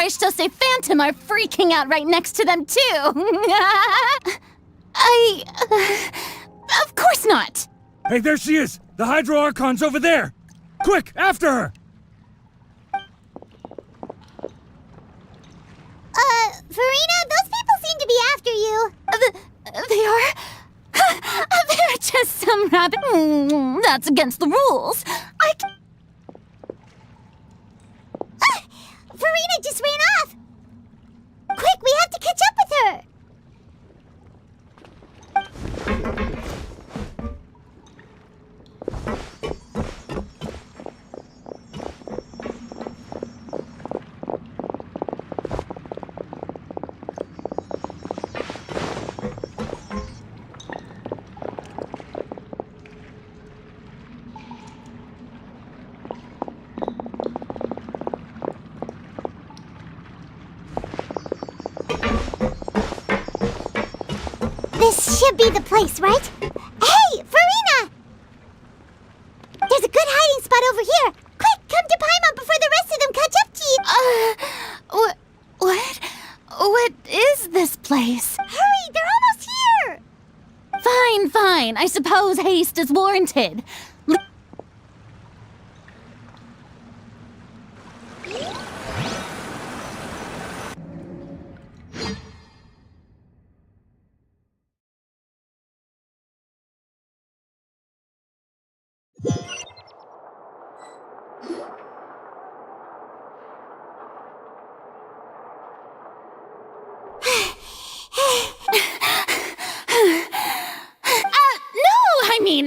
Christ Jose Phantom are freaking out right next to them, too. Of course not. Hey, there she is! The Hydro Archon's over there! Quick, after her! Farina, those people seem to be after you. They are? They're just some rabbit. That's against the rules. Farina just ran off. Quick, we have to catch up with her. This should be the place, right? Hey, Farina! There's a good hiding spot over here. Quick, come to Paimon before the rest of them catch up to you. What? What is this place? Hurry, they're almost here. Fine. I suppose haste is warranted.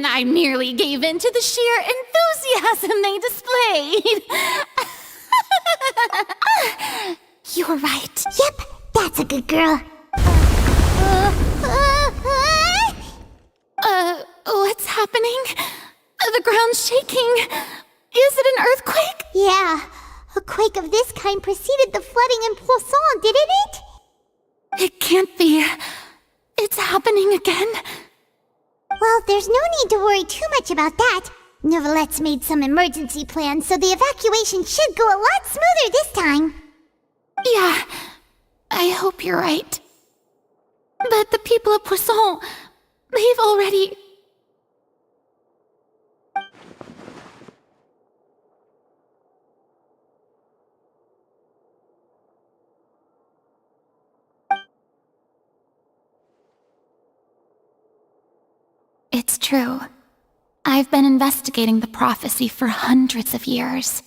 I merely gave in to the sheer enthusiasm they displayed. You're right. Yep, that's a good girl. What's happening? The ground's shaking. Is it an earthquake? Yeah, a quake of this kind preceded the flooding in Poisson, didn't it? It can't be. It's happening again. Well, there's no need to worry too much about that. Neuvillette made some emergency plans, so the evacuation should go a lot smoother this time. Yeah, I hope you're right. But the people of Poisson, they've already... It's true. I've been investigating the prophecy for hundreds of years.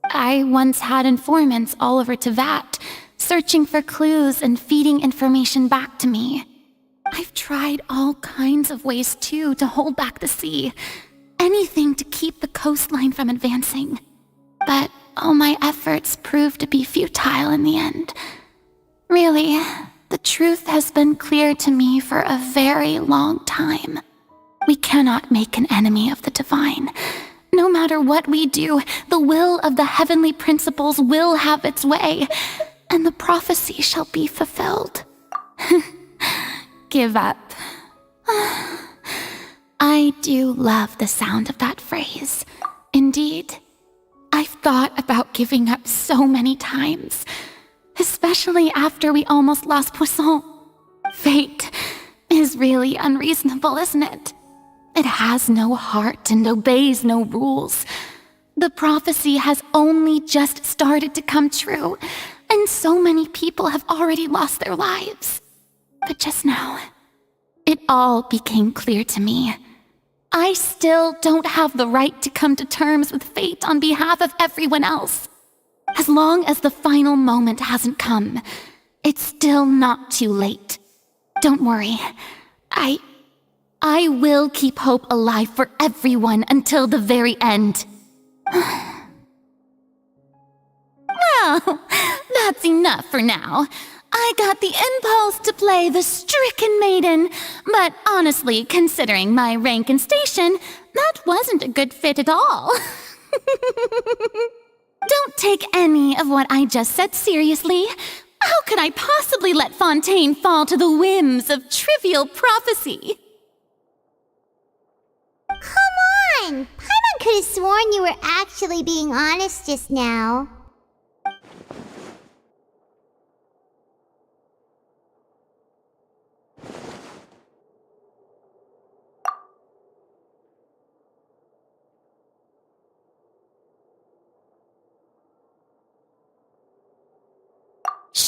I once had informants all over Tevat, searching for clues and feeding information back to me. I've tried all kinds of ways, too, to hold back the sea. Anything to keep the coastline from advancing. But all my efforts proved to be futile in the end. Really, the truth has been clear to me for a very long time. We cannot make an enemy of the divine. No matter what we do, the will of the heavenly principles will have its way, and the prophecy shall be fulfilled. Give up. I do love the sound of that phrase. Indeed, I've thought about giving up so many times, especially after we almost lost Poisson. Fate is really unreasonable, isn't it? It has no heart and obeys no rules. The prophecy has only just started to come true, and so many people have already lost their lives. But just now, it all became clear to me. I still don't have the right to come to terms with fate on behalf of everyone else. As long as the final moment hasn't come, it's still not too late. Don't worry. I will keep hope alive for everyone until the very end. Well, that's enough for now. I got the impulse to play the stricken maiden, but honestly, considering my rank and station, that wasn't a good fit at all. Don't take any of what I just said seriously. How could I possibly let Fontaine fall to the whims of trivial prophecy? Come on! Paimon could have sworn you were actually being honest just now.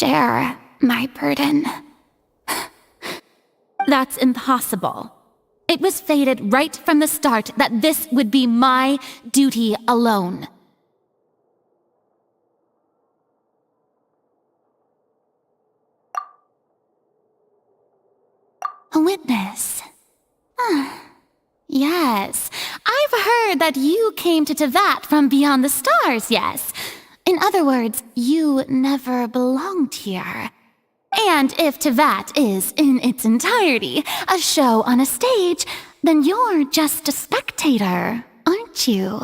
share my burden. That's impossible. It was fated right from the start that this would be my duty alone. A witness. Yes, I've heard that you came to Tevat from beyond the stars, yes. In other words, you never belonged here. And if Tevat is, in its entirety, a show on a stage, then you're just a spectator, aren't you?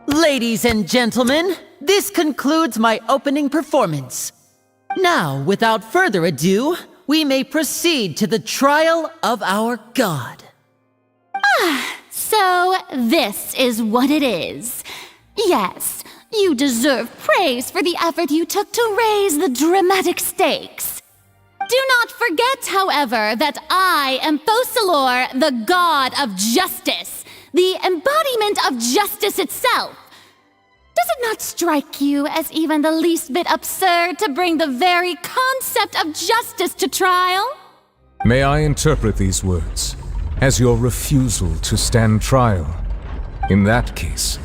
Ladies and gentlemen, this concludes my opening performance. Now, without further ado, we may proceed to the trial of our god. So this is what it is. Yes, you deserve praise for the effort you took to raise the dramatic stakes. Do not forget, however, that I am Fosalor, the god of justice, the embodiment of justice itself. Does it not strike you as even the least bit absurd to bring the very concept of justice to trial? May I interpret these words as your refusal to stand trial? In that case,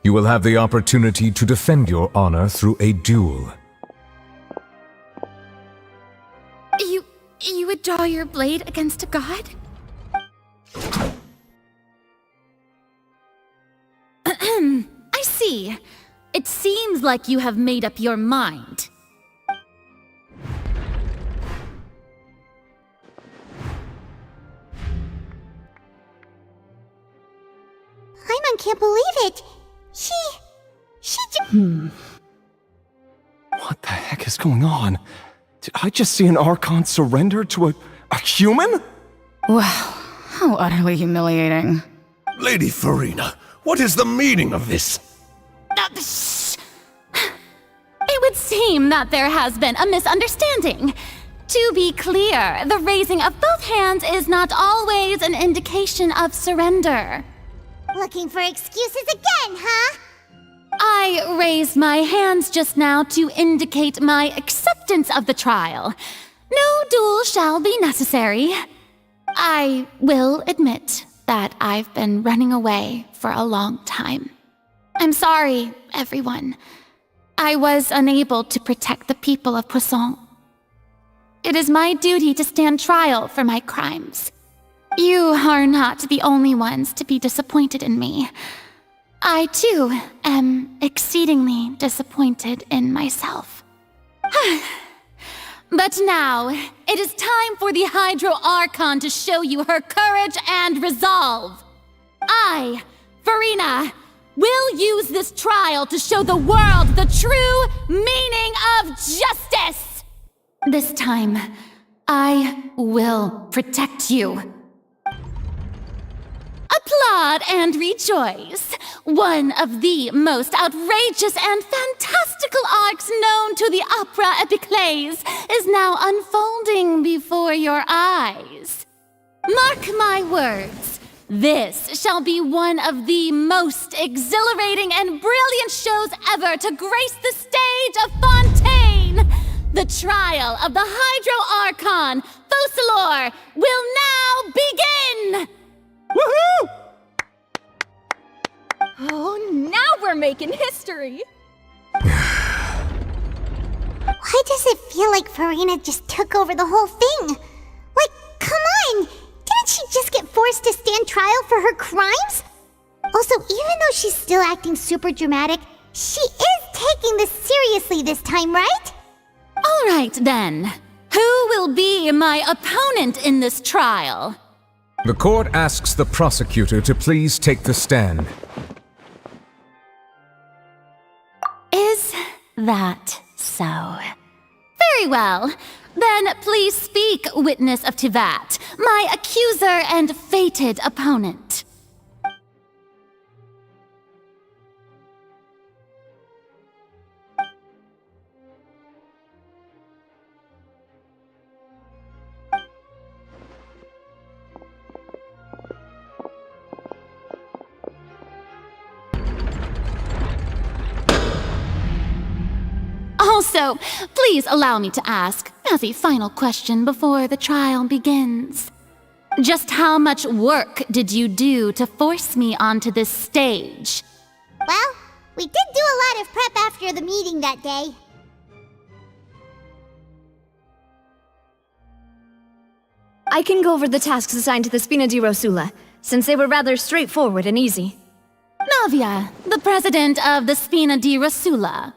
you will have the opportunity to defend your honor through a duel. You would draw your blade against a god? I see. It seems like you have made up your mind. Paimon can't believe it. She just... What the heck is going on? Did I just see an Archon surrender to a human? Wow, how utterly humiliating. Lady Farina, what is the meaning of this? It would seem that there has been a misunderstanding. To be clear, the raising of both hands is not always an indication of surrender. Looking for excuses again, huh? I raised my hands just now to indicate my acceptance of the trial. No duel shall be necessary. I will admit that I've been running away for a long time. I'm sorry, everyone. I was unable to protect the people of Poisson. It is my duty to stand trial for my crimes. You are not the only ones to be disappointed in me. I, too, am exceedingly disappointed in myself. But now, it is time for the Hydro Archon to show you her courage and resolve. I, Farina, will use this trial to show the world the true meaning of justice! This time, I will protect you. Applaud and rejoice! One of the most outrageous and fantastical arcs known to the opera epiclese is now unfolding before your eyes. Mark my words, this shall be one of the most exhilarating and brilliant shows ever to grace the stage of Fontaine! The trial of the Hydro Archon, Fosalor, will now begin! Woohoo! Oh, now we're making history! Why does it feel like Farina just took over the whole thing? Like, come on! Didn't she just get forced to stand trial for her crimes? Also, even though she's still acting super dramatic, she is taking this seriously this time, right? All right, then. Who will be my opponent in this trial? The court asks the prosecutor to please take the stand. Is that so? Very well. Then please speak, witness of Tivat, my accuser and fated opponent. Also, please allow me to ask, as a final question before the trial begins. Just how much work did you do to force me onto this stage? Well, we did do a lot of prep after the meeting that day. I can go over the tasks assigned to the Spina di Rosula, since they were rather straightforward and easy. Navia, the president of the Spina di Rosula.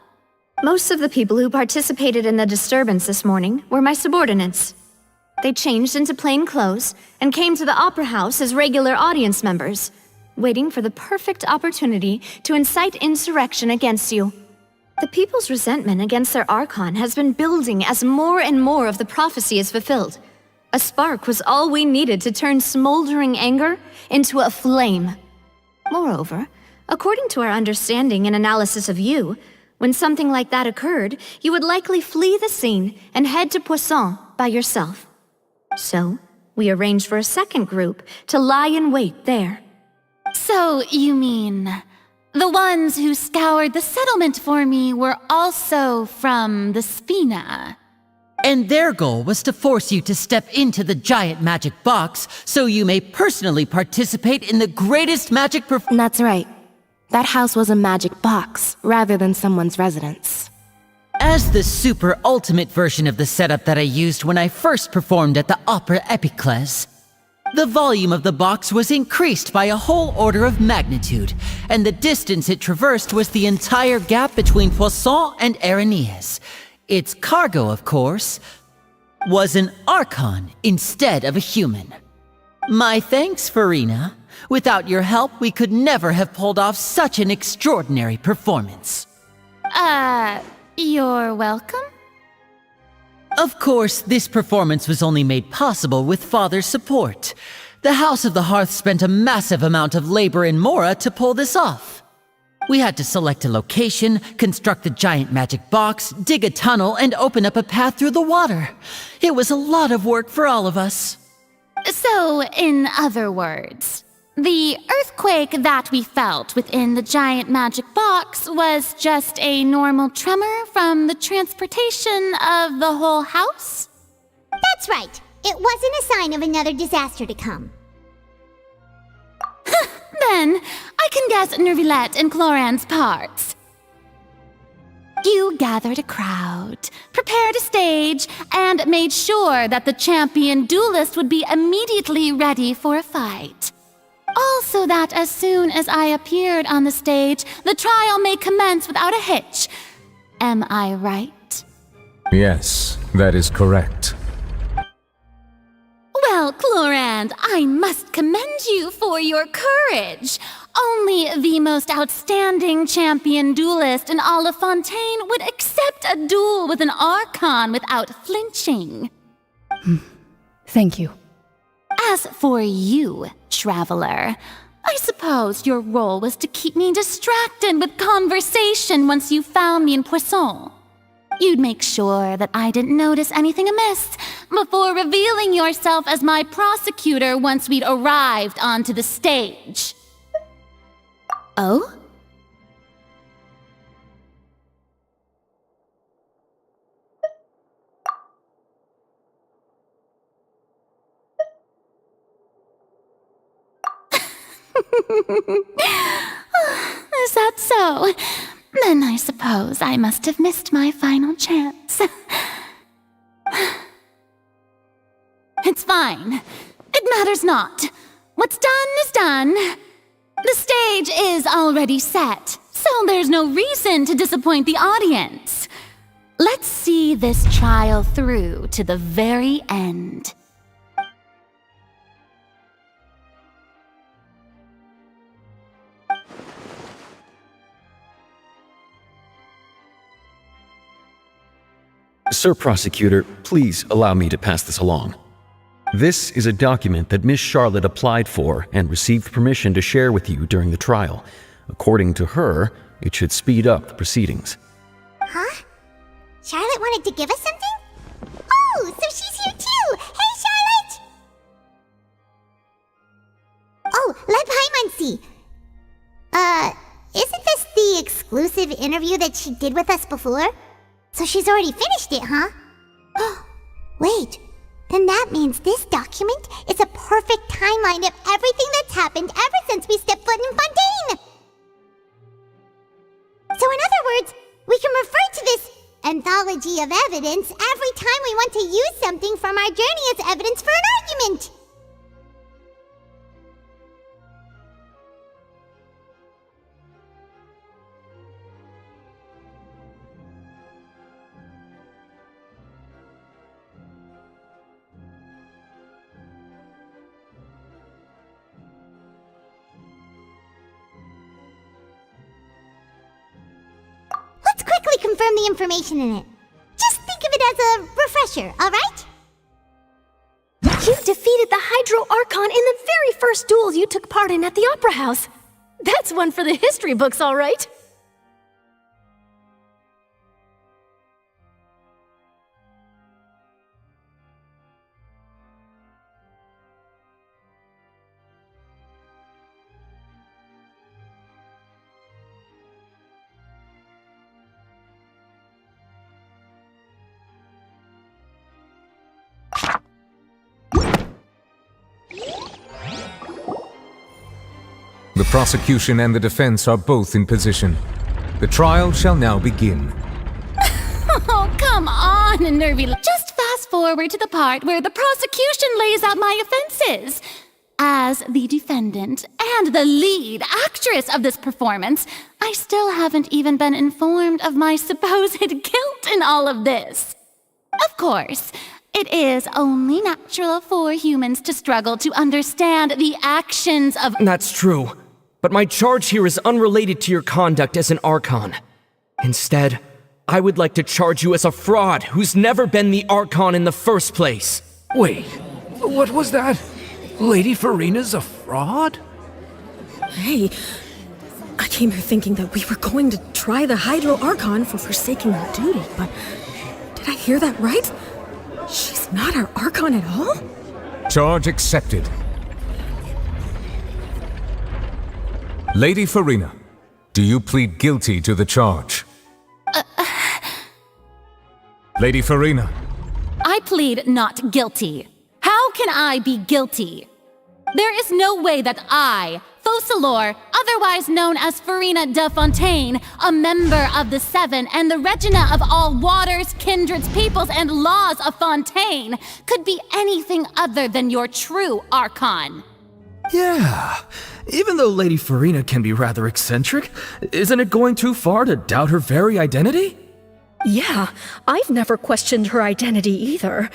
Most of the people who participated in the disturbance this morning were my subordinates. They changed into plain clothes and came to the Opera House as regular audience members, waiting for the perfect opportunity to incite insurrection against you. The people's resentment against their Archon has been building as more and more of the prophecy is fulfilled. A spark was all we needed to turn smoldering anger into a flame. Moreover, according to our understanding and analysis of you, when something like that occurred, you would likely flee the scene and head to Poisson by yourself. So, we arranged for a second group to lie in wait there. So, you mean, the ones who scoured the settlement for me were also from the Spina? And their goal was to force you to step into the giant magic box so you may personally participate in the greatest magic That's right. That house was a magic box, rather than someone's residence. As the super ultimate version of the setup that I used when I first performed at the Opera Epiclese, the volume of the box was increased by a whole order of magnitude, and the distance it traversed was the entire gap between Poisson and Areneas. Its cargo, of course, was an Archon instead of a human. My thanks, Farina. Without your help, we could never have pulled off such an extraordinary performance. You're welcome? Of course, this performance was only made possible with Father's support. The House of the Hearth spent a massive amount of labor in Mora to pull this off. We had to select a location, construct the giant magic box, dig a tunnel, and open up a path through the water. It was a lot of work for all of us. So, in other words, the earthquake that we felt within the giant magic box was just a normal tremor from the transportation of the whole house? That's right. It wasn't a sign of another disaster to come. Then, I can guess Nervilette and Cloran's parts. You gathered a crowd, prepared a stage, and made sure that the champion duelist would be immediately ready for a fight. Also that as soon as I appeared on the stage, the trial may commence without a hitch. Am I right? Yes, that is correct. Well, Clorand, I must commend you for your courage. Only the most outstanding champion duelist in all of Fontaine would accept a duel with an Archon without flinching. Thank you. As for you, Traveler, I suppose your role was to keep me distracted with conversation once you found me in Poisson. You'd make sure that I didn't notice anything amiss before revealing yourself as my prosecutor once we'd arrived onto the stage. Oh? Is that so? Then I suppose I must have missed my final chance. It's fine. It matters not. What's done is done. The stage is already set, So there's no reason to disappoint the audience. Let's see this trial through to the very end. Sir Prosecutor, please allow me to pass this along. This is a document that Miss Charlotte applied for and received permission to share with you during the trial. According to her, it should speed up the proceedings. Huh? Charlotte wanted to give us something? Oh, so she's here too! Hey, Charlotte! Oh, let Paimon see. Isn't this the exclusive interview that she did with us before? So she's already finished it, huh? Wait, then that means this document is a perfect timeline of everything that's happened ever since we stepped foot in Fontaine! So in other words, we can refer to this anthology of evidence every time we want to use something from our journey as evidence for an argument! Let's quickly confirm the information in it. Just think of it as a refresher, alright? You defeated the Hydro Archon in the very first duels you took part in at the Opera House. That's one for the history books, all right. The prosecution and the defense are both in position. The trial shall now begin. Oh, come on, nervy. Just fast forward to the part where the prosecution lays out my offenses. As the defendant and the lead actress of this performance, I still haven't even been informed of my supposed guilt in all of this. Of course, it is only natural for humans to struggle to understand the actions of— That's true. But my charge here is unrelated to your conduct as an Archon. Instead, I would like to charge you as a fraud who's never been the Archon in the first place. Wait, what was that? Lady Farina's a fraud? Hey, I came here thinking that we were going to try the Hydro Archon for forsaking our duty, but did I hear that right? She's not our Archon at all? Charge accepted. Lady Farina, do you plead guilty to the charge? Lady Farina. I plead not guilty. How can I be guilty? There is no way that I, Focalor, otherwise known as Farina de Fontaine, a member of the Seven and the Regina of all waters, kindreds, peoples, and laws of Fontaine, could be anything other than your true Archon. Yeah, even though Lady Farina can be rather eccentric, isn't it going too far to doubt her very identity? Yeah, I've never questioned her identity either.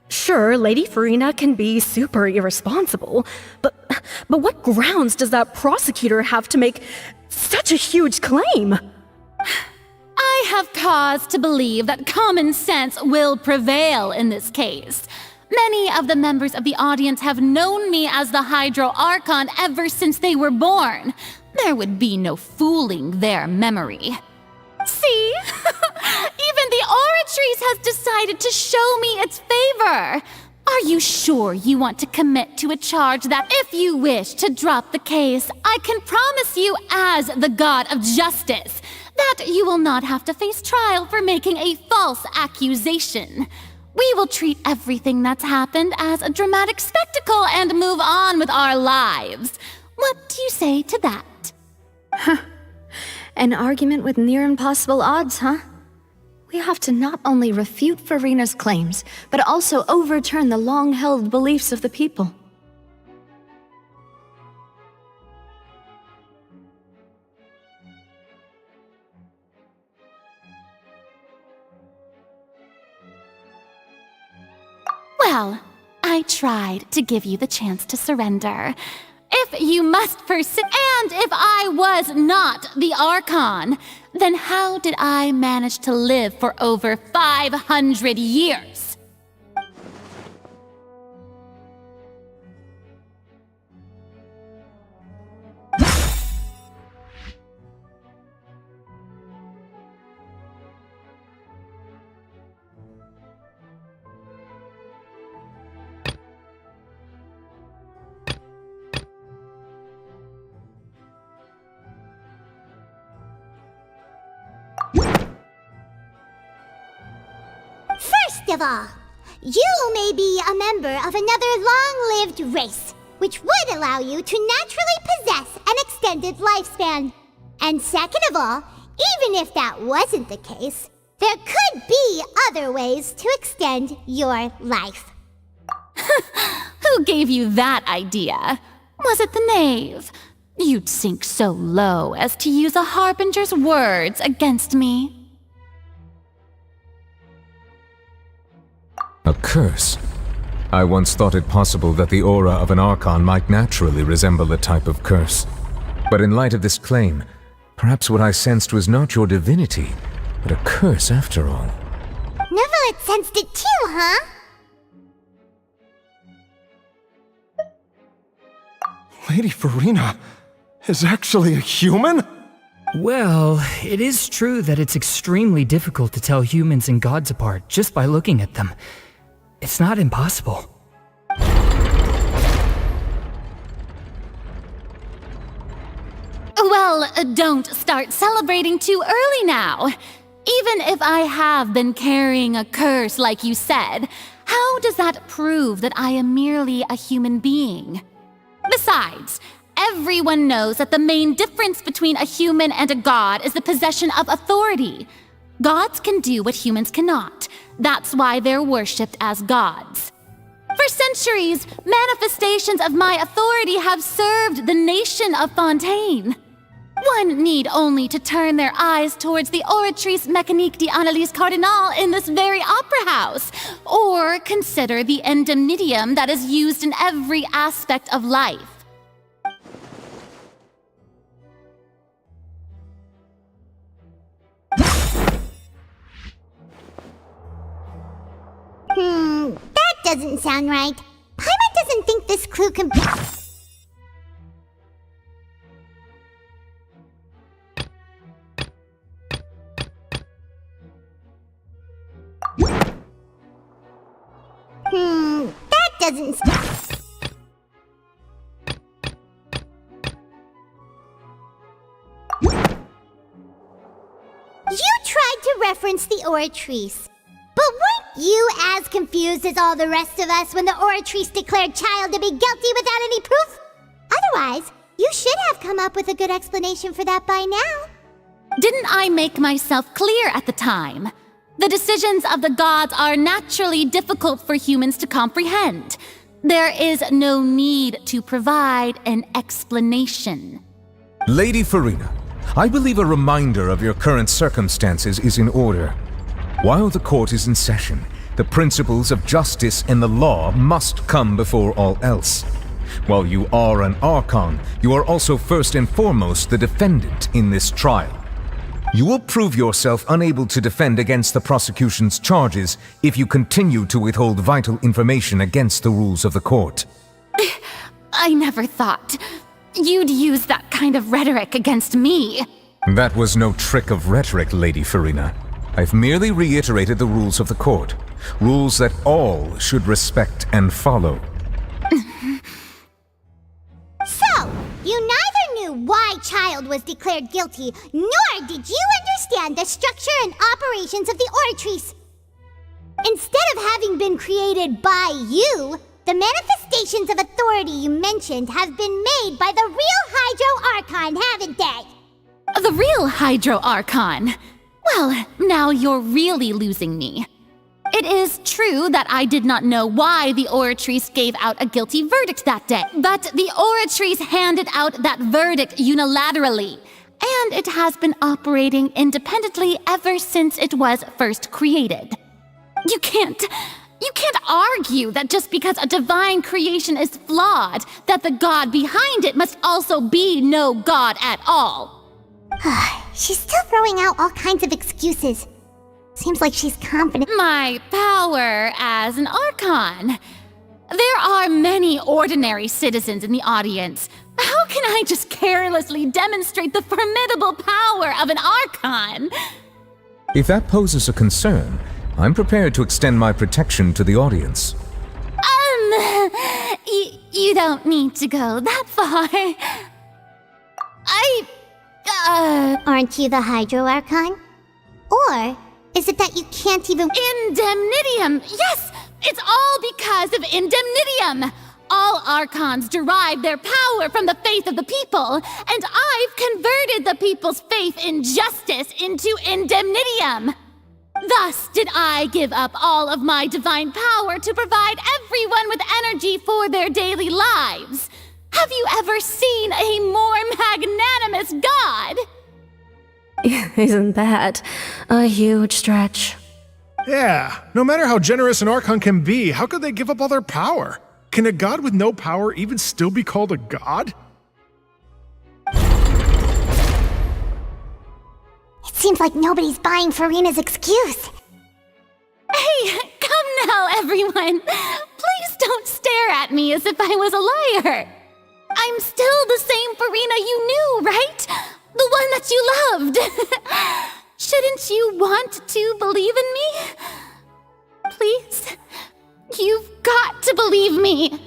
Sure, Lady Farina can be super irresponsible, but what grounds does that prosecutor have to make such a huge claim? I have cause to believe that common sense will prevail in this case. Many of the members of the audience have known me as the Hydro Archon ever since they were born. There would be no fooling their memory. See? Even the Oratrice has decided to show me its favor. Are you sure you want to commit to a charge that, if you wish to drop the case, I can promise you as the God of Justice that you will not have to face trial for making a false accusation? We will treat everything that's happened as a dramatic spectacle and move on with our lives. What do you say to that? An argument with near impossible odds, huh? We have to not only refute Farina's claims, but also overturn the long-held beliefs of the people. Well, I tried to give you the chance to surrender. If you must persist, and if I was not the Archon, then how did I manage to live for over 500 years? First of all, you may be a member of another long-lived race, which would allow you to naturally possess an extended lifespan. And second of all, even if that wasn't the case, there could be other ways to extend your life. Who gave you that idea? Was it the knave? You'd sink so low as to use a harbinger's words against me. A curse? I once thought it possible that the aura of an Archon might naturally resemble a type of curse. But in light of this claim, perhaps what I sensed was not your divinity, but a curse after all. Neverlet sensed it too, huh? Lady Farina is actually a human? Well, it is true that it's extremely difficult to tell humans and gods apart just by looking at them. It's not impossible. Well, don't start celebrating too early now. Even if I have been carrying a curse like you said, how does that prove that I am merely a human being? Besides, everyone knows that the main difference between a human and a god is the possession of authority. Gods can do what humans cannot. That's why they're worshipped as gods. For centuries, manifestations of my authority have served the nation of Fontaine. One need only to turn their eyes towards the Oratrice Mécanique d'Analyse Cardinal in this very opera house, or consider the indemnitium that is used in every aspect of life. That doesn't sound right. Paimon doesn't think this clue can be... that doesn't... You tried to reference the Oratrice. But weren't you as confused as all the rest of us when the Oratrice declared Child to be guilty without any proof? Otherwise, you should have come up with a good explanation for that by now. Didn't I make myself clear at the time? The decisions of the gods are naturally difficult for humans to comprehend. There is no need to provide an explanation. Lady Farina, I believe a reminder of your current circumstances is in order. While the court is in session, the principles of justice and the law must come before all else. While you are an Archon, you are also first and foremost the defendant in this trial. You will prove yourself unable to defend against the prosecution's charges if you continue to withhold vital information against the rules of the court. I never thought you'd use that kind of rhetoric against me. That was no trick of rhetoric, Lady Farina. I've merely reiterated the rules of the court. Rules that all should respect and follow. So, you neither knew why Child was declared guilty, nor did you understand the structure and operations of the Oratrice. Instead of having been created by you, the manifestations of authority you mentioned have been made by the real Hydro Archon, haven't they? The real Hydro Archon? Well, now you're really losing me. It is true that I did not know why the Oratrice gave out a guilty verdict that day, but the Oratrice handed out that verdict unilaterally, and it has been operating independently ever since it was first created. You can't argue that just because a divine creation is flawed, that the god behind it must also be no god at all. She's still throwing out all kinds of excuses. Seems like she's confident. My power as an Archon. There are many ordinary citizens in the audience. How can I just carelessly demonstrate the formidable power of an Archon? If that poses a concern, I'm prepared to extend my protection to the audience. You don't need to go that far. Aren't you the Hydro Archon? Or is it that you can't even— Indemnitium! Yes! It's all because of Indemnitium! All Archons derive their power from the faith of the people, and I've converted the people's faith in justice into Indemnitium. Thus did I give up all of my divine power to provide everyone with energy for their daily lives. Have you ever seen a more magnanimous god? Isn't that a huge stretch? Yeah, no matter how generous an Archon can be, how could they give up all their power? Can a god with no power even still be called a god? It seems like nobody's buying Furina's excuse. Hey, come now, everyone. Please don't stare at me as if I was a liar. I'm still the same Furina you knew, right? The one that you loved. Shouldn't you want to believe in me? Please? You've got to believe me.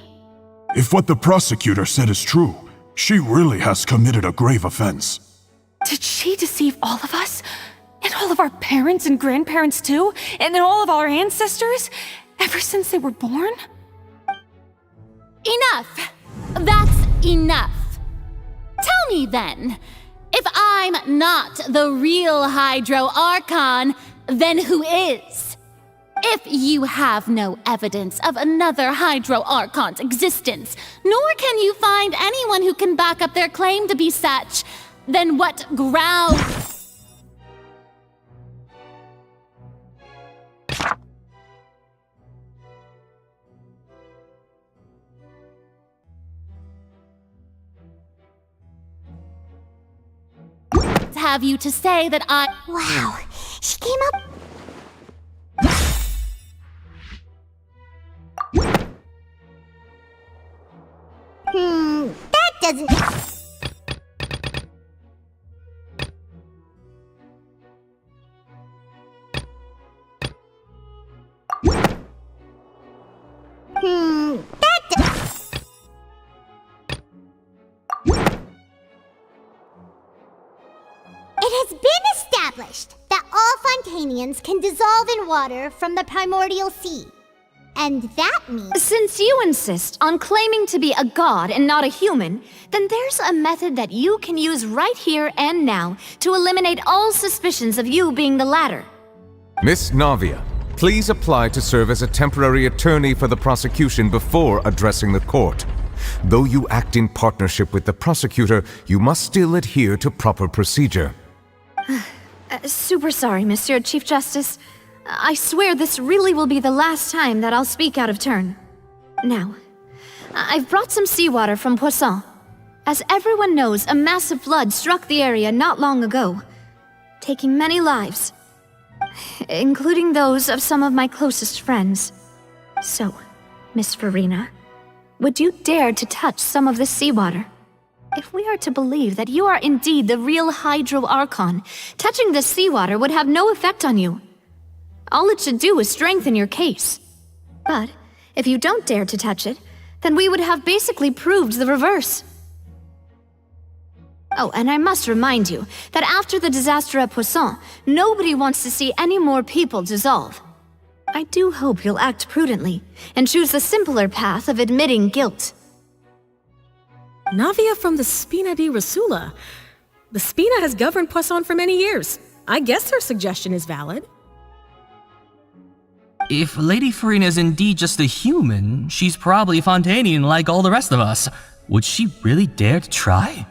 If what the prosecutor said is true, she really has committed a grave offense. Did she deceive all of us? And all of our parents and grandparents too? And then all of our ancestors? Ever since they were born? Enough! That's enough. Tell me then, if I'm not the real Hydro Archon, then who is? If you have no evidence of another Hydro Archon's existence, nor can you find anyone who can back up their claim to be such, then what grounds? Have you to say that I— Wow, she came up— that doesn't— It has been established that all Fontanians can dissolve in water from the primordial sea. And that means— Since you insist on claiming to be a god and not a human, then there's a method that you can use right here and now to eliminate all suspicions of you being the latter. Miss Navia, please apply to serve as a temporary attorney for the prosecution before addressing the court. Though you act in partnership with the prosecutor, you must still adhere to proper procedure. Super sorry, Monsieur Chief Justice. I swear this really will be the last time that I'll speak out of turn. Now, I've brought some seawater from Poisson. As everyone knows, a massive flood struck the area not long ago, taking many lives, including those of some of my closest friends. So, Miss Furina, would you dare to touch some of this seawater? If we are to believe that you are indeed the real Hydro Archon, touching this seawater would have no effect on you. All it should do is strengthen your case. But if you don't dare to touch it, then we would have basically proved the reverse. Oh, and I must remind you that after the disaster at Poisson, nobody wants to see any more people dissolve. I do hope you'll act prudently and choose the simpler path of admitting guilt. Navia from the Spina di Rasula. The Spina has governed Poisson for many years. I guess her suggestion is valid. If Lady Furina is indeed just a human, she's probably Fontanian like all the rest of us. Would she really dare to try?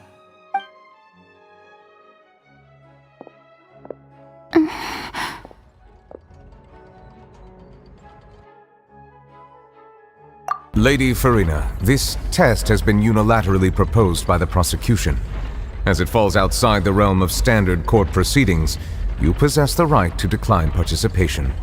Lady Farina, this test has been unilaterally proposed by the prosecution. As it falls outside the realm of standard court proceedings, you possess the right to decline participation.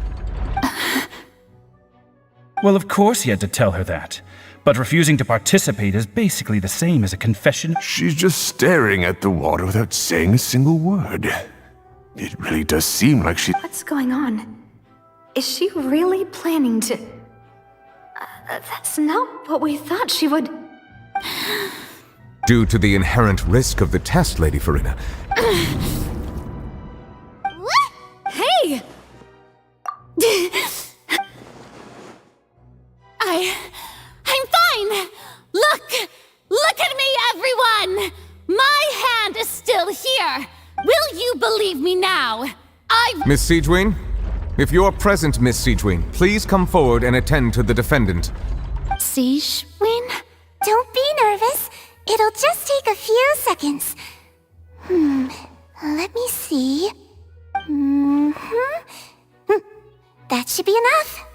Well, of course he had to tell her that. But refusing to participate is basically the same as a confession. She's just staring at the water without saying a single word. It really does seem like she... What's going on? Is she really planning to... that's not what we thought she would... Due to the inherent risk of the test, Lady Farina. Hey! I'm fine! Look at me, everyone! My hand is still here! Will you believe me now? Miss Siegewin? If you're present, Miss Siegewin, please come forward and attend to the defendant. Siegewin? Don't be nervous. It'll just take a few seconds. Let me see. That should be enough.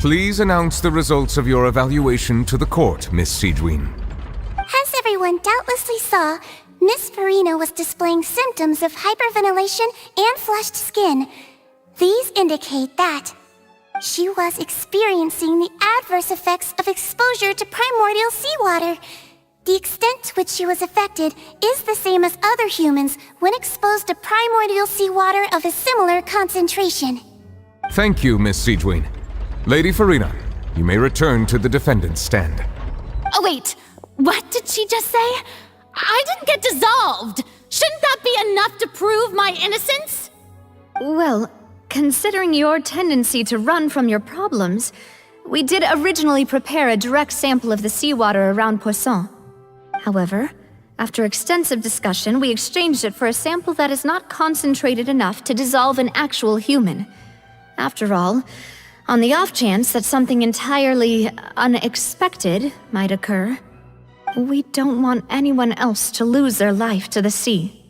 Please announce the results of your evaluation to the court, Miss Siegewin. As everyone doubtlessly saw, Miss Farina was displaying symptoms of hyperventilation and flushed skin. These indicate that she was experiencing the adverse effects of exposure to primordial seawater. The extent to which she was affected is the same as other humans when exposed to primordial seawater of a similar concentration. Thank you, Miss Siegewin. Lady Farina, you may return to the defendant's stand. Oh wait, what did she just say? I didn't get dissolved! Shouldn't that be enough to prove my innocence? Well, considering your tendency to run from your problems, we did originally prepare a direct sample of the seawater around Poisson. However, after extensive discussion, we exchanged it for a sample that is not concentrated enough to dissolve an actual human. After all, on the off chance that something entirely unexpected might occur, we don't want anyone else to lose their life to the sea.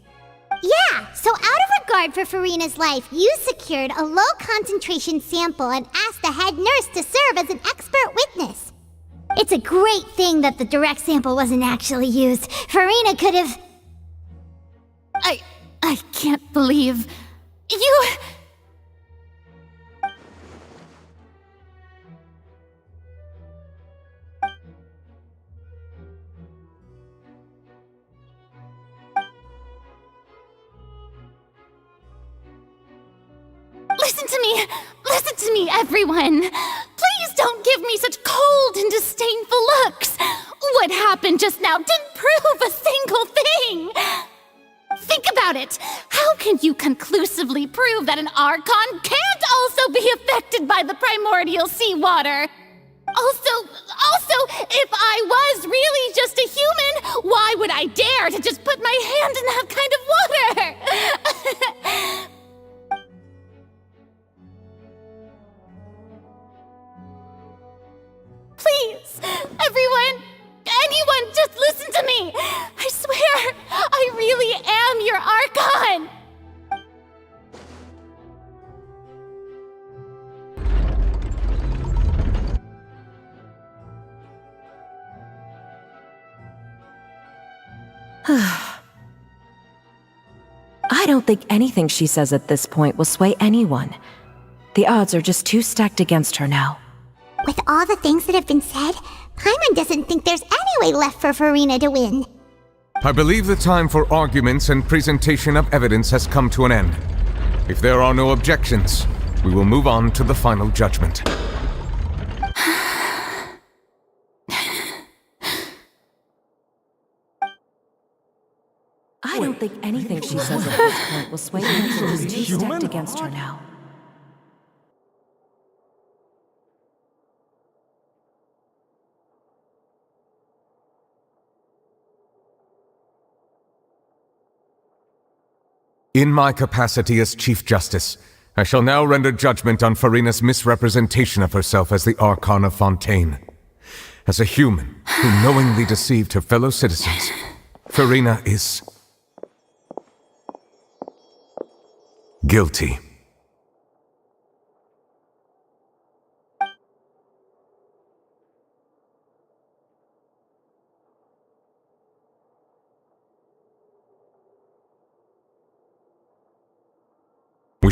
Yeah, so out of regard for Farina's life, you secured a low-concentration sample and asked the head nurse to serve as an expert witness. It's a great thing that the direct sample wasn't actually used. Farina could have... I can't believe... You... Listen to me, everyone! Please don't give me such cold and disdainful looks! What happened just now didn't prove a single thing! Think about it! How can you conclusively prove that an Archon can't also be affected by the primordial seawater? Also, if I was really just a human, why would I dare to just put my hand in that kind of water? Please, everyone, anyone, just listen to me! I swear, I really am your Archon! I don't think anything she says at this point will sway anyone. The odds are just too stacked against her now. With all the things that have been said, Paimon doesn't think there's any way left for Farina to win. I believe the time for arguments and presentation of evidence has come to an end. If there are no objections, we will move on to the final judgment. I don't think anything she says at this point will sway anyone. She's too stacked against her now. In my capacity as Chief Justice, I shall now render judgment on Farina's misrepresentation of herself as the Archon of Fontaine. As a human who knowingly deceived her fellow citizens, Farina is... guilty.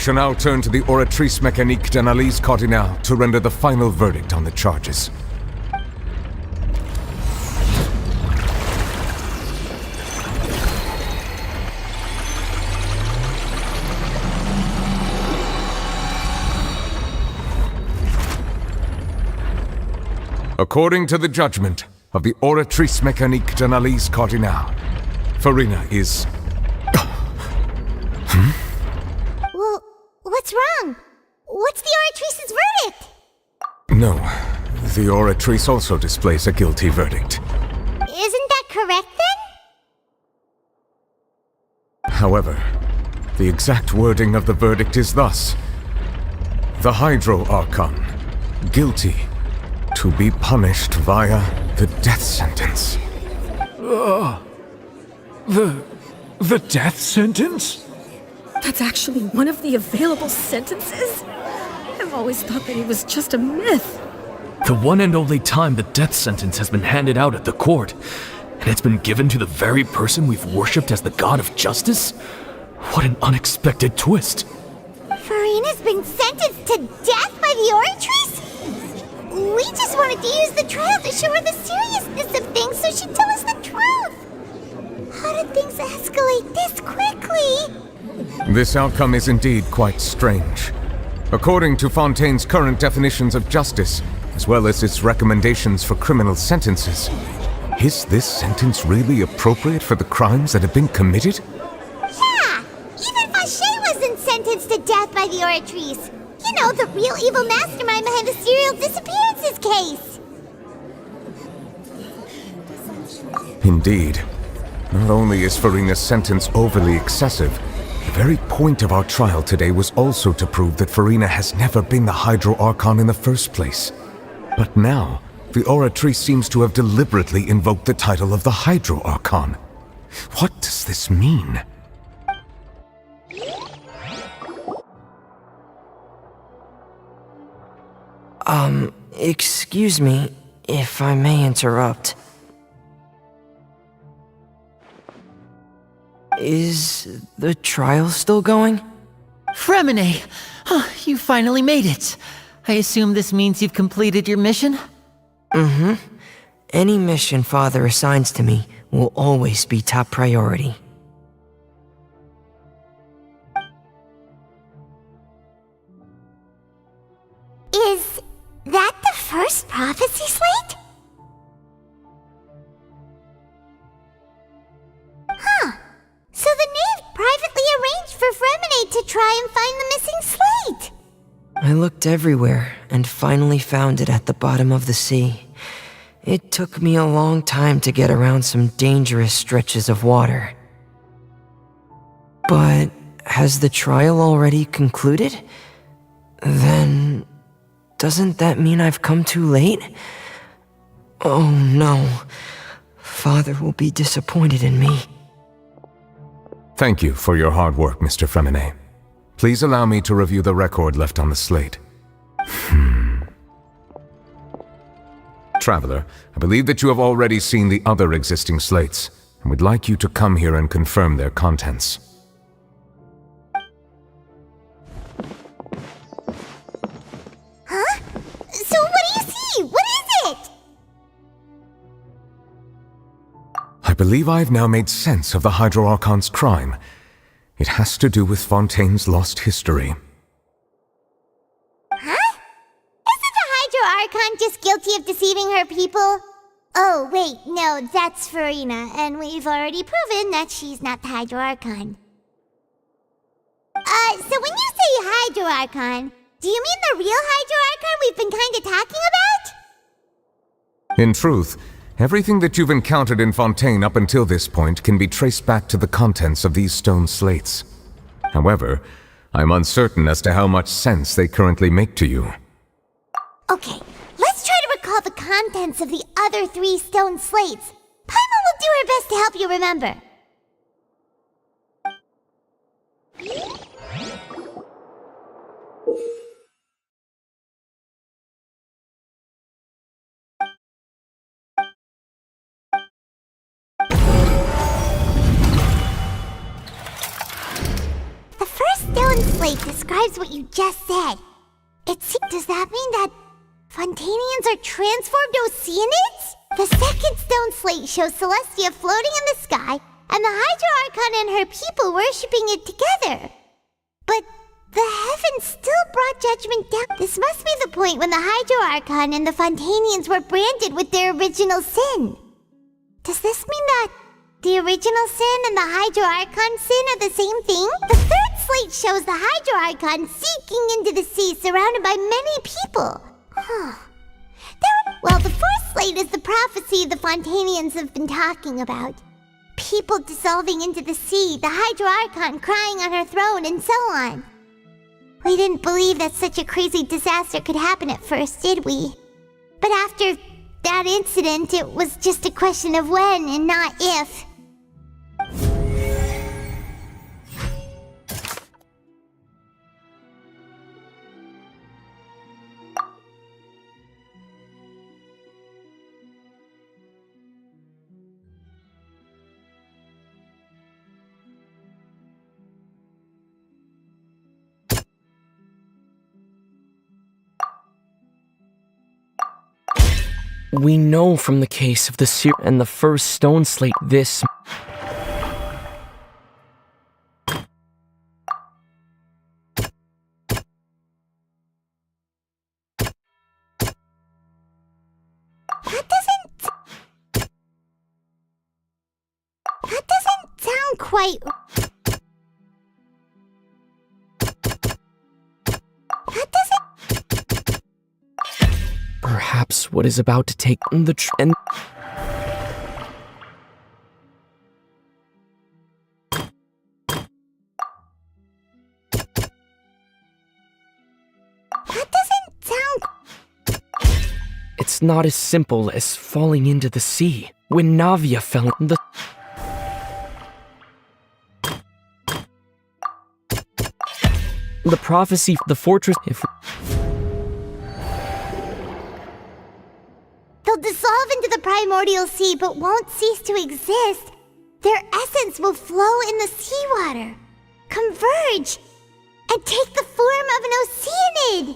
shall now turn to the Oratrice Mécanique d'Analyse Cardinale to render the final verdict on the charges. According to the judgment of the Oratrice Mécanique d'Analyse Cardinale, Farina is... Well, what's wrong? What's the Oratrice's verdict? No, the Oratrice also displays a guilty verdict. Isn't that correct then? However, the exact wording of the verdict is thus: the Hydro Archon, guilty, to be punished via the death sentence. The death sentence? That's actually one of the available sentences? I've always thought that it was just a myth. The one and only time the death sentence has been handed out at the court, and it's been given to the very person we've worshipped as the god of justice? What an unexpected twist. Farina's been sentenced to death by the Oratrice? We just wanted to use the trial to show her the seriousness of things so she'd tell us the truth. How did things escalate this quickly? This outcome is indeed quite strange. According to Fontaine's current definitions of justice, as well as its recommendations for criminal sentences, is this sentence really appropriate for the crimes that have been committed? Yeah! Even Fauché wasn't sentenced to death by the Oratrice. You know, the real evil mastermind behind the serial disappearances case. Indeed. Not only is Farina's sentence overly excessive, the very point of our trial today was also to prove that Farina has never been the Hydro Archon in the first place. But now, the Oratrice seems to have deliberately invoked the title of the Hydro Archon. What does this mean? Excuse me, if I may interrupt. Is the trial still going? Fremine! You finally made it. I assume this means you've completed your mission? Mm-hmm. Any mission Father assigns to me will always be top priority. Is that the first prophecy slate? Huh. So the knave privately arranged for Fremine to try and find the missing slate. I looked everywhere and finally found it at the bottom of the sea. It took me a long time to get around some dangerous stretches of water. But has the trial already concluded? Then... doesn't that mean I've come too late? Oh no. Father will be disappointed in me. Thank you for your hard work, Mr. Fremine. Please allow me to review the record left on the slate. Traveler, I believe that you have already seen the other existing slates, and would like you to come here and confirm their contents. Huh? So what do you see? What is it? I believe I have now made sense of the Hydro Archon's crime. It has to do with Fontaine's lost history. Huh? Isn't the Hydro Archon just guilty of deceiving her people? Oh, wait, no, that's Farina, and we've already proven that she's not the Hydro Archon. So when you say Hydro Archon, do you mean the real Hydro Archon we've been kinda talking about? In truth, everything that you've encountered in Fontaine up until this point can be traced back to the contents of these stone slates. However, I'm uncertain as to how much sense they currently make to you. Okay, let's try to recall the contents of the other 3 stone slates. Paimon will do her best to help you remember. The first stone slate describes what you just said. Does that mean that Fontanians are transformed Oceanids? The second stone slate shows Celestia floating in the sky and the Hydro Archon and her people worshipping it together. But the heavens still brought judgment down. This must be the point when the Hydro Archon and the Fontanians were branded with their original sin. Does this mean that the original sin and the Hydro Archon sin are the same thing? The third slate shows the Hydro Archon sinking into the sea surrounded by many people. Well, the fourth slate is the prophecy the Fontanians have been talking about. People dissolving into the sea, the Hydro Archon crying on her throne, and so on. We didn't believe that such a crazy disaster could happen at first, did we? But after that incident, it was just a question of when and not if. We know from the case of the seer and the first stone slate this. That doesn't sound quite. That doesn't. Perhaps what is about to take the trend. That doesn't sound. It's not as simple as falling into the sea. When Navia fell in the. The prophecy, the fortress. If. They'll dissolve into the primordial sea but won't cease to exist. Their essence will flow in the seawater, converge, and take the form of an Oceanid.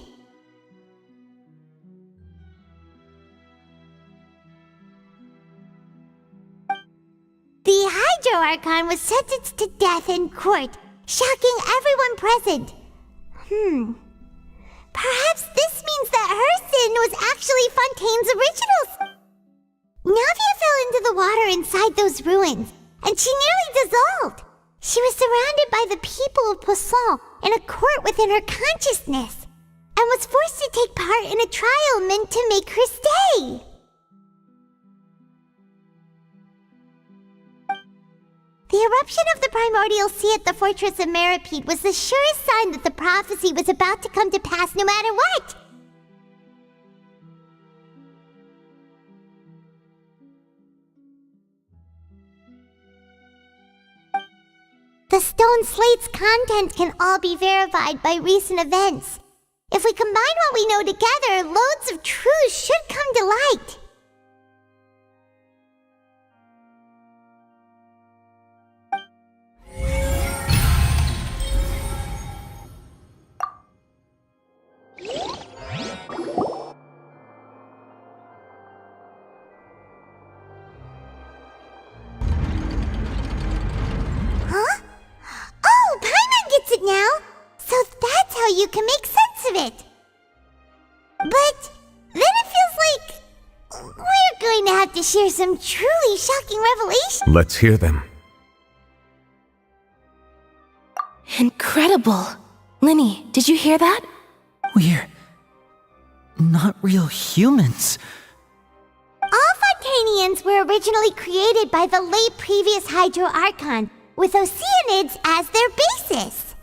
The Hydro Archon was sentenced to death in court, shocking everyone present. Perhaps this means that her sin was actually Fontaine's original. Navia fell into the water inside those ruins, and she nearly dissolved. She was surrounded by the people of Poisson in a court within her consciousness, and was forced to take part in a trial meant to make her stay. The eruption of the primordial sea at the fortress of Meripede was the surest sign that the prophecy was about to come to pass no matter what. The stone slate's content can all be verified by recent events. If we combine what we know together, loads of truths should come to light. Huh? Oh, Paimon gets it now! So that's how you can make sense of it! But then it feels like we're going to have to share some truly shocking revelations. Let's hear them. Incredible. Linny, did you hear that? We're not real humans. All Fontanians were originally created by the late previous Hydro Archon, with Oceanids as their basis.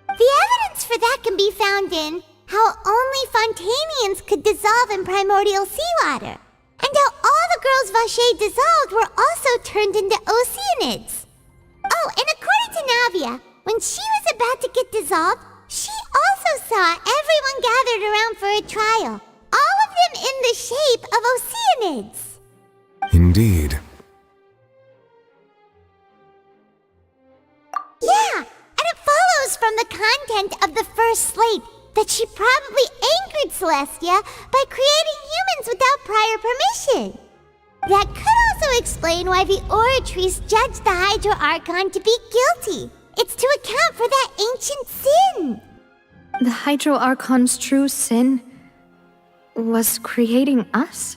The evidence for that can be found in how only Fontanians could dissolve in primordial seawater, and how all the girls Vacher dissolved were also turned into Oceanids. Oh, and according to Navia, when she was about to get dissolved, she also saw everyone gathered around for a trial, all of them in the shape of Oceanids. Indeed. Yeah, and it follows from the content her slate that she probably angered Celestia by creating humans without prior permission. That could also explain why the Oratrice judged the Hydro Archon to be guilty. It's to account for that ancient sin. The Hydro Archon's true sin was creating us?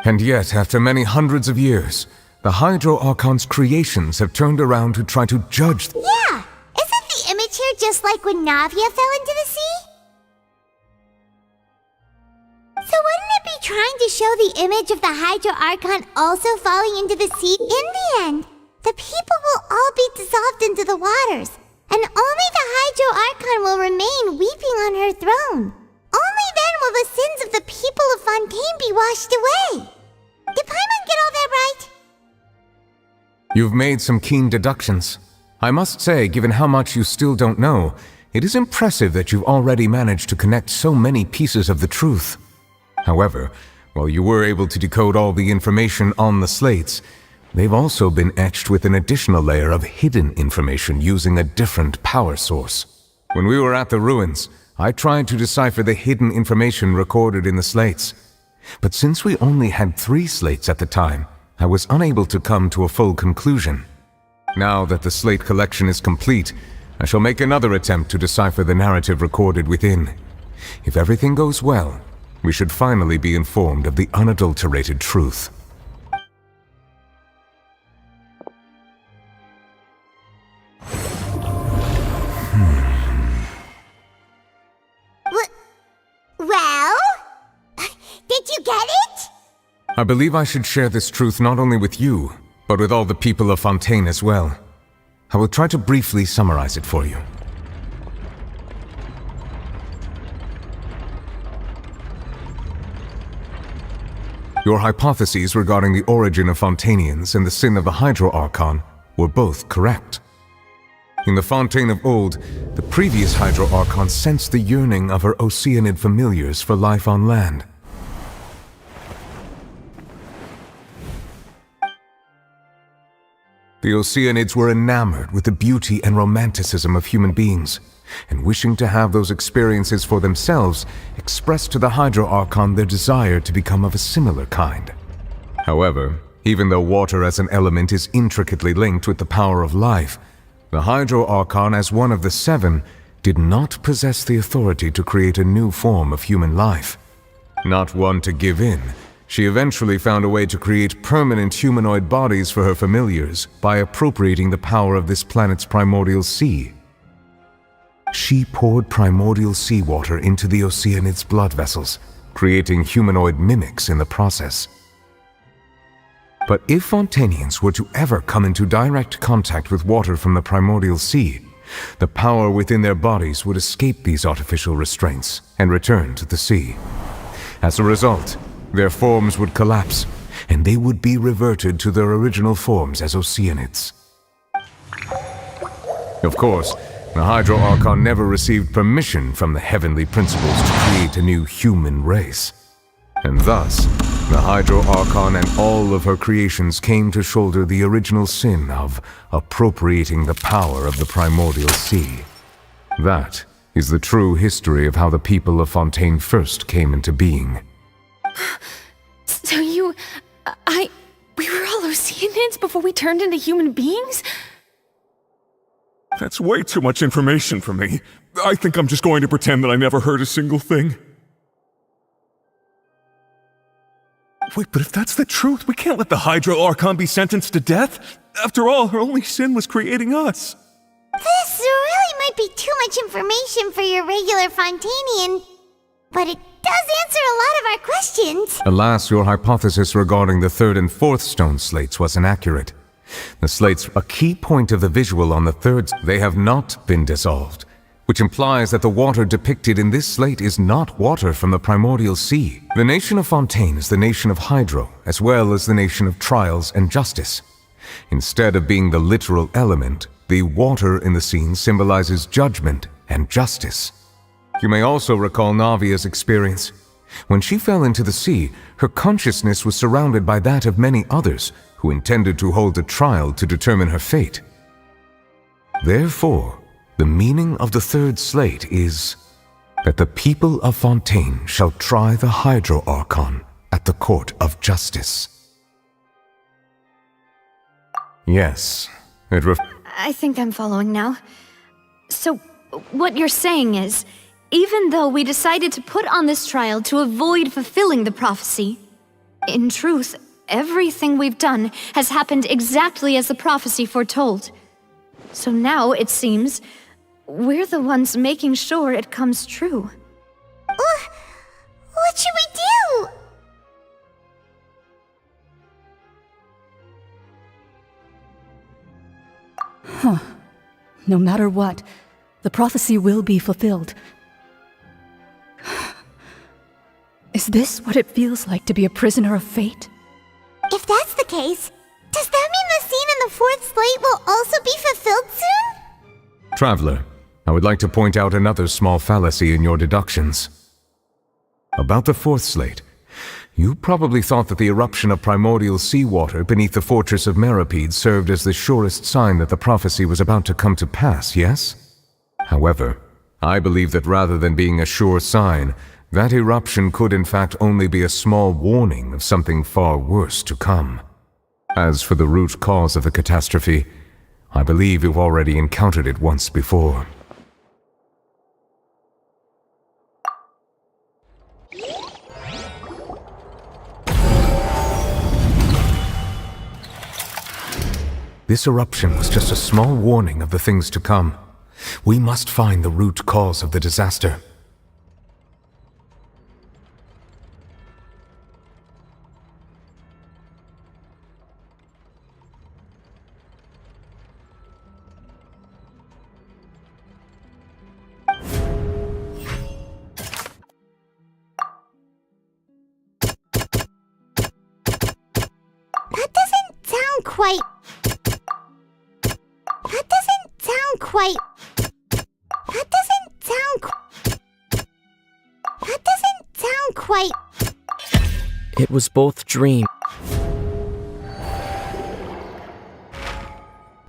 And yet, after many hundreds of years, the Hydro Archon's creations have turned around to try to judge. Yeah! Isn't the image here just like when Navia fell into the sea? So wouldn't it be trying to show the image of the Hydro Archon also falling into the sea? In the end, the people will all be dissolved into the waters, and only the Hydro Archon will remain weeping on her throne. Only then will the sins of the people of Fontaine be washed away. Did Paimon get all that right? You've made some keen deductions. I must say, given how much you still don't know, it is impressive that you've already managed to connect so many pieces of the truth. However, while you were able to decode all the information on the slates, they've also been etched with an additional layer of hidden information using a different power source. When we were at the ruins, I tried to decipher the hidden information recorded in the slates. But since we only had 3 slates at the time, I was unable to come to a full conclusion. Now that the slate collection is complete, I shall make another attempt to decipher the narrative recorded within. If everything goes well, we should finally be informed of the unadulterated truth. Well? Did you get it? I believe I should share this truth not only with you, but with all the people of Fontaine as well. I will try to briefly summarize it for you. Your hypotheses regarding the origin of Fontainians and the sin of the Hydro Archon were both correct. In the Fontaine of old, the previous Hydro Archon sensed the yearning of her Oceanid familiars for life on land. The Oceanids were enamored with the beauty and romanticism of human beings, and wishing to have those experiences for themselves, expressed to the Hydro Archon their desire to become of a similar kind. However, even though water as an element is intricately linked with the power of life, the Hydro Archon, as one of the 7, did not possess the authority to create a new form of human life. Not one to give in, she eventually found a way to create permanent humanoid bodies for her familiars by appropriating the power of this planet's primordial sea. She poured primordial seawater into the Oceanids' blood vessels, creating humanoid mimics in the process. But if Fontainians were to ever come into direct contact with water from the primordial sea, the power within their bodies would escape these artificial restraints and return to the sea. As a result, their forms would collapse, and they would be reverted to their original forms as Oceanids. Of course, the Hydro Archon never received permission from the heavenly principles to create a new human race. And thus, the Hydro Archon and all of her creations came to shoulder the original sin of appropriating the power of the primordial sea. That is the true history of how the people of Fontaine first came into being. So we were all Oceanids before we turned into human beings? That's way too much information for me. I think I'm just going to pretend that I never heard a single thing. Wait, but if that's the truth, we can't let the Hydro Archon be sentenced to death. After all, her only sin was creating us. This really might be too much information for your regular Fontainian, but it does answer a lot of our questions. Alas, your hypothesis regarding the 3rd and 4th stone slates was inaccurate. The slates, a key point of the visual on the 3rd, they have not been dissolved, which implies that the water depicted in this slate is not water from the primordial sea. The nation of Fontaine is the nation of Hydro, as well as the nation of trials and justice. Instead of being the literal element, the water in the scene symbolizes judgment and justice. You may also recall Navia's experience. When she fell into the sea, her consciousness was surrounded by that of many others who intended to hold a trial to determine her fate. Therefore, The meaning of the third slate is that the people of Fontaine shall try the Hydro Archon at the court of justice. Yes, I think I'm following now. So, what you're saying is, even though we decided to put on this trial to avoid fulfilling the prophecy, in truth, everything we've done has happened exactly as the prophecy foretold. So now, it seems, we're the ones making sure it comes true. What should we do? No matter what, the prophecy will be fulfilled. Is this what it feels like to be a prisoner of fate? If that's the case, does that mean the scene in the fourth slate will also be fulfilled soon? Traveler, I would like to point out another small fallacy in your deductions. About the fourth slate, you probably thought that the eruption of primordial seawater beneath the fortress of Meripede served as the surest sign that the prophecy was about to come to pass, yes? However, I believe that rather than being a sure sign, that eruption could in fact only be a small warning of something far worse to come. As for the root cause of the catastrophe, I believe you've already encountered it once before. This eruption was just a small warning of the things to come. We must find the root cause of the disaster. That doesn't sound quite... It was both dream.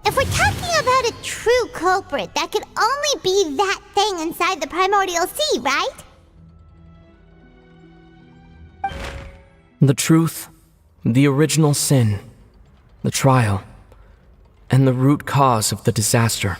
If we're talking about a true culprit, that could only be that thing inside the primordial sea, right? The truth, the original sin, the trial, and the root cause of the disaster.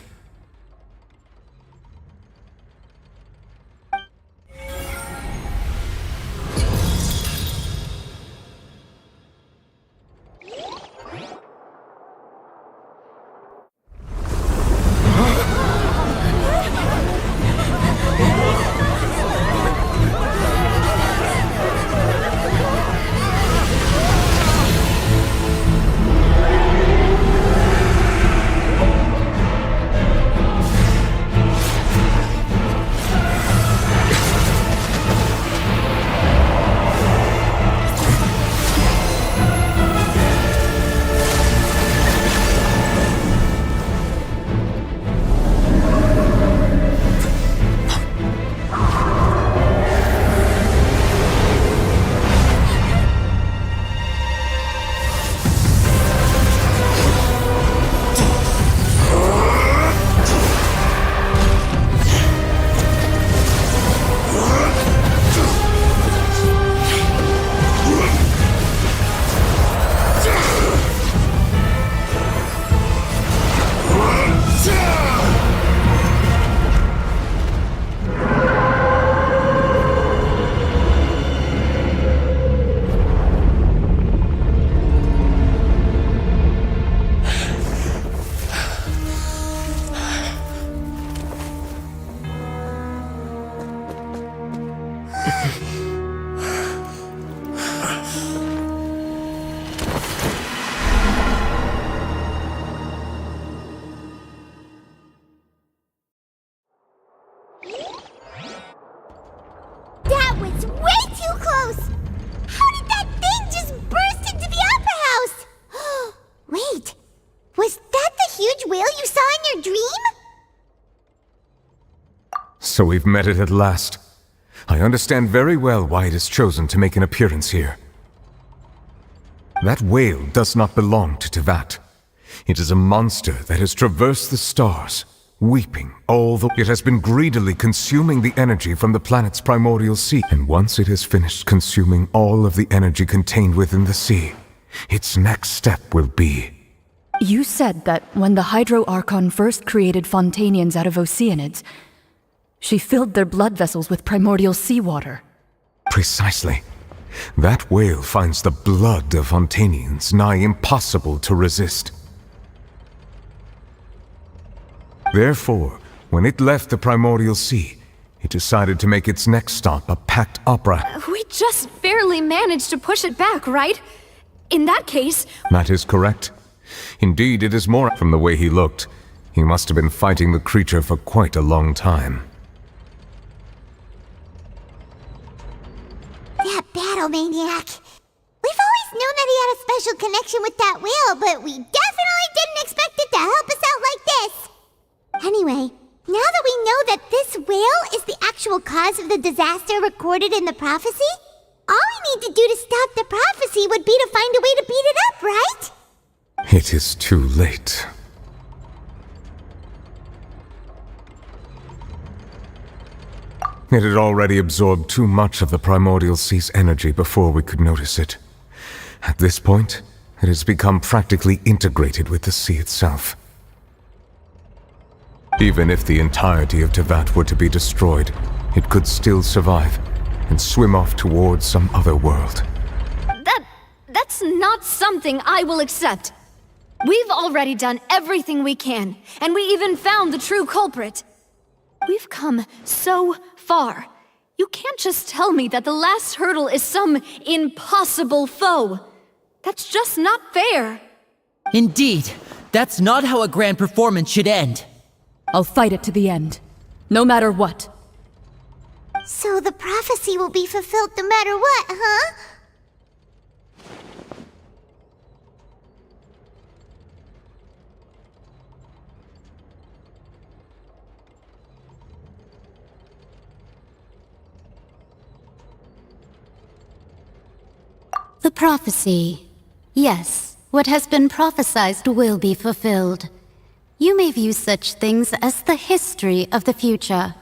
That was way too close! How did that thing just burst into the opera house? Wait, was that the huge whale you saw in your dream? So we've met it at last. I understand very well why it has chosen to make an appearance here. That whale does not belong to Tevat. It is a monster that has traversed the stars, weeping all the... It has been greedily consuming the energy from the planet's primordial sea. And once it has finished consuming all of the energy contained within the sea, its next step will be... You said that when the Hydro Archon first created Fontanians out of Oceanids, she filled their blood vessels with primordial seawater. Precisely. That whale finds the blood of Fontanians nigh impossible to resist. Therefore, when it left the primordial sea, it decided to make its next stop a packed opera. We just barely managed to push it back, right? In that case... That is correct. Indeed, it is more... From the way he looked, he must have been fighting the creature for quite a long time. That battle maniac. We've always known that he had a special connection with that whale, but we definitely didn't expect it to help us out like this. Anyway, now that we know that this whale is the actual cause of the disaster recorded in the prophecy, all we need to do to stop the prophecy would be to find a way to beat it up, right? It is too late. It had already absorbed too much of the primordial sea's energy before we could notice it. At this point, it has become practically integrated with the sea itself. Even if the entirety of Tevat were to be destroyed, it could still survive and swim off towards some other world. That's not something I will accept. We've already done everything we can, and we even found the true culprit. We've come so far. You can't just tell me that the last hurdle is some impossible foe. That's just not fair. Indeed, that's not how a grand performance should end. I'll fight it to the end, no matter what. So the prophecy will be fulfilled no matter what, huh? The prophecy. Yes, what has been prophesied will be fulfilled. You may view such things as the history of the future.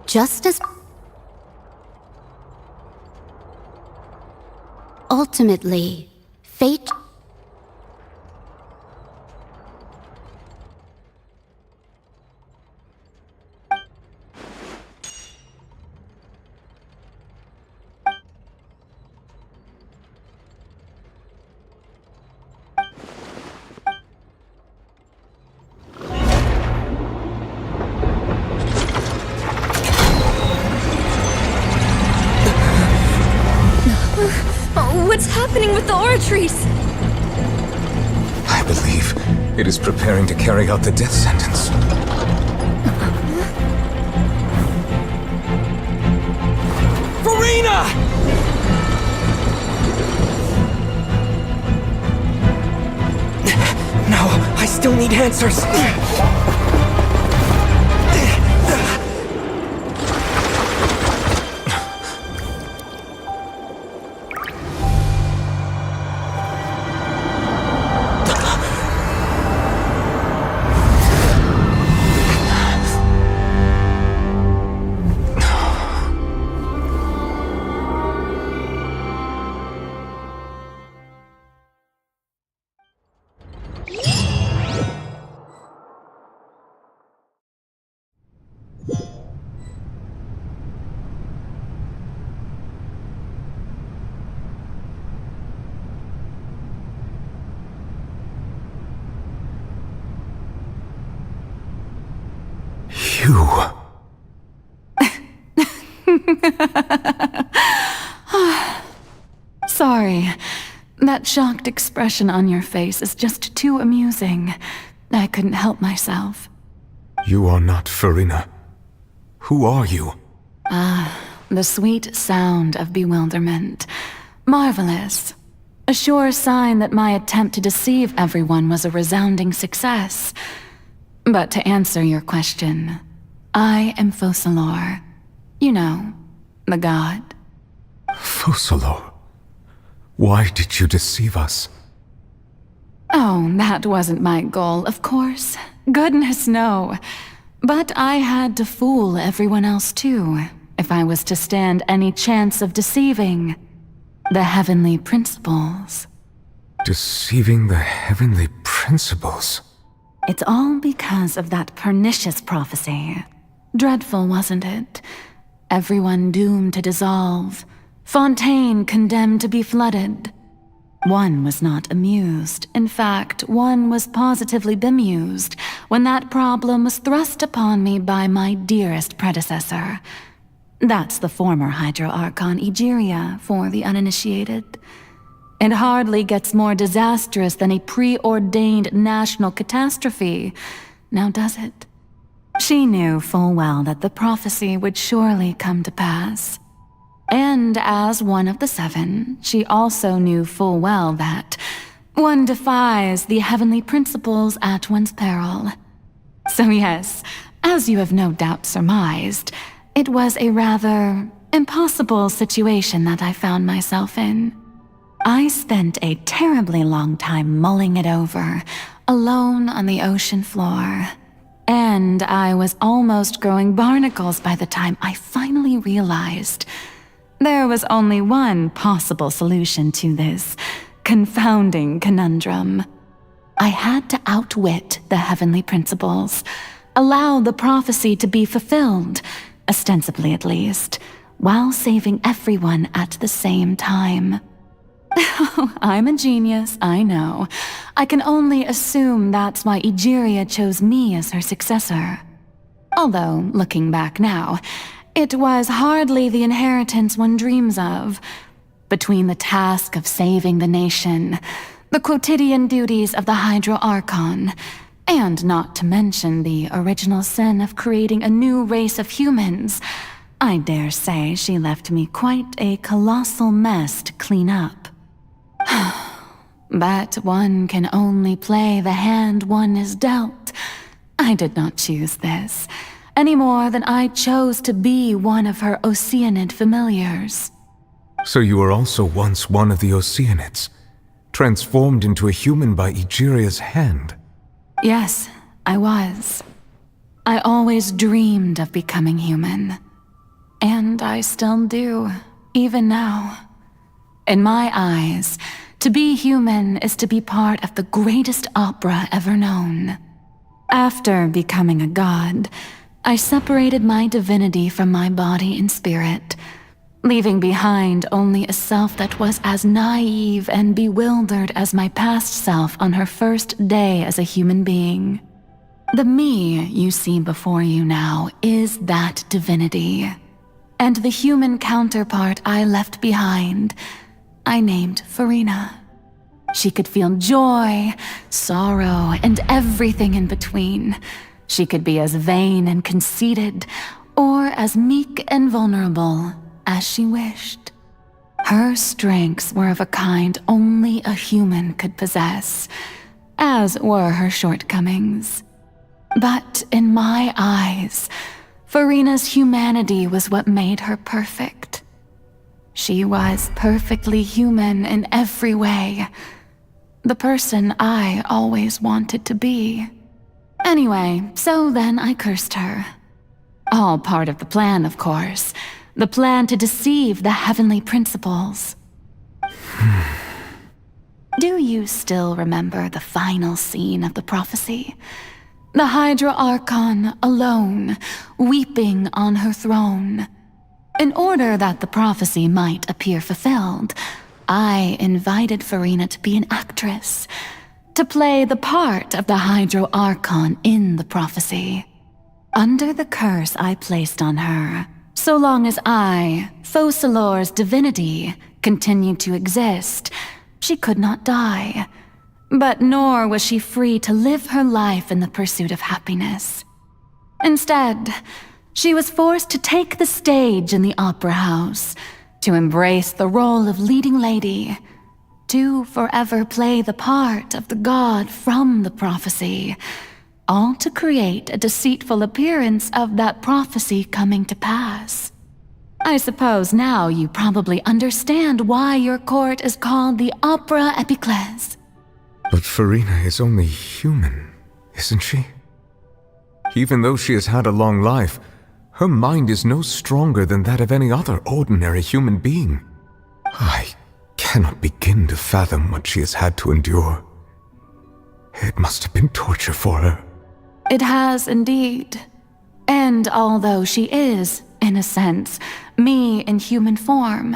Just as... Ultimately, fate... What's happening with the oratories? I believe it is preparing to carry out the death sentence. Farina! No, I still need answers. you? Sorry. That shocked expression on your face is just too amusing. I couldn't help myself. You are not Farina. Who are you? The sweet sound of bewilderment. Marvelous. A sure sign that my attempt to deceive everyone was a resounding success. But to answer your question, I am Focalor. You know, the god. Focalor? Why did you deceive us? Oh, that wasn't my goal, of course. Goodness, no. But I had to fool everyone else too, if I was to stand any chance of deceiving the heavenly principles. Deceiving the heavenly principles? It's all because of that pernicious prophecy. Dreadful, wasn't it? Everyone doomed to dissolve. Fontaine condemned to be flooded. One was not amused. In fact, one was positively bemused when that problem was thrust upon me by my dearest predecessor. That's the former Hydro Archon Egeria for the uninitiated. It hardly gets more disastrous than a preordained national catastrophe, now does it? She knew full well that the prophecy would surely come to pass. And as one of the seven, she also knew full well that one defies the heavenly principles at one's peril. So yes, as you have no doubt surmised, it was a rather impossible situation that I found myself in. I spent a terribly long time mulling it over, alone on the ocean floor. And I was almost growing barnacles by the time I finally realized there was only one possible solution to this confounding conundrum. I had to outwit the heavenly principles, allow the prophecy to be fulfilled, ostensibly at least, while saving everyone at the same time. I'm a genius, I know. I can only assume that's why Egeria chose me as her successor. Although, looking back now, it was hardly the inheritance one dreams of. Between the task of saving the nation, the quotidian duties of the Hydro Archon, and not to mention the original sin of creating a new race of humans, I dare say she left me quite a colossal mess to clean up. But one can only play the hand one is dealt. I did not choose this, any more than I chose to be one of her Oceanid familiars. So you were also once one of the Oceanids, transformed into a human by Egeria's hand? Yes, I was. I always dreamed of becoming human. And I still do, even now. In my eyes, to be human is to be part of the greatest opera ever known. After becoming a god, I separated my divinity from my body and spirit, leaving behind only a self that was as naive and bewildered as my past self on her first day as a human being. The me you see before you now is that divinity, and the human counterpart I left behind, I named Farina. She could feel joy, sorrow, and everything in between. She could be as vain and conceited, or as meek and vulnerable as she wished. Her strengths were of a kind only a human could possess, as were her shortcomings. But in my eyes, Farina's humanity was what made her perfect. She was perfectly human in every way. The person I always wanted to be. Anyway, so then I cursed her. All part of the plan, of course. The plan to deceive the heavenly principles. Do you still remember the final scene of the prophecy? The Hydra Archon alone, weeping on her throne. In order that the prophecy might appear fulfilled, I invited Farina to be an actress, to play the part of the Hydro Archon in the prophecy. Under the curse I placed on her, so long as I, Focalor's divinity, continued to exist, she could not die. But nor was she free to live her life in the pursuit of happiness. Instead, she was forced to take the stage in the opera house, to embrace the role of leading lady, to forever play the part of the god from the prophecy, all to create a deceitful appearance of that prophecy coming to pass. I suppose now you probably understand why your court is called the Opera Epiclese. But Farina is only human, isn't she? Even though she has had a long life, her mind is no stronger than that of any other ordinary human being. I cannot begin to fathom what she has had to endure. It must have been torture for her. It has indeed. And although she is, in a sense, me in human form,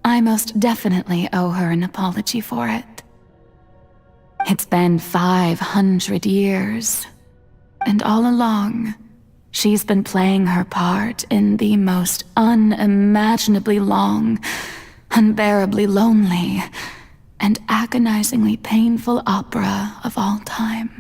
I most definitely owe her an apology for it. It's been 500 years, and all along, she's been playing her part in the most unimaginably long, unbearably lonely, and agonizingly painful opera of all time.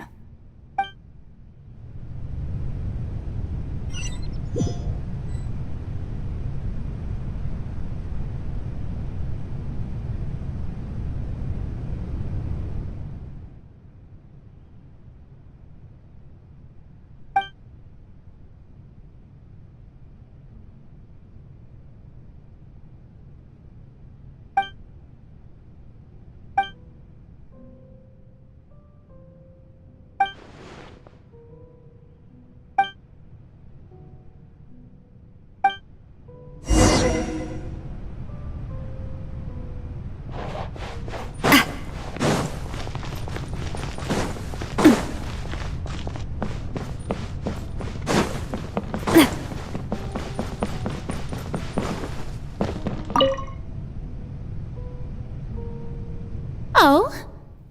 Oh,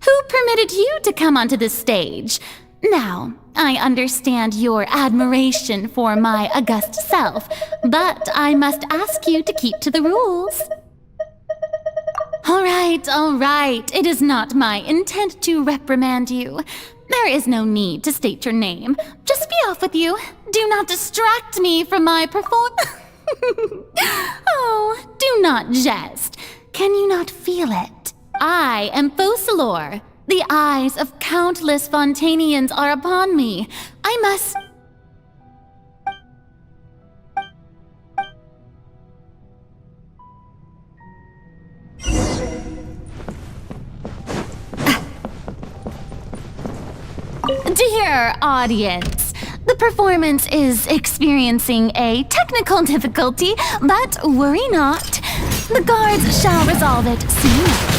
who permitted you to come onto the stage? Now, I understand your admiration for my august self, but I must ask you to keep to the rules. All right. It is not my intent to reprimand you. There is no need to state your name. Just be off with you. Do not distract me from my Oh, do not jest. Can you not feel it? I am Focalor. The eyes of countless Fontanians are upon me. I must... Dear audience, the performance is experiencing a technical difficulty, but worry not. The guards shall resolve it soon.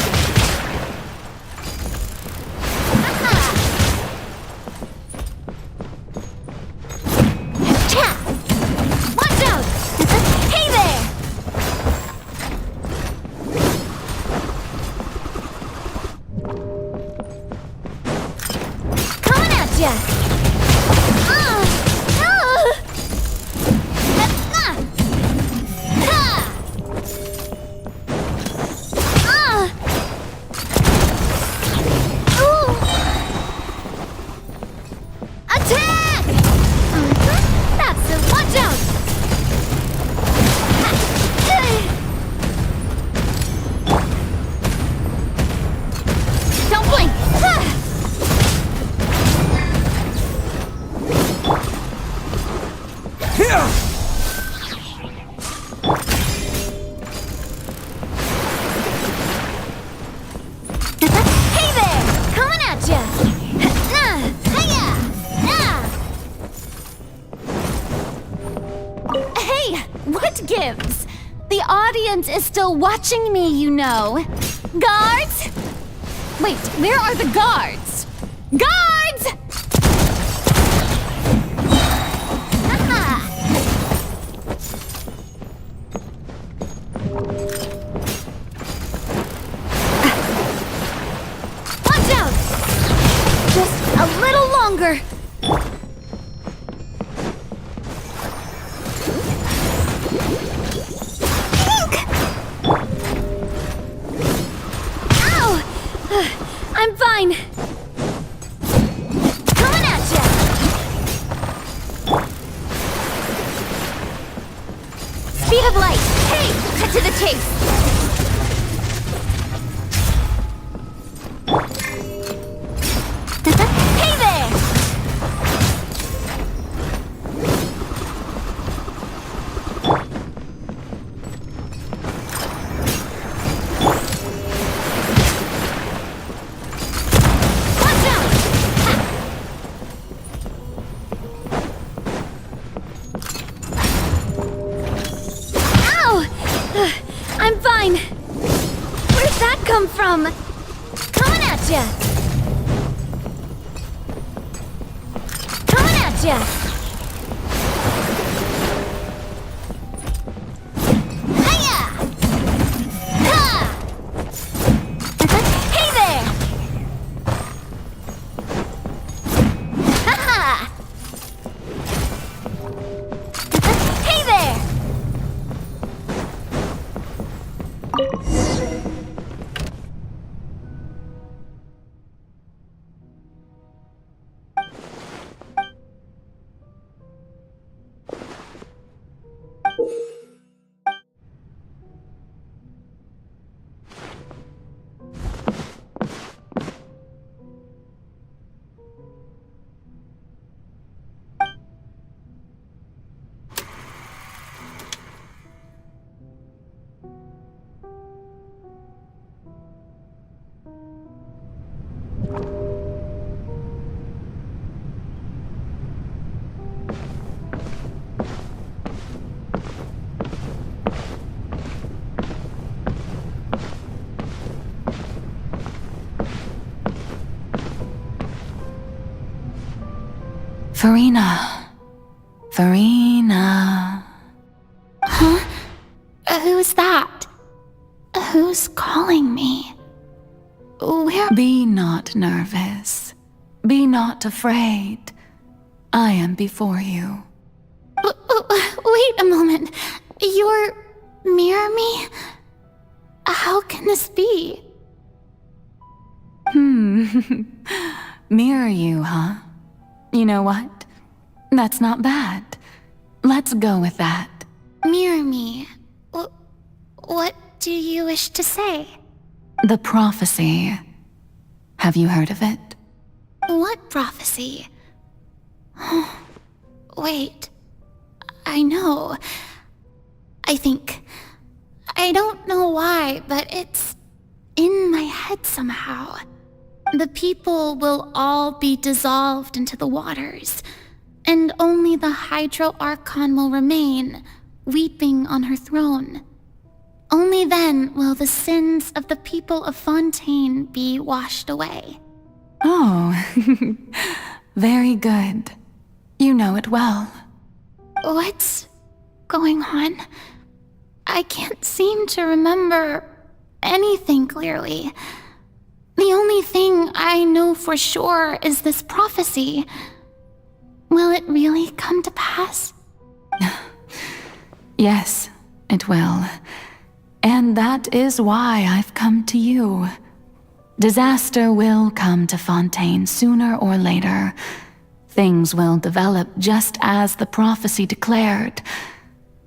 Watch out! Hey there! Coming at ya! Attack! That's it. Watch out! Don't blink! Hey there! Coming at ya! Hey, what gives? The audience is still watching me, you know. Guards? Wait, where are the guards? Guards! Watch out! Just a little longer. I'm fine. Where'd that come from? Coming at ya! Coming at ya! Hiya! Ha! Hey there! Ha-ha! Hey there! Farina. Huh? Who's that? Who's calling me? Where? Be not nervous. Be not afraid. I am before you. Wait a moment. You're mirror me? How can this be? Mirror you, huh? You know what? That's not bad. Let's go with that. Mirror me. What do you wish to say? The prophecy. Have you heard of it? What prophecy? Wait. I know. I don't know why, but it's in my head somehow. The people will all be dissolved into the waters, and only the Hydro Archon will remain, weeping on her throne. Only then will the sins of the people of Fontaine be washed away. Oh, very good. You know it well. What's going on? I can't seem to remember anything clearly. The only thing I know for sure is this prophecy. Will it really come to pass? Yes, it will. And that is why I've come to you. Disaster will come to Fontaine sooner or later. Things will develop just as the prophecy declared.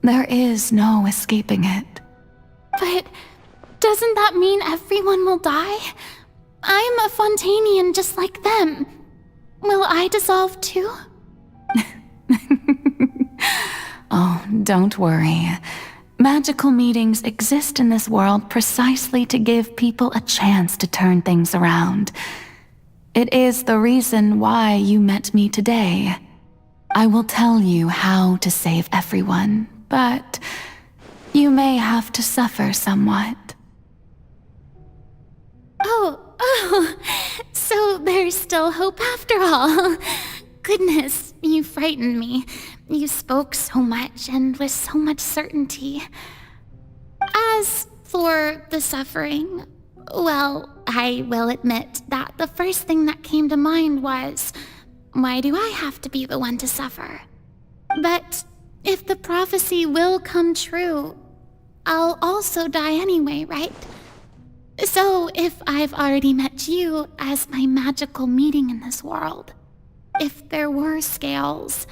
There is no escaping it. But doesn't that mean everyone will die? I'm a Fontainian just like them. Will I dissolve too? Oh, don't worry. Magical meetings exist in this world precisely to give people a chance to turn things around. It is the reason why you met me today. I will tell you how to save everyone, but you may have to suffer somewhat. Oh, so there's still hope after all. Goodness, you frightened me. You spoke so much and with so much certainty. As for the suffering, well, I will admit that the first thing that came to mind was, why do I have to be the one to suffer? But if the prophecy will come true, I'll also die anyway, right? So if I've already met you as my magical meeting in this world, if there were scales,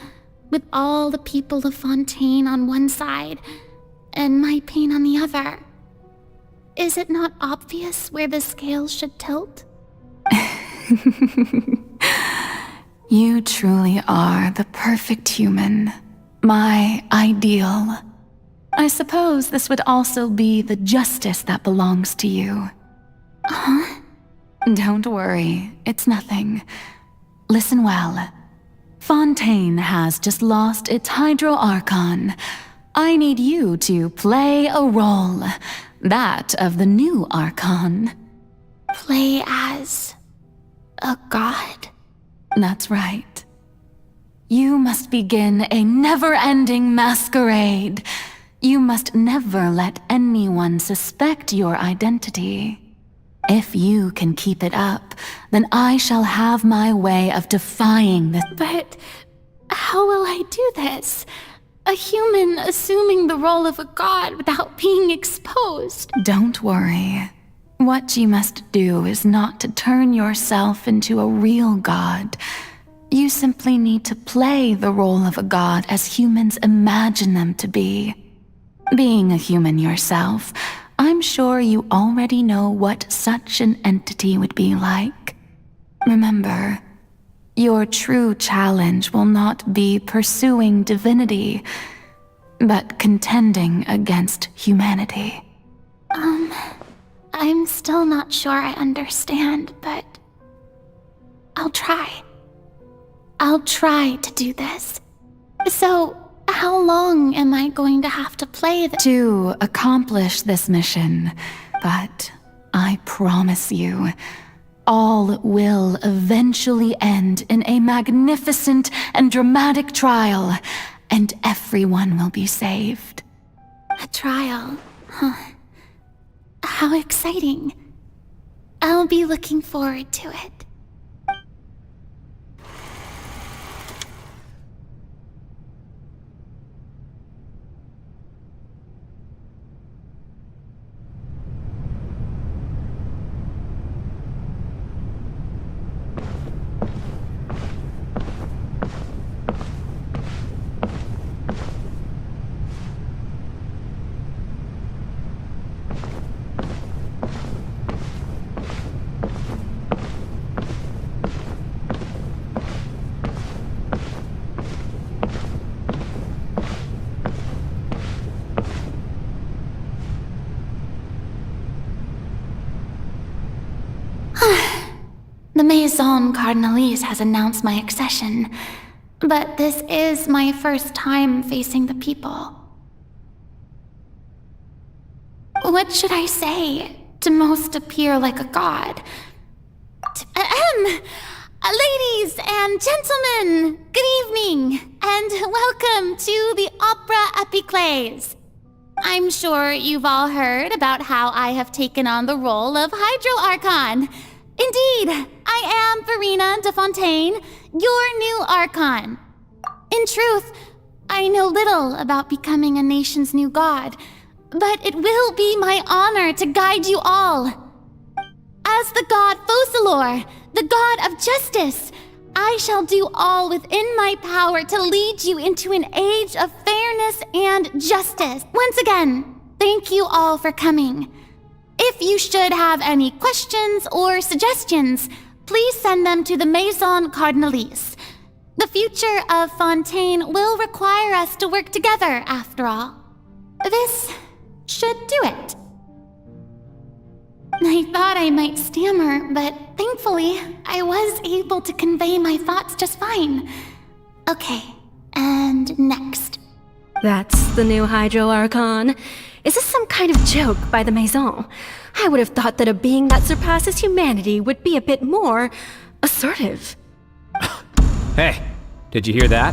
with all the people of Fontaine on one side and my pain on the other, is it not obvious where the scales should tilt? You truly are the perfect human, my ideal. I suppose this would also be the justice that belongs to you. Huh? Don't worry, it's nothing. Listen well. Fontaine has just lost its Hydro Archon. I need you to play a role. that of the new Archon. Play as a god? That's right. You must begin a never-ending masquerade. You must never let anyone suspect your identity. If you can keep it up, then I shall have my way of defying this. But how will I do this? A human assuming the role of a god without being exposed. Don't worry. What you must do is not to turn yourself into a real god. You simply need to play the role of a god as humans imagine them to be. Being a human yourself, I'm sure you already know what such an entity would be like. Remember, your true challenge will not be pursuing divinity, but contending against humanity. I'm still not sure I understand, but I'll try. I'll try to do this. So, how long am I going to have to play to accomplish this mission, but I promise you, all will eventually end in a magnificent and dramatic trial, and everyone will be saved. A trial? Huh. How exciting. I'll be looking forward to it. The Maison Cardinalise has announced my accession, but this is my first time facing the people. What should I say to most appear like a god? Ladies and gentlemen, good evening, and welcome to the Opera Epiclese. I'm sure you've all heard about how I have taken on the role of Hydro Archon. Indeed, I am Verena de Fontaine, your new Archon. In truth, I know little about becoming a nation's new god, but it will be my honor to guide you all. As the god Focalor, the god of justice, I shall do all within my power to lead you into an age of fairness and justice. Once again, thank you all for coming. If you should have any questions or suggestions, please send them to the Maison Cardinalise. The future of Fontaine will require us to work together, after all. This should do it. I thought I might stammer, but thankfully, I was able to convey my thoughts just fine. Okay, and next. That's the new Hydro Archon. Is this some kind of joke by the Maison? I would have thought that a being that surpasses humanity would be a bit more assertive. Hey, did you hear that?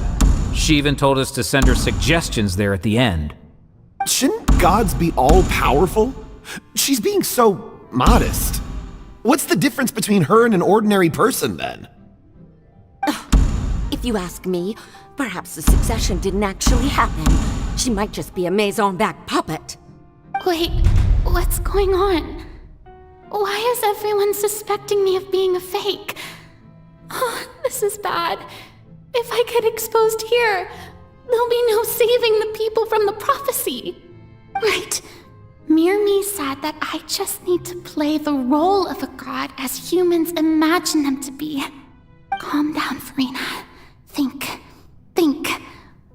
She even told us to send her suggestions there at the end. Shouldn't gods be all-powerful? She's being so modest. What's the difference between her and an ordinary person, then? If you ask me, perhaps the succession didn't actually happen. She might just be a Maison-backed puppet. Wait, what's going on? Why is everyone suspecting me of being a fake? Oh, this is bad. If I get exposed here, there'll be no saving the people from the prophecy. Right. Mirmi said that I just need to play the role of a god as humans imagine them to be. Calm down, Verena. Think.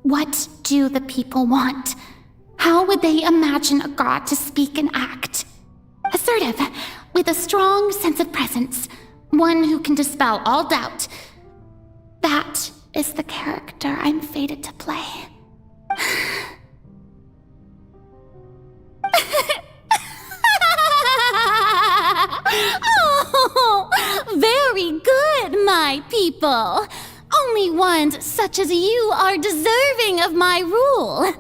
What do the people want? How would they imagine a god to speak and act? Assertive, with a strong sense of presence. One who can dispel all doubt. That is the character I'm fated to play. my people. Only ones such as you are deserving of my rule.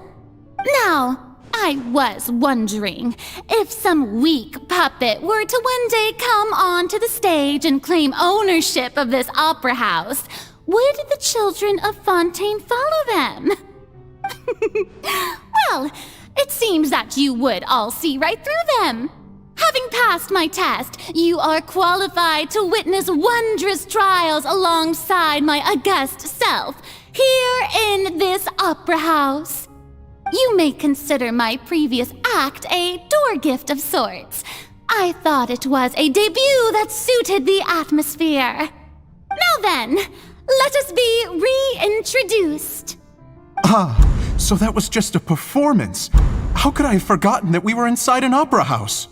Now, I was wondering if some weak puppet were to one day come onto the stage and claim ownership of this opera house, would the children of Fontaine follow them? Well, it seems that you would all see right through them. Having passed my test, you are qualified to witness wondrous trials alongside my august self, here in this opera house. You may consider my previous act a door gift of sorts. I thought it was a debut that suited the atmosphere. Now then, let us be reintroduced. Ah, so that was just a performance. How could I have forgotten that we were inside an opera house?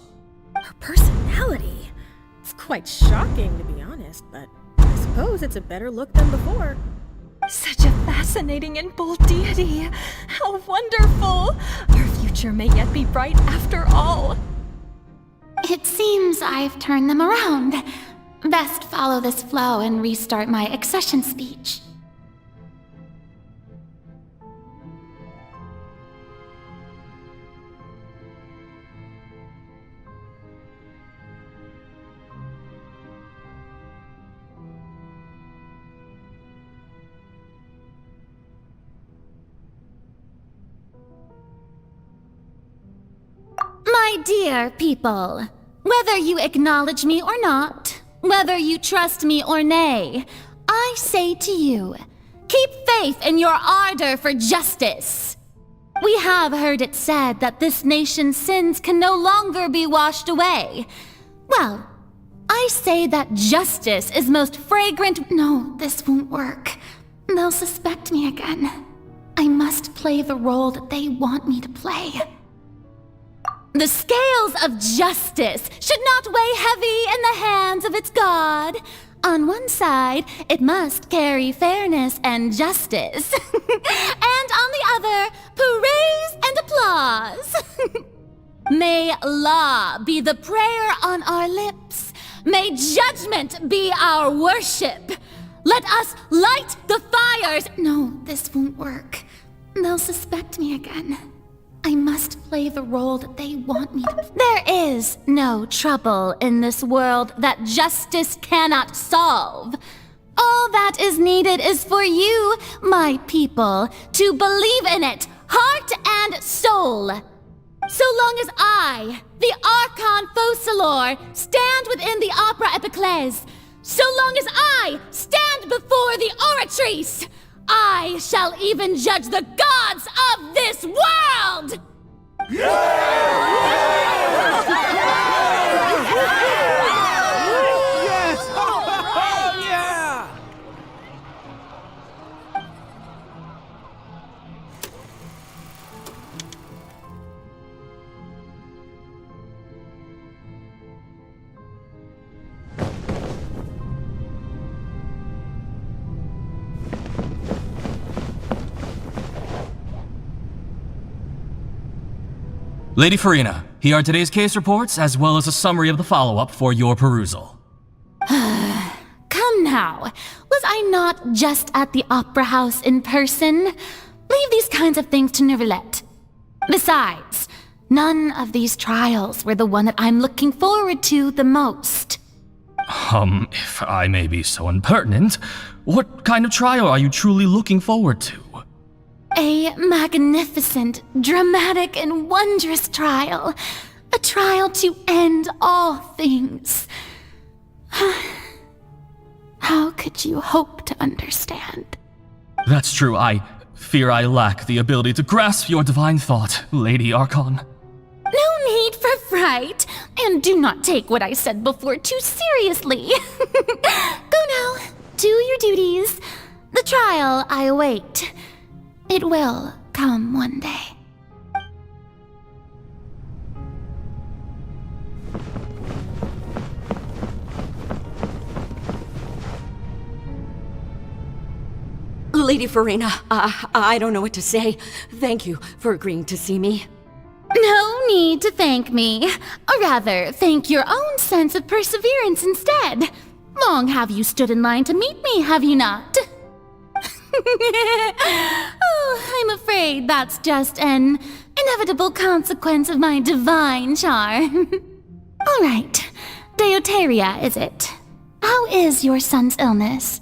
Her personality. It's quite shocking, to be honest, but I suppose it's a better look than before. Such a fascinating and bold deity. How wonderful! Our future may yet be bright after all. It seems I've turned them around. Best follow this flow and restart my accession speech. My dear people, whether you acknowledge me or not, whether you trust me or nay, I say to you, keep faith in your ardor for justice. We have heard it said that this nation's sins can no longer be washed away. Well, I say that justice is most fragrant. No, this won't work. They'll suspect me again. I must play the role that they want me to play. The scales of justice should not weigh heavy in the hands of its god. On one side, it must carry fairness and justice. And on the other, praise and applause. May law be the prayer on our lips. May judgment be our worship. Let us light the fires. No, this won't work. They'll suspect me again. I must play the role that they want me to. There is no trouble in this world that justice cannot solve. All that is needed is for you, my people, to believe in it, heart and soul. So long as I, the Archon Focalor, stand within the Opera Epiclese, so long as I stand before the Oratrice, I shall even judge the gods of this world! Lady Farina, here are today's case reports, as well as a summary of the follow-up for your perusal. Come now, was I not just at the Opera House in person? Leave these kinds of things to Neuvillette. Besides, none of these trials were the one that I'm looking forward to the most. If I may be so impertinent, what kind of trial are you truly looking forward to? A magnificent, dramatic, and wondrous trial. A trial to end all things. How could you hope to understand? That's true. I fear I lack the ability to grasp your divine thought, Lady Archon. No need for fright, and do not take what I said before too seriously. Go now, do your duties. The trial I await. It will come one day. Lady Farina, I don't know what to say. Thank you for agreeing to see me. No need to thank me. Or rather, thank your own sense of perseverance instead. Long have you stood in line to meet me, have you not? Oh, I'm afraid that's just an inevitable consequence of my divine charm. All right, Deoteria, is it? How is your son's illness?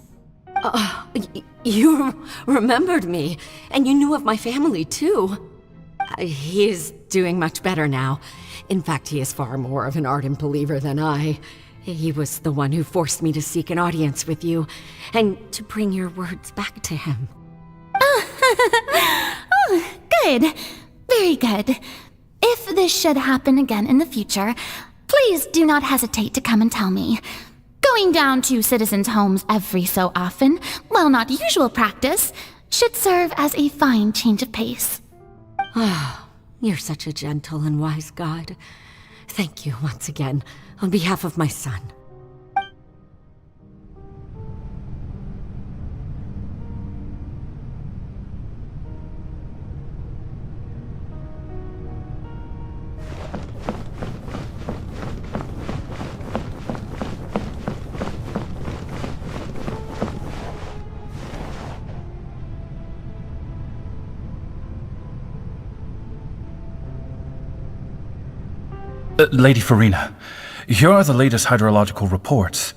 You remembered me, and you knew of my family, too. He is doing much better now. In fact, he is far more of an ardent believer than I. He was the one who forced me to seek an audience with you, and to bring your words back to him. Oh, good. Very good. If this should happen again in the future, please do not hesitate to come and tell me. Going down to citizens' homes every so often, while not usual practice, should serve as a fine change of pace. Ah, you're such a gentle and wise god. Thank you once again, on behalf of my son. Lady Farina, here are the latest hydrological reports.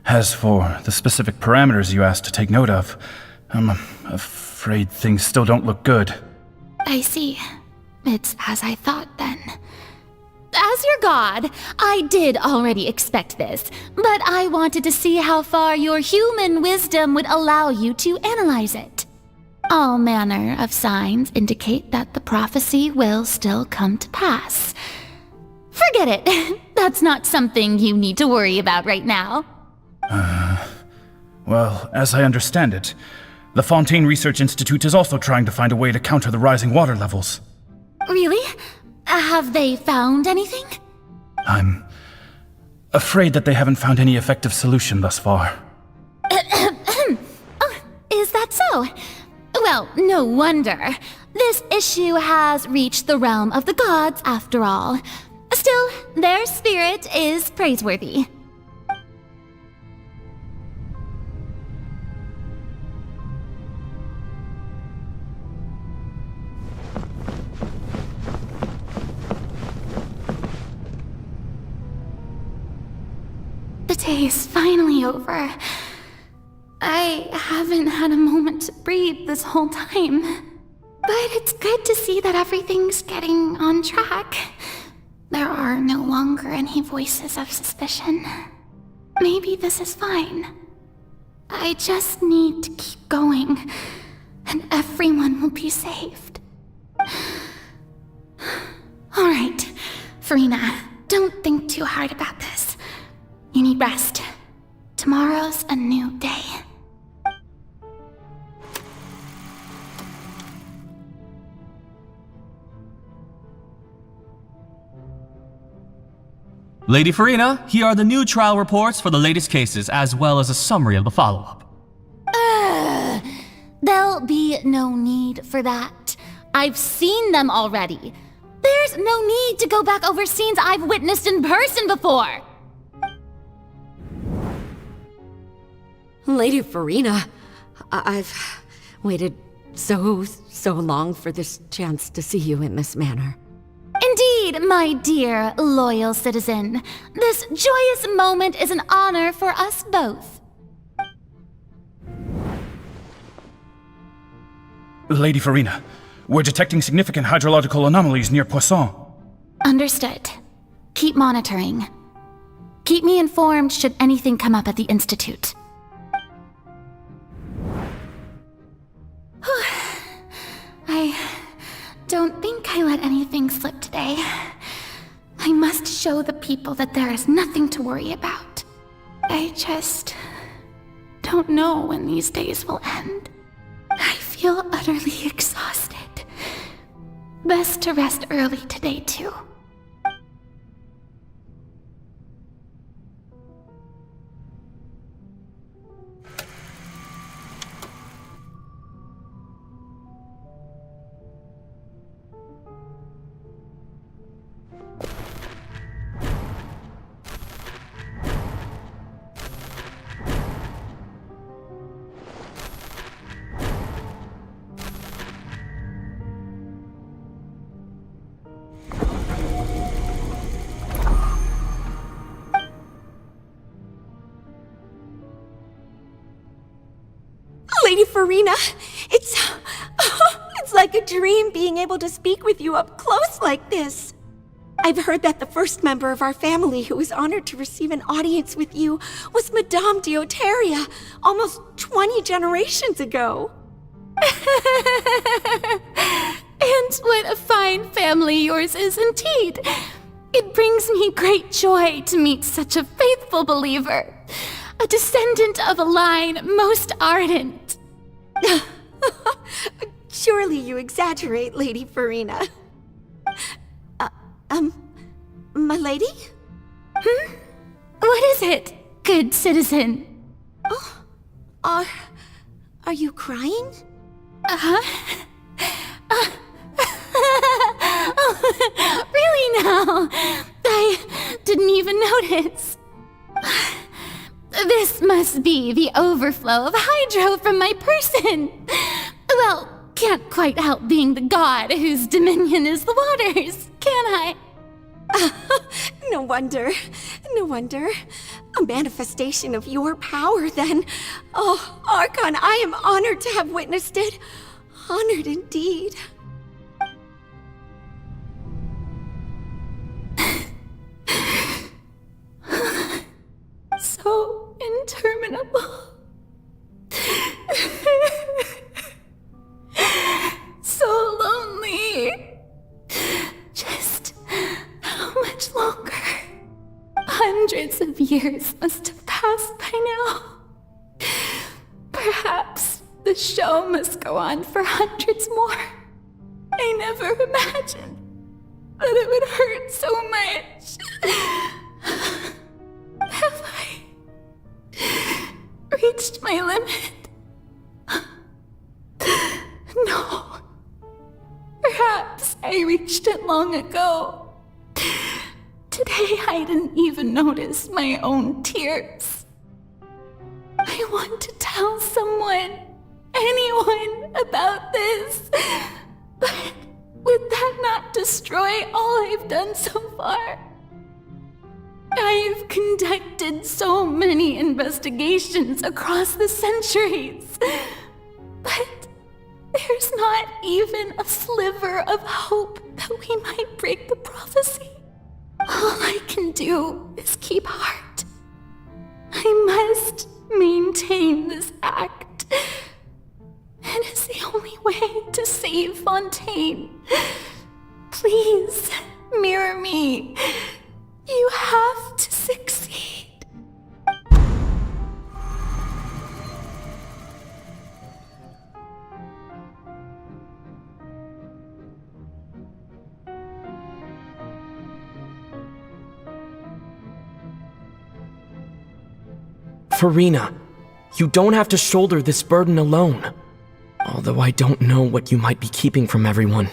As for the specific parameters you asked to take note of, I'm afraid things still don't look good. I see. It's as I thought then. As your god, I did already expect this, but I wanted to see how far your human wisdom would allow you to analyze it. All manner of signs indicate that the prophecy will still come to pass. Forget it. That's not something you need to worry about right now. Well, as I understand it, the Fontaine Research Institute is also trying to find a way to counter the rising water levels. Really? Have they found anything? I'm afraid that they haven't found any effective solution thus far. Oh, is that so? Well, no wonder. This issue has reached the realm of the gods, after all. Still, their spirit is praiseworthy. The day is finally over. I haven't had a moment to breathe this whole time. But it's good to see that everything's getting on track. There are no longer any voices of suspicion. Maybe this is fine. I just need to keep going, and everyone will be saved. All right, Farina, don't think too hard about this. You need rest. Tomorrow's a new day. Lady Farina, here are the new trial reports for the latest cases, as well as a summary of the follow-up. There'll be no need for that. I've seen them already. There's no need to go back over scenes I've witnessed in person before. Lady Farina, I've waited so long for this chance to see you in this manner. Indeed, my dear, loyal citizen. This joyous moment is an honor for us both. Lady Farina, we're detecting significant hydrological anomalies near Poisson. Understood. Keep monitoring. Keep me informed should anything come up at the Institute. I don't think I let anything slip today. I must show the people that there is nothing to worry about. I just don't know when these days will end. I feel utterly exhausted. Best to rest early today, too. Lady Farina, it's like a dream being able to speak with you up close like this. I've heard that the first member of our family who was honored to receive an audience with you was Madame Deoteria, almost 20 generations ago. And what a fine family yours is indeed. It brings me great joy to meet such a faithful believer, a descendant of a line most ardent. Surely you exaggerate, Lady Farina. My lady? What is it, good citizen? Oh, are you crying? Really now? I didn't even notice. This must be the overflow of hydro from my person. Well, can't quite help being the god whose dominion is the waters, can I? No wonder. No wonder. A manifestation of your power, then. Oh, Archon, I am honored to have witnessed it. Honored indeed. So interminable. So lonely. Just how much longer? Hundreds of years must have passed by now. Perhaps the show must go on for hundreds more. I never imagined that it would hurt so much. Have I reached my limit? No. Perhaps I reached it long ago. Today I didn't even notice my own tears. I want to tell someone, anyone, about this. But would that not destroy all I've done so far? I've conducted so many investigations across the centuries, but there's not even a sliver of hope that we might break the prophecy. All I can do is keep heart. I must maintain this act. It is the only way to save Fontaine. Please, mirror me. You have to succeed. Farina, you don't have to shoulder this burden alone. Although I don't know what you might be keeping from everyone,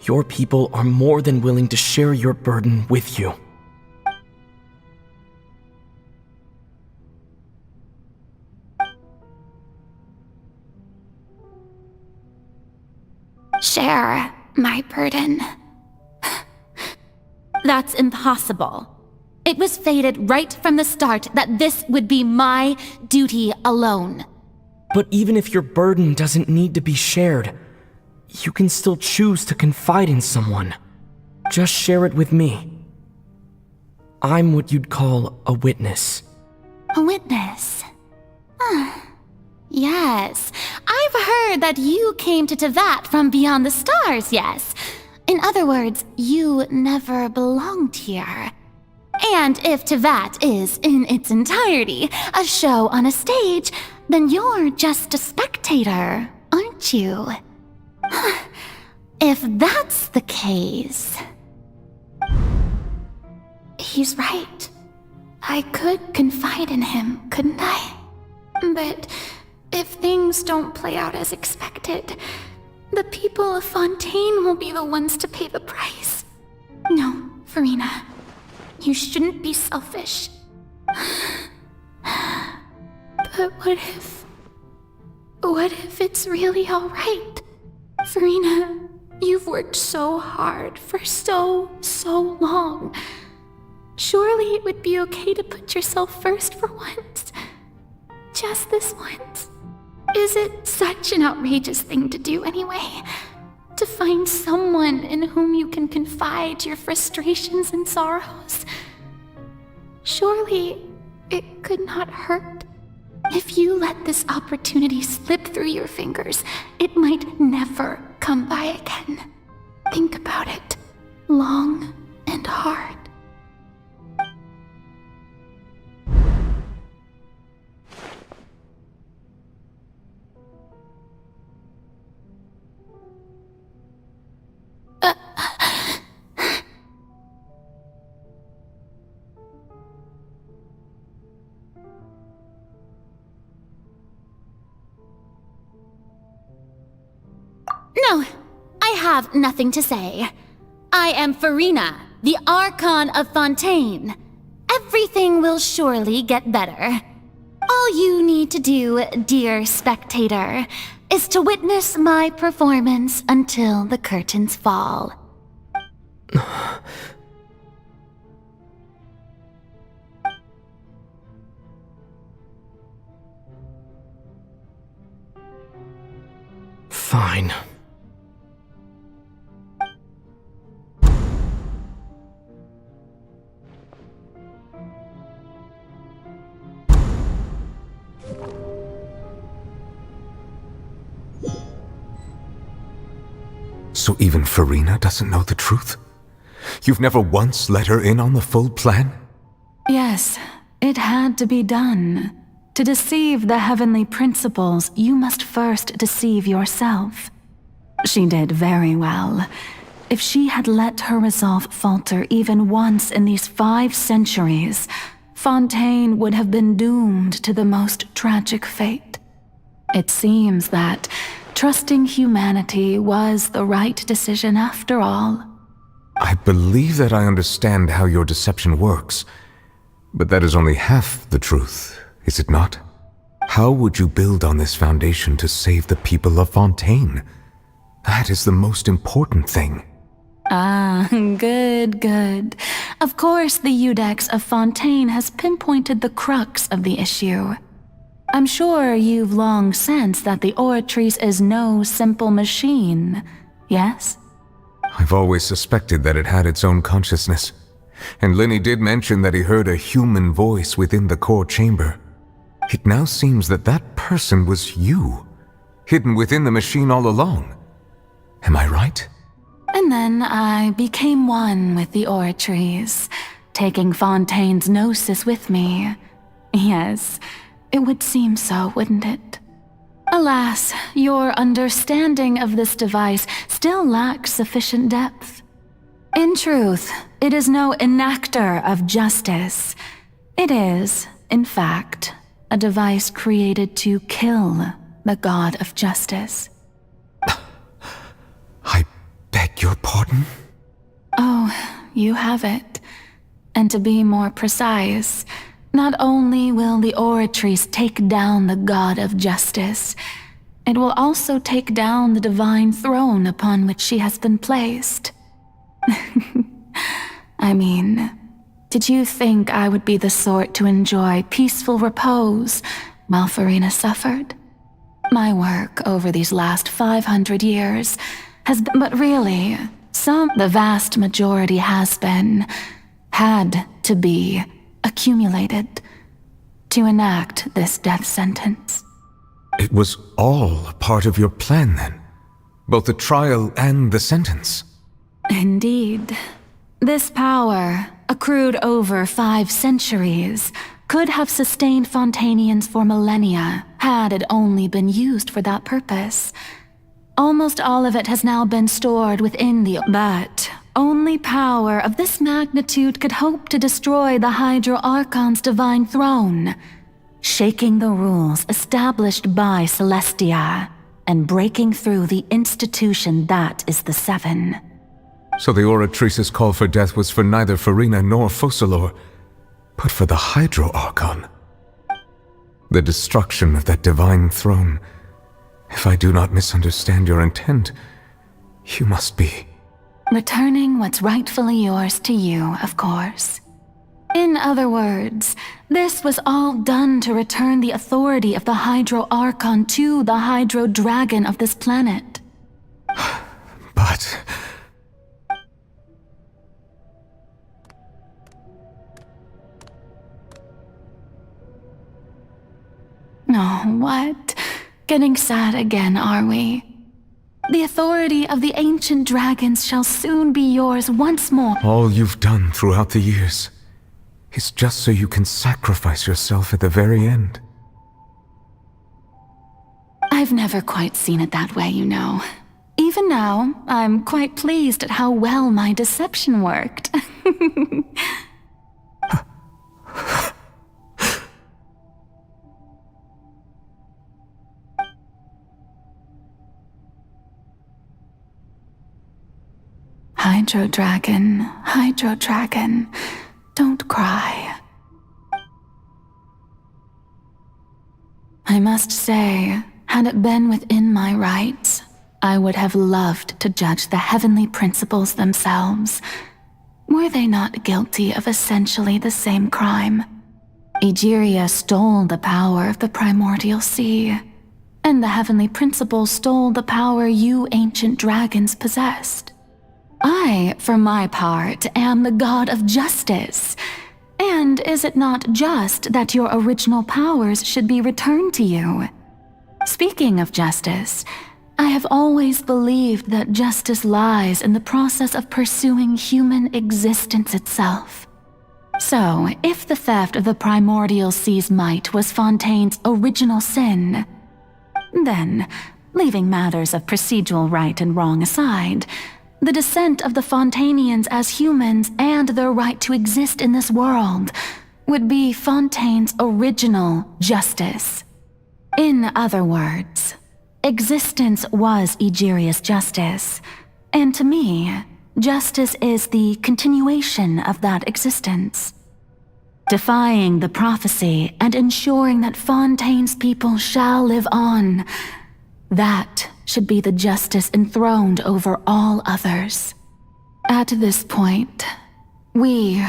your people are more than willing to share your burden with you. Share my burden. That's impossible. It was fated right from the start that this would be my duty alone. But even if your burden doesn't need to be shared, you can still choose to confide in someone. Just share it with me. I'm what you'd call a witness. A witness? Yes, I've heard that you came to Tevat from beyond the stars, yes. In other words, you never belonged here. And if Tevat is, in its entirety, a show on a stage, then you're just a spectator, aren't you? If that's the case... He's right. I could confide in him, couldn't I? But if things don't play out as expected, the people of Fontaine will be the ones to pay the price. No, Farina. You shouldn't be selfish. But what if it's really all right? Farina, you've worked so hard for so long. Surely it would be okay to put yourself first for once. Just this once. Is it such an outrageous thing to do anyway? To find someone in whom you can confide your frustrations and sorrows? Surely it could not hurt. If you let this opportunity slip through your fingers, it might never come by again. Think about it long and hard. No, I have nothing to say. I am Farina, the Archon of Fontaine. Everything will surely get better. All you need to do, dear spectator, is to witness my performance until the curtains fall. Fine. So even Farina doesn't know the truth? You've never once let her in on the full plan? Yes, it had to be done. To deceive the heavenly principles, you must first deceive yourself. She did very well. If she had let her resolve falter even once in these 5 centuries, Fontaine would have been doomed to the most tragic fate. It seems that trusting humanity was the right decision after all. I believe that I understand how your deception works, but that is only half the truth, is it not? How would you build on this foundation to save the people of Fontaine? That is the most important thing. Ah, good. Of course, the Iudex of Fontaine has pinpointed the crux of the issue. I'm sure you've long sensed that the Oratrice is no simple machine, yes? I've always suspected that it had its own consciousness, and Lenny did mention that he heard a human voice within the core chamber. It now seems that that person was you, hidden within the machine all along. Am I right? And then I became one with the Oratrice, taking Fontaine's gnosis with me. Yes, it would seem so, wouldn't it? Alas, your understanding of this device still lacks sufficient depth. In truth, it is no enactor of justice. It is, in fact, a device created to kill the god of justice. I beg your pardon? Oh, you have it. And to be more precise, not only will the Oratrice take down the god of justice, it will also take down the divine throne upon which she has been placed. I mean, did you think I would be the sort to enjoy peaceful repose while Farina suffered? My work over these last 500 years has been, but really, the vast majority had to be accumulated to enact this death sentence. It was all a part of your plan then? Both the trial and the sentence? Indeed. This power, accrued over 5 centuries, could have sustained Fontainians for millennia had it only been used for that purpose. Almost all of it has now been stored within but only power of this magnitude could hope to destroy the Hydro Archon's divine throne, shaking the rules established by Celestia and breaking through the institution that is the Seven. So the Oratrice's call for death was for neither Farina nor Focalor, but for the Hydro Archon. The destruction of that divine throne. If I do not misunderstand your intent, you must be... Returning what's rightfully yours to you, of course. In other words, this was all done to return the authority of the Hydro Archon to the Hydro Dragon of this planet. But... Oh, what? Getting sad again, are we? The authority of the ancient dragons shall soon be yours once more. all you've done throughout the years is just so you can sacrifice yourself at the very end. I've never quite seen it that way, you know. Even now, I'm quite pleased at how well my deception worked. Hydro Dragon, don't cry. I must say, had it been within my rights, I would have loved to judge the heavenly principles themselves. Were they not guilty of essentially the same crime? Egeria stole the power of the primordial sea, and the heavenly principles stole the power you ancient dragons possessed. I, for my part, am the god of justice. And is it not just that your original powers should be returned to you? Speaking of justice, I have always believed that justice lies in the process of pursuing human existence itself. So, if the theft of the primordial sea's might was Fontaine's original sin, then, leaving matters of procedural right and wrong aside, the descent of the Fontainians as humans and their right to exist in this world would be Fontaine's original justice. In other words, existence was Egeria's justice, and to me, justice is the continuation of that existence. Defying the prophecy and ensuring that Fontaine's people shall live on, that should be the justice enthroned over all others. At this point, we,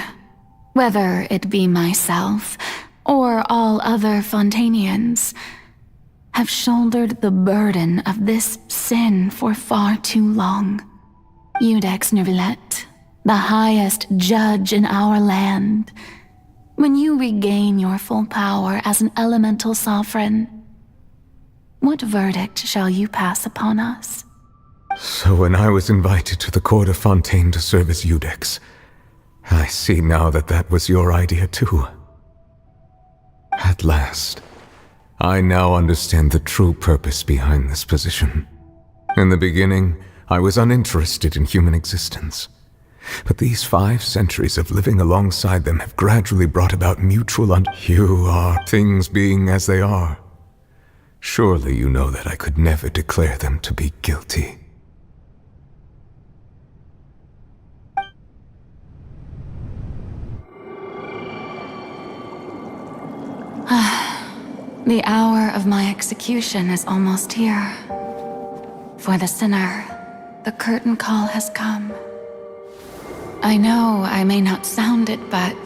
whether it be myself or all other Fontainians, have shouldered the burden of this sin for far too long. Iudex Neuvillette, the highest judge in our land, when you regain your full power as an elemental sovereign, what verdict shall you pass upon us? So when I was invited to the court of Fontaine to serve as Iudex, I see now that that was your idea too. At last, I now understand the true purpose behind this position. In the beginning, I was uninterested in human existence. But these 5 centuries of living alongside them have gradually brought about mutual You are things being as they are. Surely you know that I could never declare them to be guilty. The hour of my execution is almost here. For the sinner, the curtain call has come. I know I may not sound it, but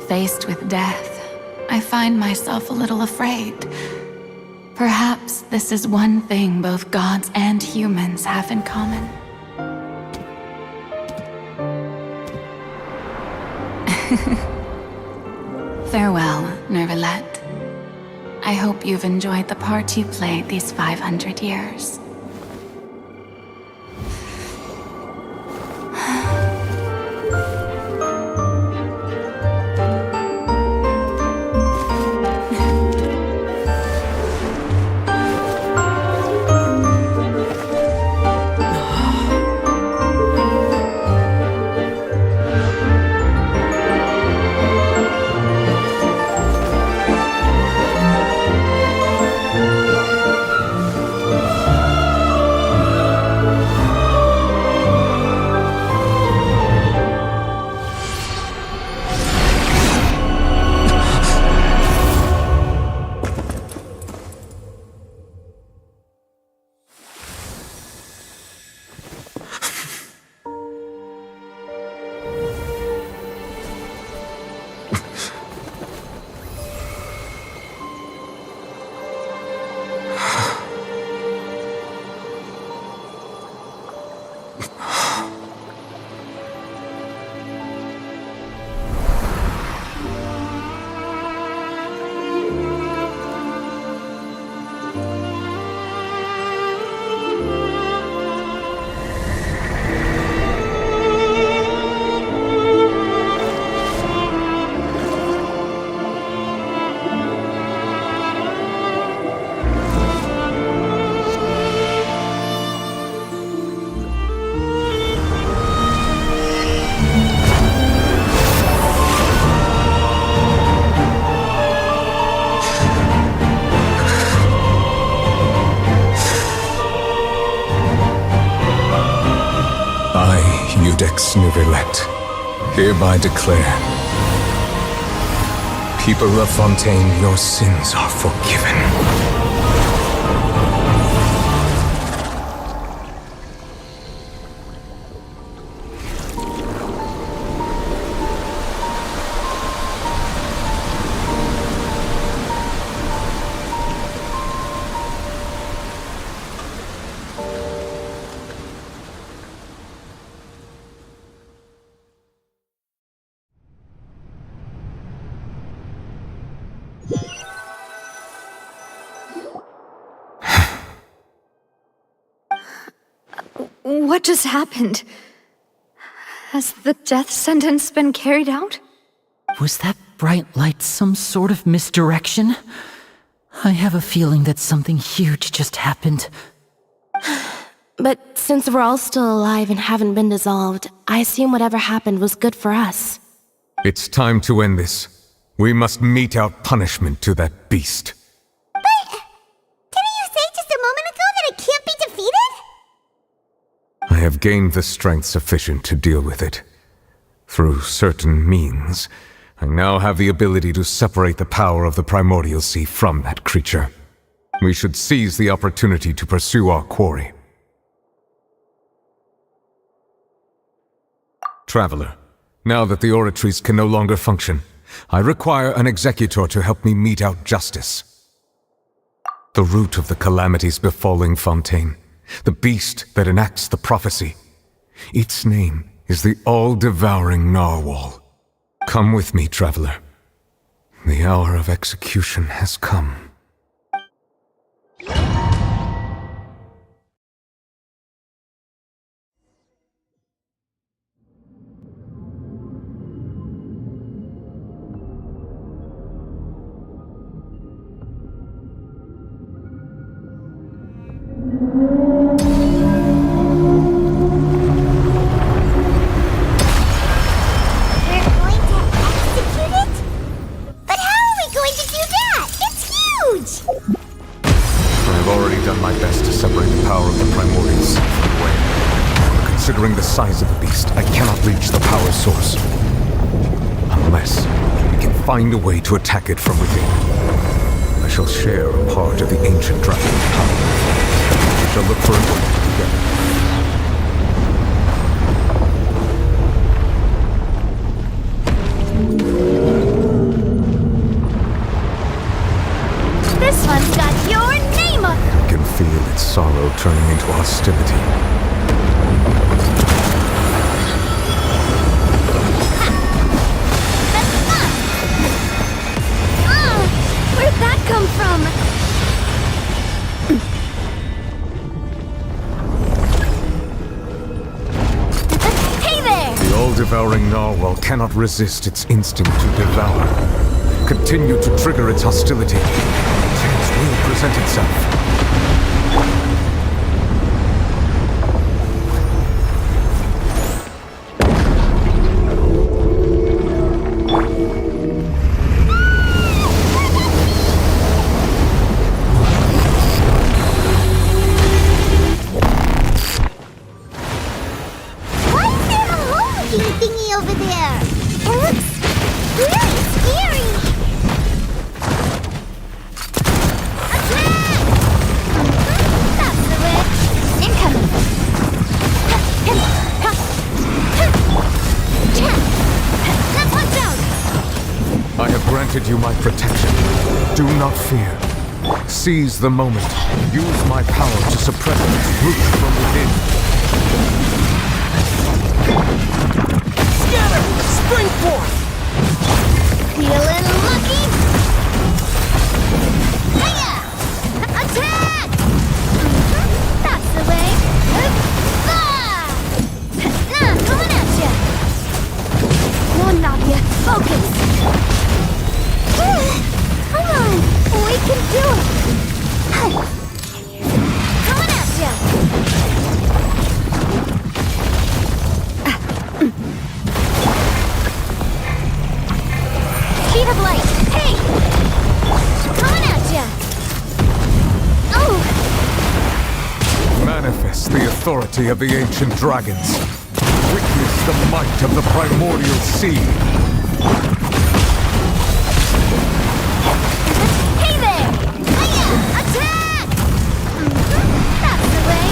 faced with death, I find myself a little afraid. Perhaps this is one thing both gods and humans have in common. Farewell, Neuvillette. I hope you've enjoyed the part you played these 500 years. Codex Nouvellette, hereby declare, people of Fontaine, your sins are forgiven. What just happened? Has the death sentence been carried out? Was that bright light some sort of misdirection? I have a feeling that something huge just happened. But since we're all still alive and haven't been dissolved, I assume whatever happened was good for us. It's time to end this. We must mete out punishment to that beast. Didn't you say just a moment ago that it can't be defeated? I have gained the strength sufficient to deal with it. Through certain means, I now have the ability to separate the power of the Primordial Sea from that creature. We should seize the opportunity to pursue our quarry. Traveler, now that the oratories can no longer function, I require an executor to help me mete out justice. The root of the calamities befalling Fontaine, the beast that enacts the prophecy. Its name is the all-devouring narwhal. Come with me, traveler. The hour of execution has come. Considering the size of the beast, I cannot reach the power source. Unless we can find a way to attack it from within. I shall share a part of the ancient dragon's power. We shall look for a way together. This one's got your name on it! I can feel its sorrow turning into hostility. Where'd that come from? Hey there! The all-devouring narwhal cannot resist its instinct to devour. Continue to trigger its hostility. Chance will present itself. Thingy over there. It looks really scary. Attack! That's the way. Incoming. Now watch out! I have granted you my protection. Do not fear. Seize the moment. Use my power to suppress its roots from within. Scatter! Spring forth! Feeling lucky? Hiya! Attack! That's the way. Nah, coming at ya! One Navia, focus! Come on, we can do it! Coming at ya! Speed of light! Hey! Coming at ya! Oh! Manifest the authority of the ancient dragons. Witness the might of the primordial sea. Hey there! Hiya! Attack! That's the way.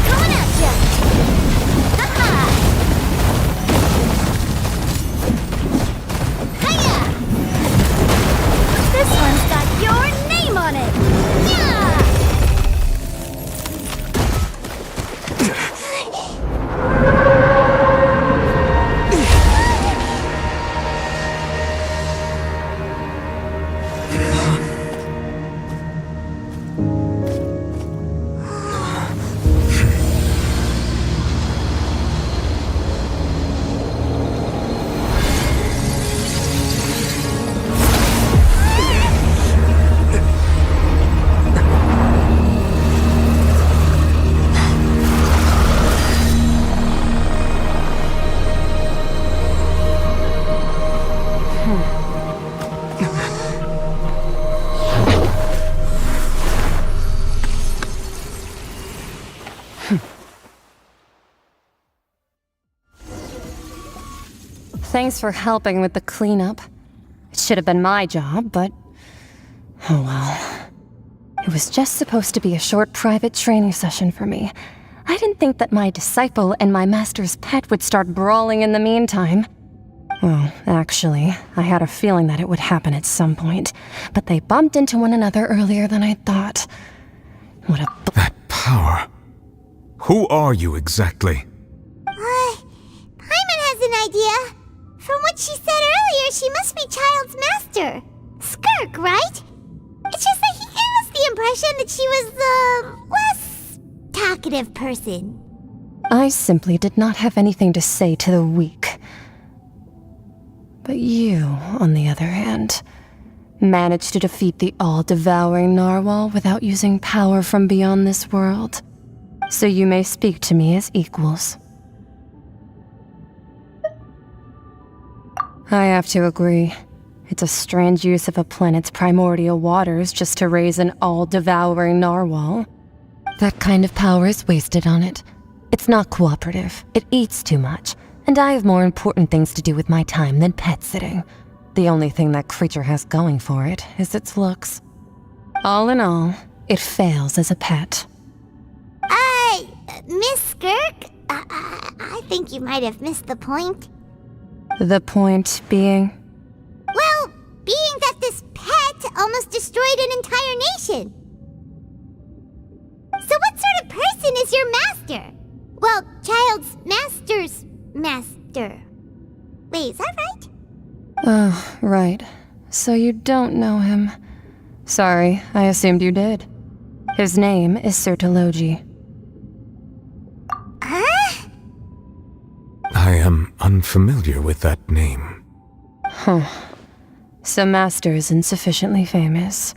Coming at ya! Ha-ha! Hiya! This one's got your name on it! Yeah! Thanks for helping with the cleanup. It should have been my job, but... oh well. It was just supposed to be a short private training session for me. I didn't think that my disciple and my master's pet would start brawling in the meantime. Well, actually, I had a feeling that it would happen at some point, but they bumped into one another earlier than I thought. What a... That power. Who are you exactly? Paimon has an idea. From what she said earlier, she must be Child's master. Skirk, right? It's just that he gave us the impression that she was the less talkative person. I simply did not have anything to say to the weak. But you, on the other hand, managed to defeat the all-devouring narwhal without using power from beyond this world. So you may speak to me as equals. I have to agree. It's a strange use of a planet's primordial waters just to raise an all-devouring narwhal. That kind of power is wasted on it. It's not cooperative. It eats too much. And I have more important things to do with my time than pet sitting. The only thing that creature has going for it is its looks. All in all, it fails as a pet. Miss Skirk? I think you might have missed the point. The point being? Well, being that this pet almost destroyed an entire nation. So what sort of person is your master? Well, Child's master's master. Wait, is that right? Oh, right. So you don't know him. Sorry, I assumed you did. His name is Sertologi. Huh? I am unfamiliar with that name. Huh. So Master isn't sufficiently famous.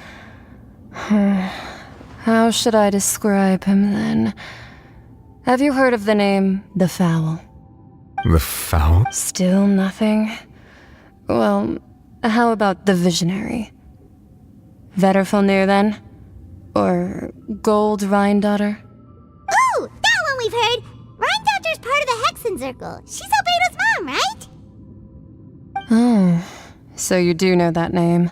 How should I describe him then? Have you heard of the name The Fowl? The Fowl? Still nothing? Well, how about the Visionary? Vetterfalnir then? Or Gold Rhindaughter? Ooh, that one we've heard! Rhindaughter's part of the Hexen Circle. She's Albedo's mom, right? Oh, so you do know that name.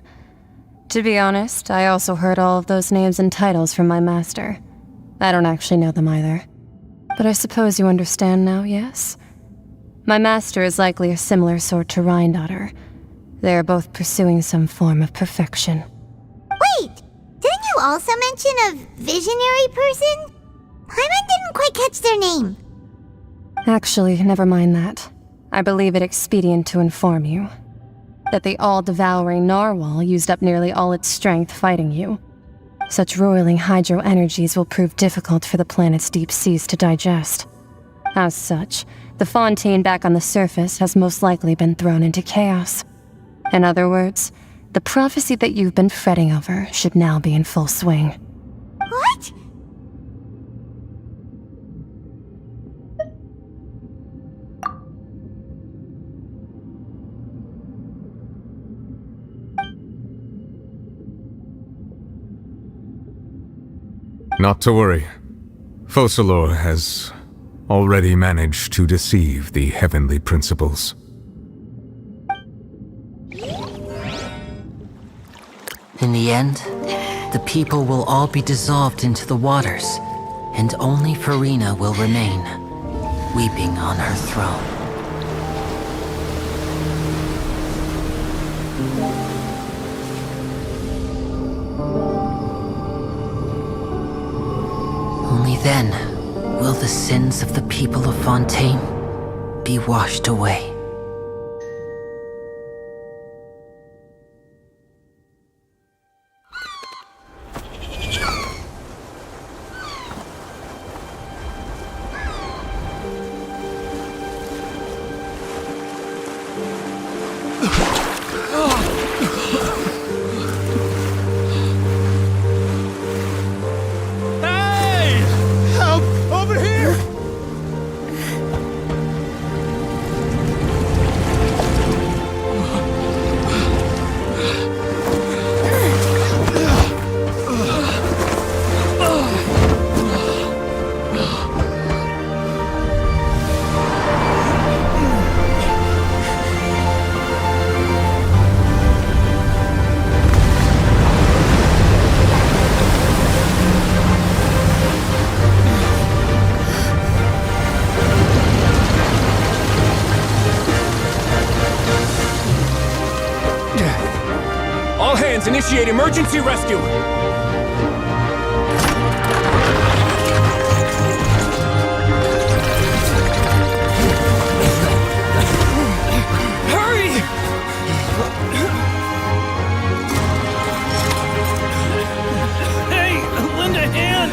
To be honest, I also heard all of those names and titles from my master. I don't actually know them either. But I suppose you understand now, yes? My master is likely a similar sort to Rhindaughter. They are both pursuing some form of perfection. Wait! Didn't you also mention a visionary person? Paimon didn't quite catch their name. Actually, never mind that. I believe it expedient to inform you that the all-devouring narwhal used up nearly all its strength fighting you. Such roiling hydro energies will prove difficult for the planet's deep seas to digest. As such, the fontaine back on the surface has most likely been thrown into chaos. In other words, the prophecy that you've been fretting over should now be in full swing. What? Not to worry. Focalor has already managed to deceive the heavenly principles. In the end, the people will all be dissolved into the waters, and only Farina will remain, weeping on her throne. Only then will the sins of the people of Fontaine be washed away. Initiate emergency rescue! Hurry! Hey, lend a hand!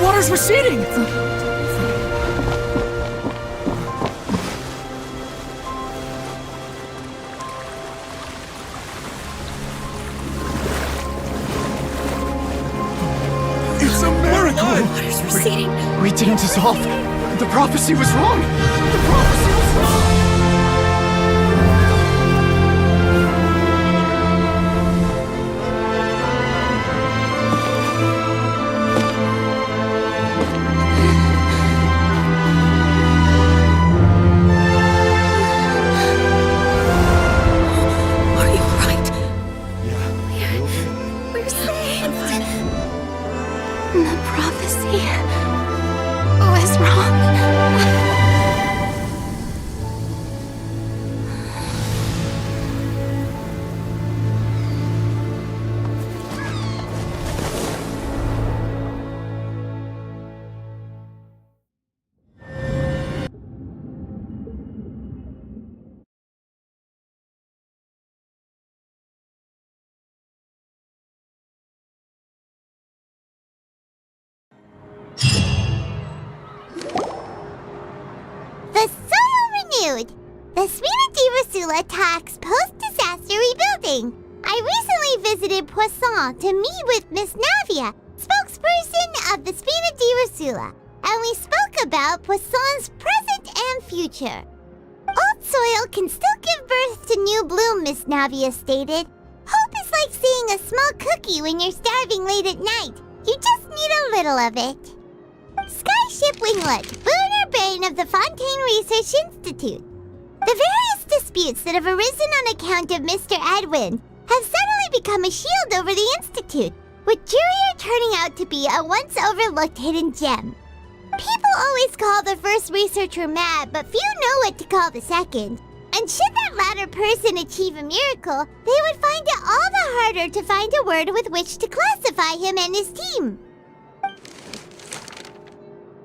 water's receding! It's a miracle! The water's receding. We didn't dissolve. The prophecy was wrong. The prophecy was wrong. The prophecy was wrong. The Solo renewed! The Suite di Rasula attacks post-disaster rebuilding. I recently visited Poisson to meet with Miss Navia, spokesperson of the Suite di Rasula, and we spoke about Poisson's present and future. Old soil can still give birth to new bloom, Miss Navia stated. Hope is like seeing a small cookie when you're starving late at night. You just need a little of it. Skyship Winglet, boon or bane of the Fontaine Research Institute. The various disputes that have arisen on account of Mr. Edwin have suddenly become a shield over the Institute, with Jurier turning out to be a once overlooked hidden gem. People always call the first researcher mad, but few know what to call the second. And should that latter person achieve a miracle, they would find it all the harder to find a word with which to classify him and his team.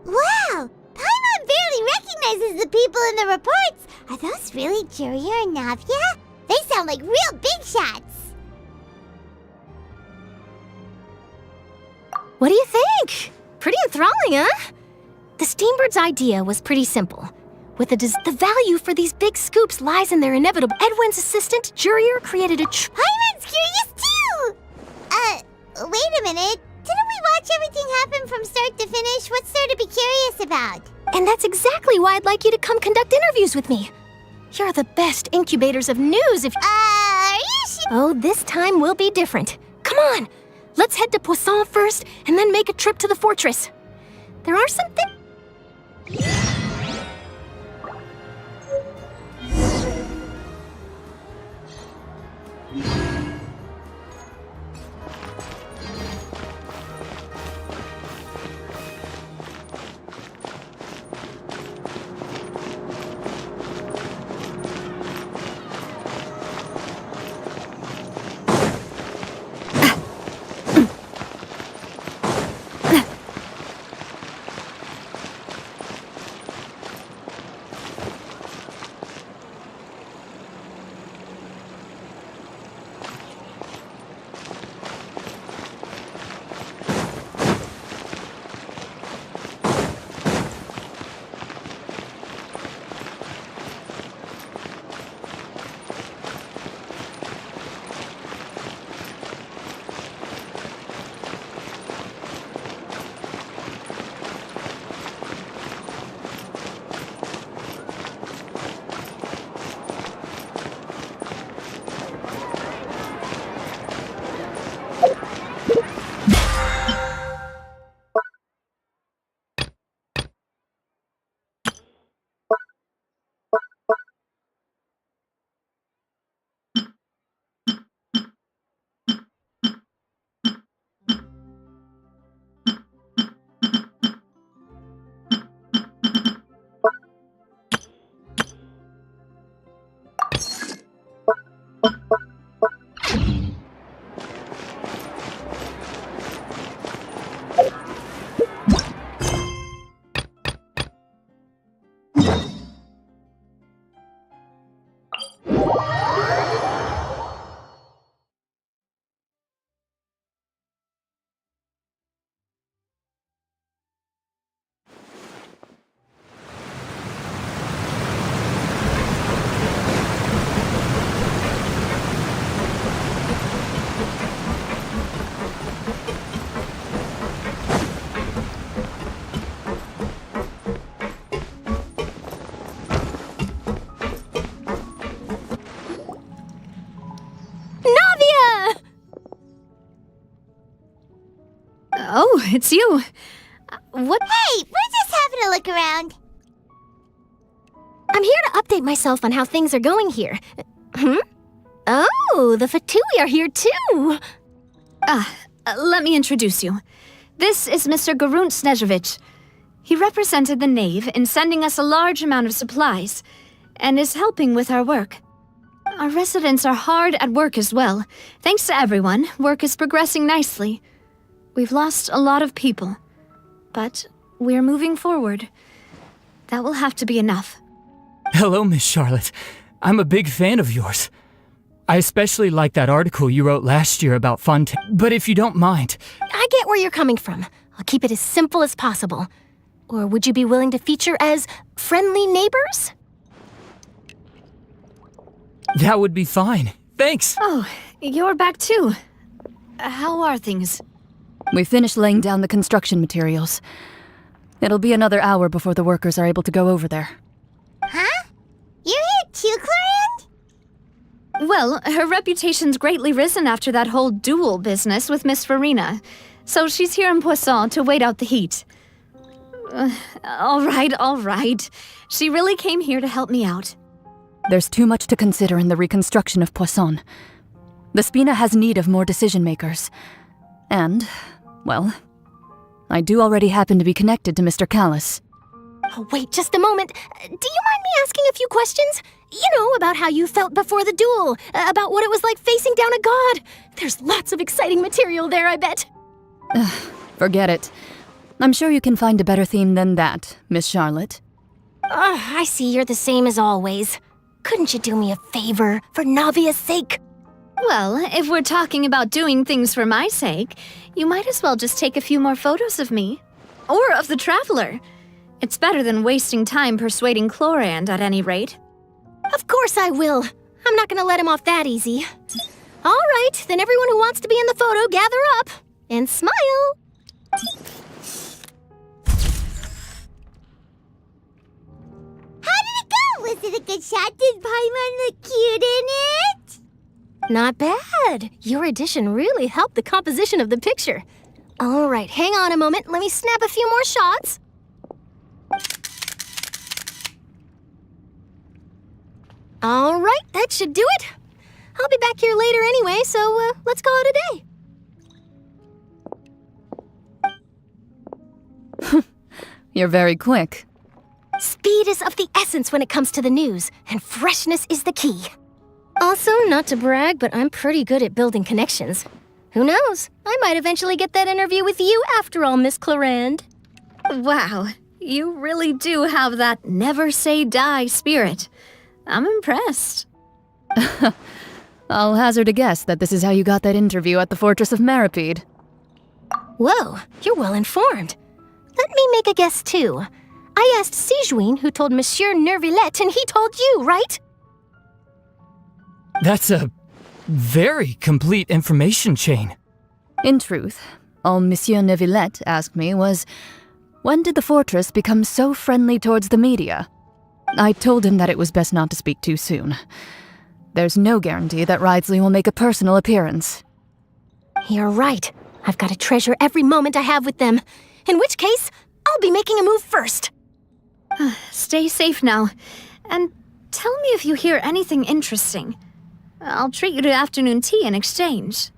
Wow! Paimon barely recognizes the people in the reports. Are those really Jurier and Navia? They sound like real big shots. What do you think? Pretty enthralling, huh? The Steambird's idea was pretty simple. With the value for these big scoops lies in their inevitable. Edwin's assistant, Jurier, created a Hyman's curious too! Wait a minute. Didn't we watch everything happen from start to finish? What's there to be curious about? And that's exactly why I'd like you to come conduct interviews with me. You're the best incubators of news if— are you sure? Oh, this time will be different. Come on! Let's head to Poisson first, and then make a trip to the fortress. There are some things— Oh, it's you. What? Hey, we're just having a look around. I'm here to update myself on how things are going here. Oh, the Fatui are here too. Let me introduce you. This is Mr. Garunt Snezhevich. He represented the Knave in sending us a large amount of supplies, and is helping with our work. Our residents are hard at work as well. Thanks to everyone, work is progressing nicely. We've lost a lot of people, but we're moving forward. That will have to be enough. Hello, Miss Charlotte. I'm a big fan of yours. I especially like that article you wrote last year about Fontaine. But if you don't mind... I get where you're coming from. I'll keep it as simple as possible. Or would you be willing to feature as friendly neighbors? That would be fine. Thanks. Oh, you're back too. How are things? We finished laying down the construction materials. It'll be another hour before the workers are able to go over there. Huh? You're here too, Clorinde? Well, her reputation's greatly risen after that whole duel business with Miss Farina, so she's here in Poisson to wait out the heat. All right. She really came here to help me out. There's too much to consider in the reconstruction of Poisson. The Spina has need of more decision-makers. And, well, I do already happen to be connected to Mr. Callis. Oh, wait just a moment. Do you mind me asking a few questions? You know, about how you felt before the duel, about what it was like facing down a god. There's lots of exciting material there, I bet. Forget it. I'm sure you can find a better theme than that, Miss Charlotte. I see you're the same as always. Couldn't you do me a favor, for Navia's sake? Well, if we're talking about doing things for my sake, you might as well just take a few more photos of me. or of the Traveler. It's better than wasting time persuading Chlorand, at any rate. Of course I will. I'm not gonna let him off that easy. All right, then everyone who wants to be in the photo, gather up and smile. How did it go? Was it a good shot? Did Paimon look cute in it? Not bad. Your addition really helped the composition of the picture. All right, hang on a moment. Let me snap a few more shots. All right, that should do it. I'll be back here later anyway, so let's call it a day. You're very quick. Speed is of the essence when it comes to the news, and freshness is the key. Also, not to brag, but I'm pretty good at building connections. Who knows? I might eventually get that interview with you after all, Miss Chlorand. Wow, you really do have that never say die spirit. I'm impressed. I'll hazard a guess that this is how you got that interview at the Fortress of Maripede. Whoa, you're well informed. Let me make a guess too. I asked Sijuin who told Monsieur Nervillet, and he told you, right? That's a very complete information chain. In truth, all Monsieur Neuvillette asked me was, when did the fortress become so friendly towards the media? I told him that it was best not to speak too soon. There's no guarantee that Ridsley will make a personal appearance. You're right. I've got to treasure every moment I have with them. In which case, I'll be making a move first. Stay safe now. And tell me if you hear anything interesting. I'll treat you to afternoon tea in exchange.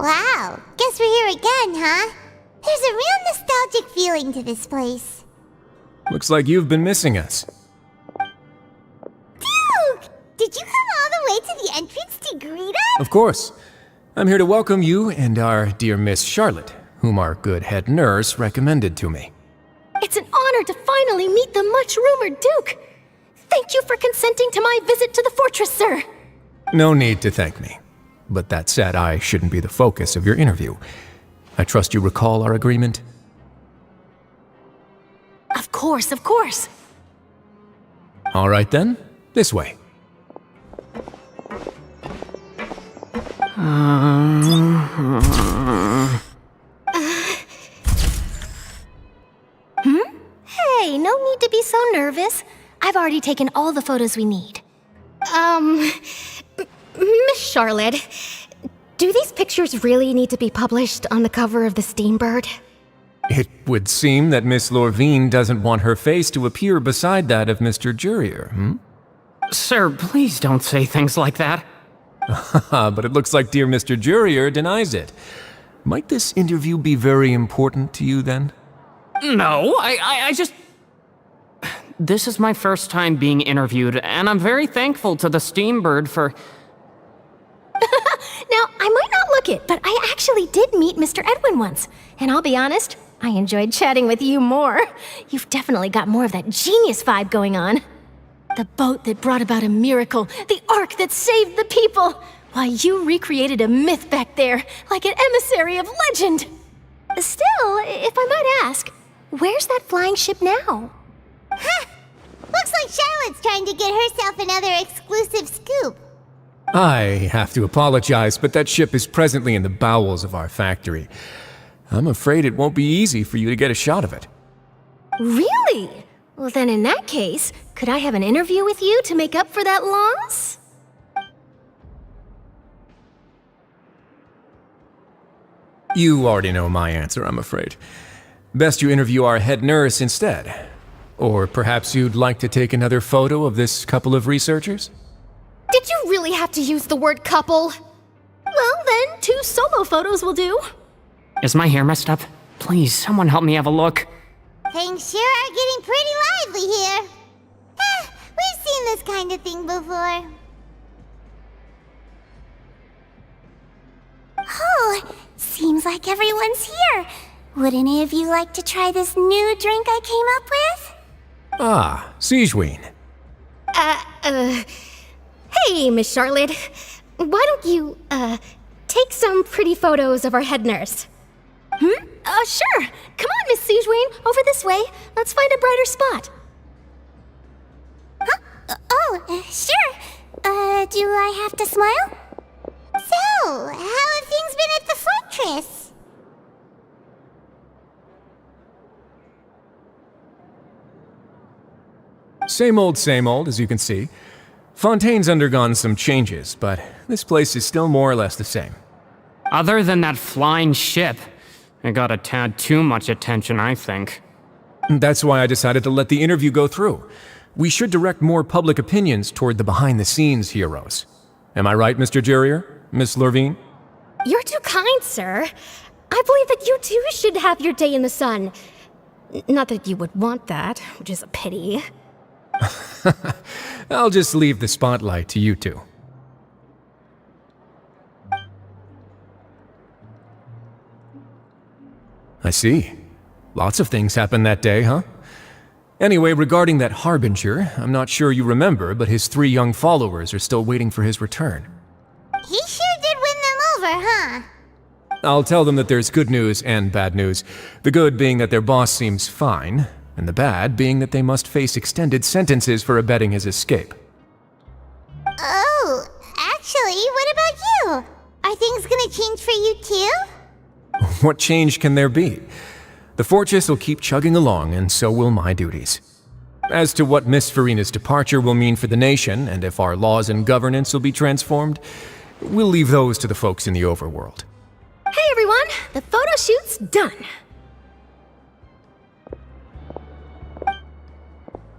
Wow, guess we're here again, huh? There's a real nostalgic feeling to this place. Looks like you've been missing us. Duke! Did you come all the way to the entrance to greet us? Of course. I'm here to welcome you and our dear Miss Charlotte, whom our good head nurse recommended to me. It's an honor to finally meet the much-rumored Duke. Thank you for consenting to my visit to the fortress, sir. No need to thank me. But that said, I shouldn't be the focus of your interview. I trust you recall our agreement? Of course, of course. All right then, this way. Hey, no need to be so nervous. I've already taken all the photos we need. Miss Charlotte, do these pictures really need to be published on the cover of the Steambird? It would seem that Miss Lorvine doesn't want her face to appear beside that of Mr. Jurier, Sir, please don't say things like that. But it looks like dear Mr. Jurier denies it. Might this interview be very important to you then? No, I just... This is my first time being interviewed, and I'm very thankful to the Steambird for... Now, I might not look it, but I actually did meet Mr. Edwin once. And I'll be honest, I enjoyed chatting with you more. You've definitely got more of that genius vibe going on. The boat that brought about a miracle, the ark that saved the people. Why, you recreated a myth back there, like an emissary of legend. Still, if I might ask, where's that flying ship now? Huh! Looks like Charlotte's trying to get herself another exclusive scoop. I have to apologize, but that ship is presently in the bowels of our factory. I'm afraid it won't be easy for you to get a shot of it. Really? Well, then in that case, could I have an interview with you to make up for that loss? You already know my answer, I'm afraid. Best you interview our head nurse instead. Or perhaps you'd like to take another photo of this couple of researchers? Did you really have to use the word couple? Well, then, 2 solo photos will do. Is my hair messed up? Please, someone help me have a look. Things sure are getting pretty lively here. We've seen this kind of thing before. Oh, seems like everyone's here. Would any of you like to try this new drink I came up with? Ah, Siegeween. Hey, Miss Charlotte. Why don't you, take some pretty photos of our head nurse? Sure. Come on, Miss Siegeween. Over this way. Let's find a brighter spot. Huh? Sure. Do I have to smile? So, how have things been at the fortress? Same old, as you can see. Fontaine's undergone some changes, but this place is still more or less the same. Other than that flying ship, it got a tad too much attention, I think. That's why I decided to let the interview go through. We should direct more public opinions toward the behind-the-scenes heroes. Am I right, Mr. Jurier? Miss Lurvine? You're too kind, sir. I believe that you too should have your day in the sun. Not that you would want that, which is a pity. I'll just leave the spotlight to you two. I see. Lots of things happened that day, huh? Anyway, regarding that Harbinger, I'm not sure you remember, but his 3 young followers are still waiting for his return. He sure did win them over, huh? I'll tell them that there's good news and bad news. The good being that their boss seems fine, and the bad being that they must face extended sentences for abetting his escape. Oh, actually, what about you? Are things gonna change for you too? What change can there be? The fortress will keep chugging along, and so will my duties. As to what Miss Farina's departure will mean for the nation, and if our laws and governance will be transformed, we'll leave those to the folks in the overworld. Hey everyone, the photo shoot's done.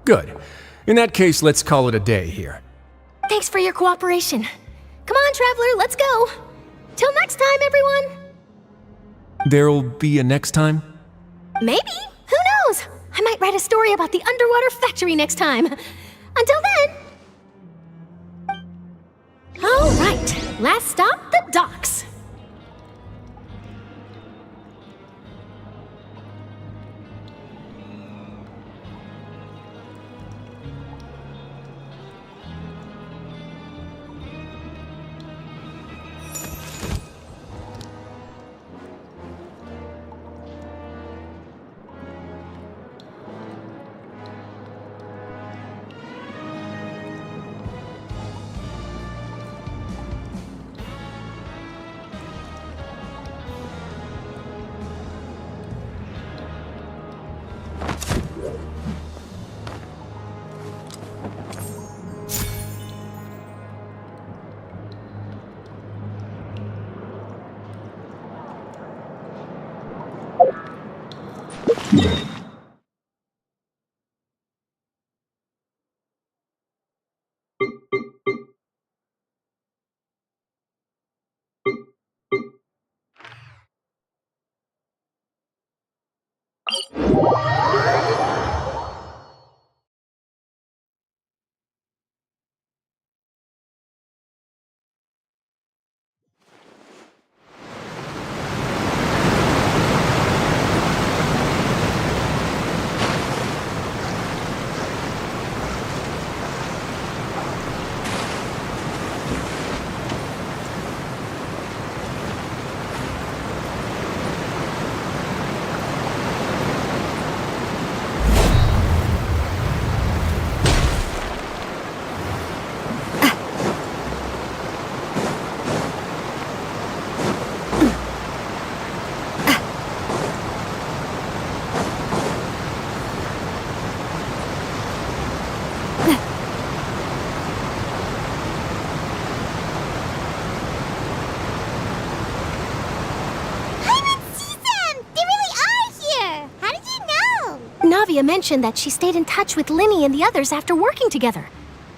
Good. In that case, let's call it a day here. Thanks for your cooperation. Come on, Traveler, let's go. Till next time, everyone. There'll be a next time? Maybe. Who knows? I might write a story about the underwater factory next time. Until then. All right, last stop, the docks. Navia mentioned that she stayed in touch with Linny and the others after working together.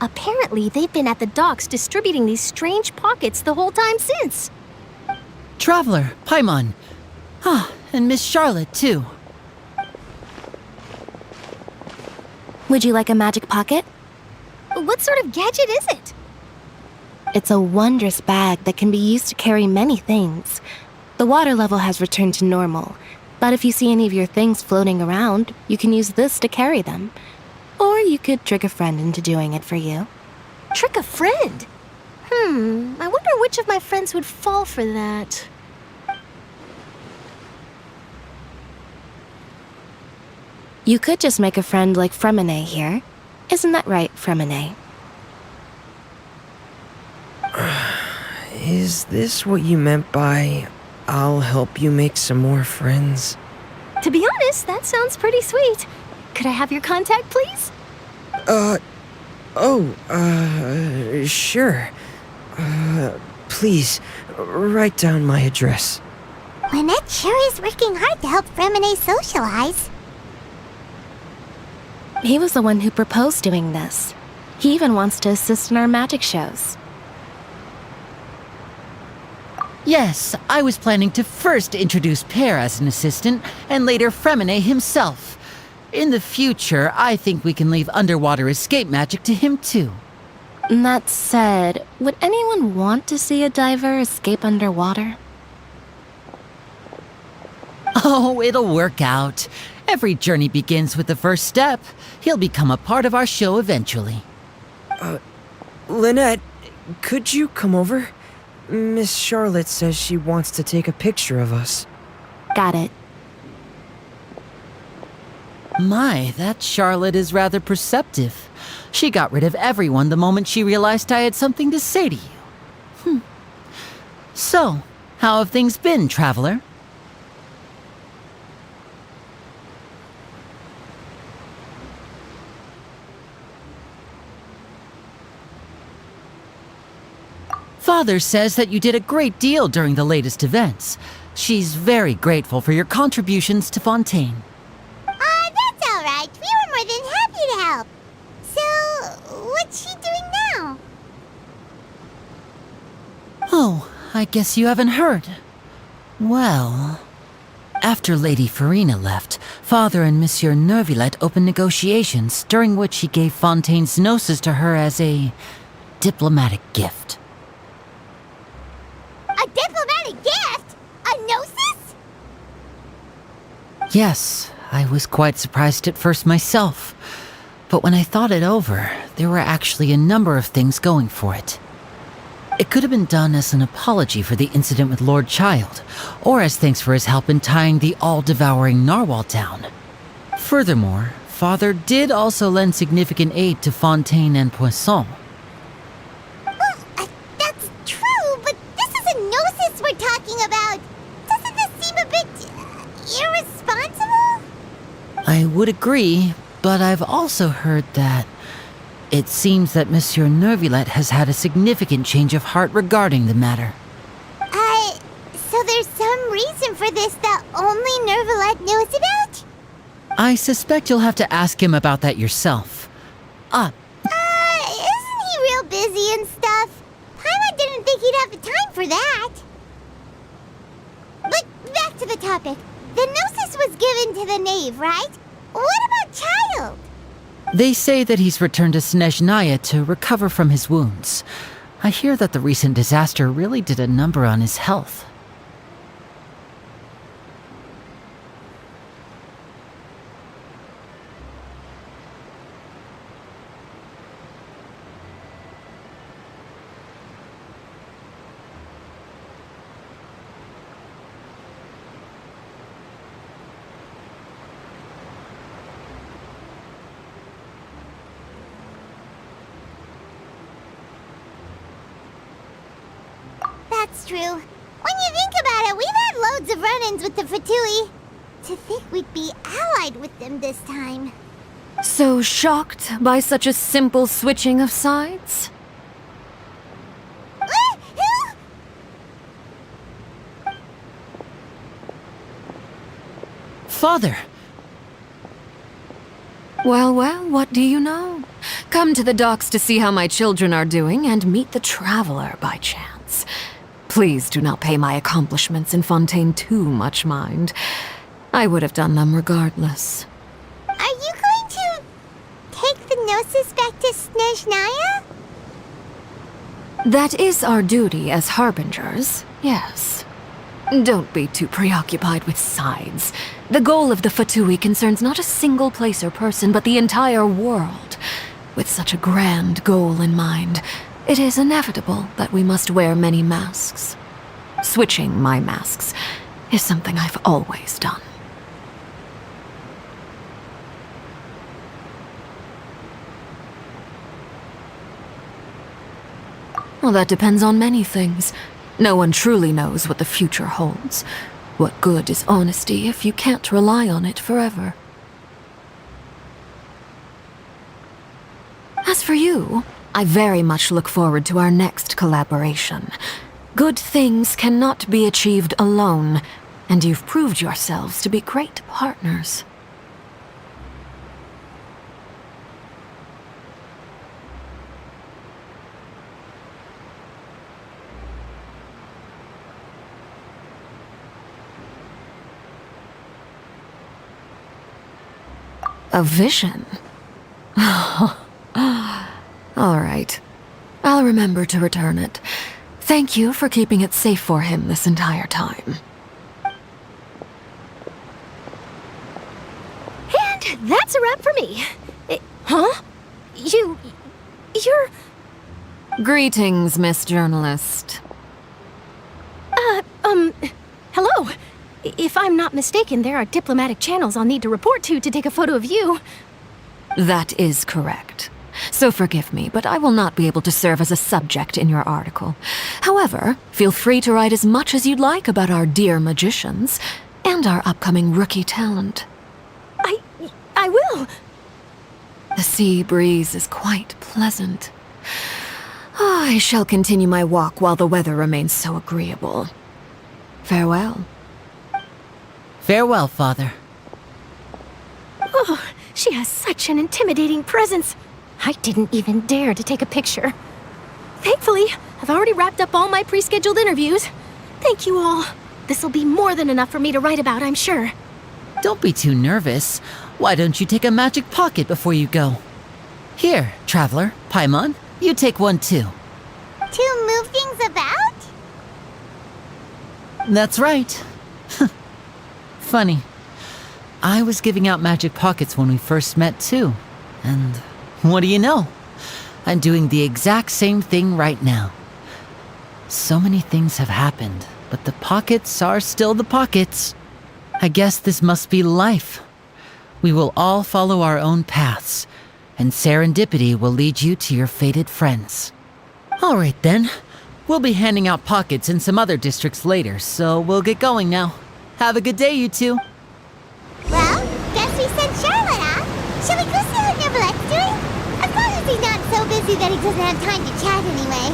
Apparently, they've been at the docks distributing these strange pockets the whole time since. Traveler, Paimon. And Miss Charlotte, too. Would you like a magic pocket? What sort of gadget is it? It's a wondrous bag that can be used to carry many things. The water level has returned to normal, but if you see any of your things floating around, you can use this to carry them. Or you could trick a friend into doing it for you. Trick a friend? I wonder which of my friends would fall for that. You could just make a friend like Fremine here. Isn't that right, Fremine? Is this what you meant by, I'll help you make some more friends? To be honest, that sounds pretty sweet. Could I have your contact, please? Sure. Please, write down my address. Lynette sure is working hard to help Fremine socialize. He was the one who proposed doing this. He even wants to assist in our magic shows. Yes, I was planning to first introduce Pear as an assistant, and later Fremine himself. In the future, I think we can leave underwater escape magic to him too. That said, would anyone want to see a diver escape underwater? Oh, it'll work out. Every journey begins with the first step. He'll become a part of our show eventually. Lynette, could you come over? Miss Charlotte says she wants to take a picture of us. Got it. My, that Charlotte is rather perceptive. She got rid of everyone the moment she realized I had something to say to you. So, how have things been, Traveler? Father says that you did a great deal during the latest events. She's very grateful for your contributions to Fontaine. That's all right. We were more than happy to help. So, what's she doing now? Oh, I guess you haven't heard. Well, after Lady Farina left, Father and Monsieur Neuvillette opened negotiations, during which he gave Fontaine's gnosis to her as a diplomatic gift. A diplomatic gift? A gnosis? Yes, I was quite surprised at first myself. But when I thought it over, there were actually a number of things going for it. It could have been done as an apology for the incident with Lord Child, or as thanks for his help in tying the all-devouring narwhal down. Furthermore, Father did also lend significant aid to Fontaine and Poisson. Well, that's true, but this is a gnosis we're talking about. Doesn't this seem a bit irresponsible? I would agree, but I've also heard that it seems that Monsieur Neuvillette has had a significant change of heart regarding the matter. So there's some reason for this that only Neuvillette knows about? I suspect you'll have to ask him about that yourself. Isn't he real busy and stuff? Paimon didn't think he'd have the time for that. But back to the topic. The gnosis was given to the knave, right? What about Child? They say that he's returned to Snezhnaya to recover from his wounds. I hear that the recent disaster really did a number on his health. That's true. When you think about it, we've had loads of run-ins with the Fatui. To think we'd be allied with them this time. So shocked by such a simple switching of sides? Father! Well, well, what do you know? Come to the docks to see how my children are doing and meet the Traveler by chance. Please do not pay my accomplishments in Fontaine too much mind. I would have done them regardless. Are you going to take the Gnosis back to Snezhnaya? That is our duty as harbingers, yes. Don't be too preoccupied with sides. The goal of the Fatui concerns not a single place or person, but the entire world. With such a grand goal in mind, it is inevitable that we must wear many masks. Switching my masks is something I've always done. Well, that depends on many things. No one truly knows what the future holds. What good is honesty if you can't rely on it forever? As for you, I very much look forward to our next collaboration. Good things cannot be achieved alone, and you've proved yourselves to be great partners. A vision? All right. I'll remember to return it. Thank you for keeping it safe for him this entire time. And that's a wrap for me. Huh? You're... Greetings, Miss Journalist. Hello. If I'm not mistaken, there are diplomatic channels I'll need to report to take a photo of you. That is correct. So forgive me, but I will not be able to serve as a subject in your article. However, feel free to write as much as you'd like about our dear magicians and our upcoming rookie talent. I will. The sea breeze is quite pleasant. I shall continue my walk while the weather remains so agreeable. Farewell. Farewell, Father. Oh, she has such an intimidating presence. I didn't even dare to take a picture. Thankfully, I've already wrapped up all my pre-scheduled interviews. Thank you all. This'll be more than enough for me to write about, I'm sure. Don't be too nervous. Why don't you take a magic pocket before you go? Here, Traveler, Paimon, you take one too. To move things about? That's right. Funny. I was giving out magic pockets when we first met too. And what do you know? I'm doing the exact same thing right now. So many things have happened, but the pockets are still the pockets. I guess this must be life. We will all follow our own paths, and serendipity will lead you to your fated friends. All right then. We'll be handing out pockets in some other districts later, so we'll get going now. Have a good day, you two. Well, guess we sent Charlotte off. Shall we go see how Nivelette's doing? As long as he's not so busy that he doesn't have time to chat anyway.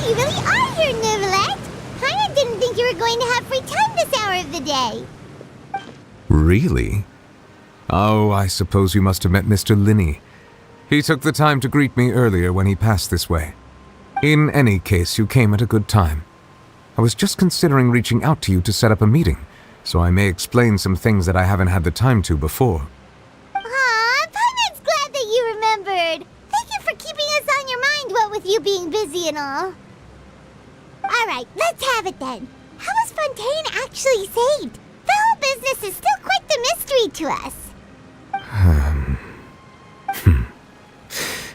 you really are here, Neuvillette. Paimon didn't think you were going to have free time this hour of the day. Really? Oh, I suppose you must have met Mr. Linney. He took the time to greet me earlier when he passed this way. In any case, you came at a good time. I was just considering reaching out to you to set up a meeting, so I may explain some things that I haven't had the time to before. Aw, Paimon's glad that you remembered. Thank you for keeping us on your mind, what with you being busy and all. Alright, let's have it then. How was Fontaine actually saved? The whole business is still quite the mystery to us.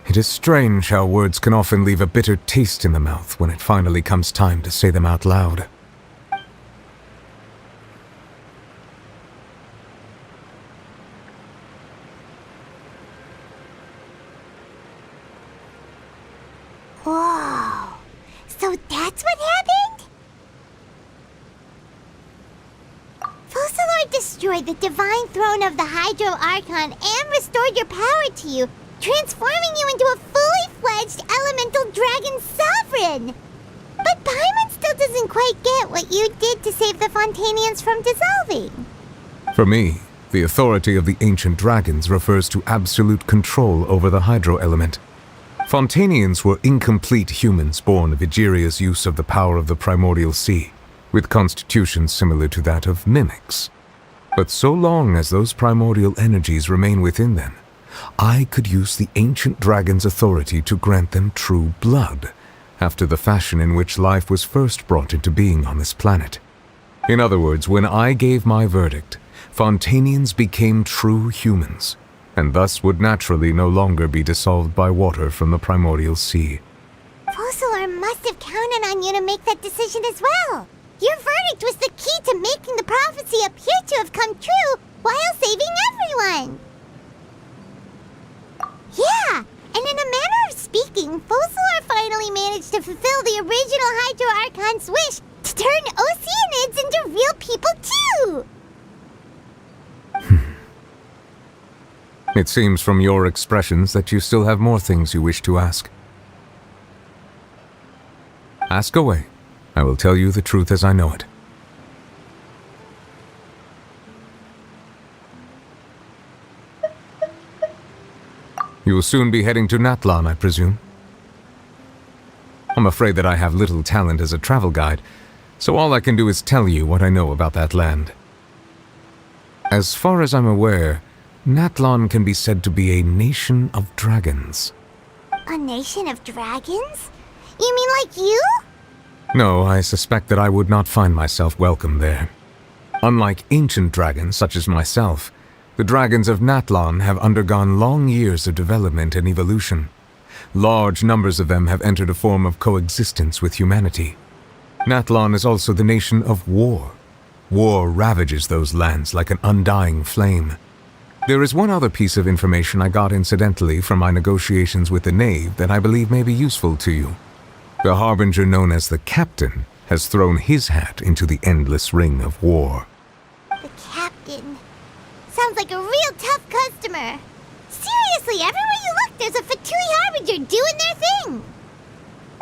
It is strange how words can often leave a bitter taste in the mouth when it finally comes time to say them out loud. Whoa. So that's what happened? Focalor destroyed the divine throne of the Hydro Archon and restored your power to you, transforming you into a fully fledged elemental dragon sovereign. But Paimon still doesn't quite get what you did to save the Fontainians from dissolving. For me, the authority of the ancient dragons refers to absolute control over the hydro element. Fontainians were incomplete humans born of Egeria's use of the power of the primordial sea, with constitutions similar to that of mimics. But so long as those primordial energies remain within them, I could use the ancient dragon's authority to grant them true blood, after the fashion in which life was first brought into being on this planet. In other words, when I gave my verdict, Fontainians became true humans, and thus would naturally no longer be dissolved by water from the primordial sea. Focalor must have counted on you to make that decision as well. Your verdict was the key to making the prophecy appear to have come true while saving everyone. Yeah, and in a manner of speaking, Focalor finally managed to fulfill the original Hydro Archon's wish to turn Oceanids into real people too! It seems from your expressions that you still have more things you wish to ask. Ask away. I will tell you the truth as I know it. You will soon be heading to Natlan, I presume? I'm afraid that I have little talent as a travel guide, so all I can do is tell you what I know about that land. As far as I'm aware, Natlan can be said to be a nation of dragons. A nation of dragons? You mean like you? No, I suspect that I would not find myself welcome there. Unlike ancient dragons such as myself, the dragons of Natlan have undergone long years of development and evolution. Large numbers of them have entered a form of coexistence with humanity. Natlan is also the nation of war. War ravages those lands like an undying flame. There is one other piece of information I got incidentally from my negotiations with the Knave that I believe may be useful to you. The harbinger known as the Captain has thrown his hat into the endless ring of war. The Captain. Sounds like a real tough customer. Seriously, everywhere you look, there's a Fatui Harbinger doing their thing.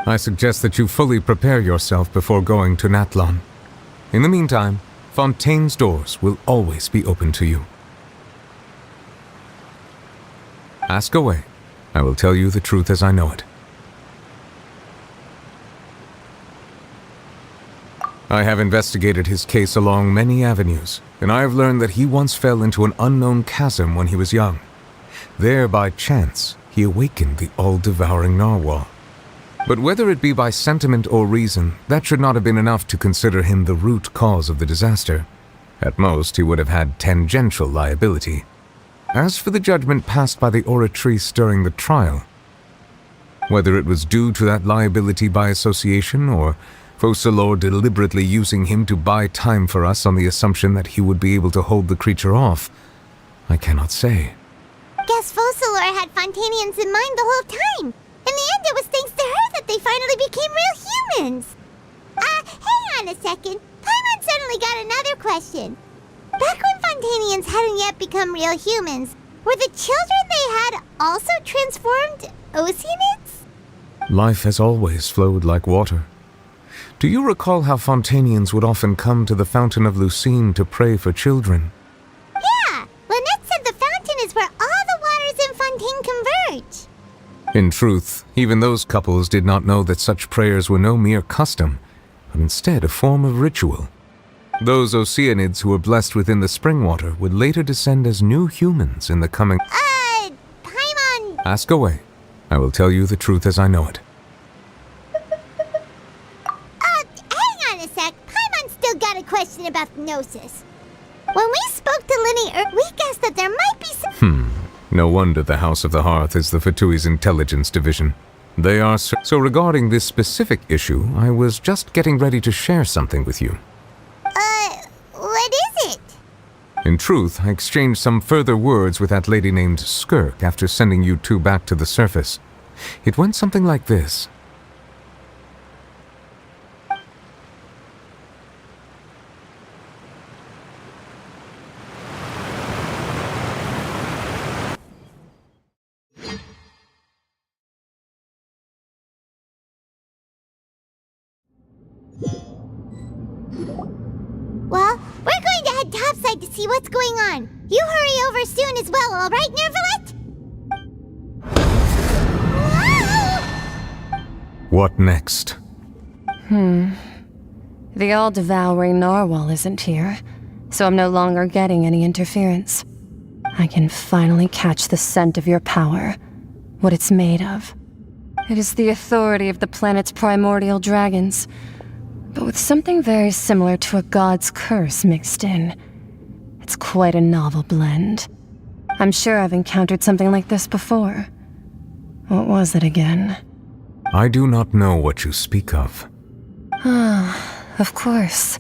I suggest that you fully prepare yourself before going to Natlan. In the meantime, Fontaine's doors will always be open to you. Ask away. I will tell you the truth as I know it. I have investigated his case along many avenues, and I have learned that he once fell into an unknown chasm when he was young. There, by chance, he awakened the all-devouring narwhal. But whether it be by sentiment or reason, that should not have been enough to consider him the root cause of the disaster. At most, he would have had tangential liability. As for the judgment passed by the oratrice during the trial, whether it was due to that liability by association or Focalor deliberately using him to buy time for us on the assumption that he would be able to hold the creature off, I cannot say. Guess Focalor had Fontainians in mind the whole time. In the end, it was thanks to her that they finally became real humans. Hang on a second. Paimon suddenly got another question. Back when Fontainians hadn't yet become real humans, were the children they had also transformed Oceanids? Life has always flowed like water. Do you recall how Fontanians would often come to the Fountain of Lucine to pray for children? Yeah, Lynette said the fountain is where all the waters in Fontaine converge. In truth, even those couples did not know that such prayers were no mere custom, but instead a form of ritual. Those Oceanids who were blessed within the spring water would later descend as new humans in the coming— Paimon! Ask away. I will tell you the truth as I know it. Hang on a sec. Paimon still got a question about the Gnosis. When we spoke to Linny, we guessed that there might be some— No wonder the House of the Hearth is the Fatui's intelligence division. They are so regarding this specific issue, I was just getting ready to share something with you. What is it? In truth, I exchanged some further words with that lady named Skirk after sending you two back to the surface. It went something like this. Well, we're going to head topside to see what's going on. You hurry over soon as well, all right, Nervalet? What next? The all-devouring narwhal isn't here, so I'm no longer getting any interference. I can finally catch the scent of your power, what it's made of. It is the authority of the planet's primordial dragons, but with something very similar to a god's curse mixed in. It's quite a novel blend. I'm sure I've encountered something like this before. What was it again? I do not know what you speak of. Of course.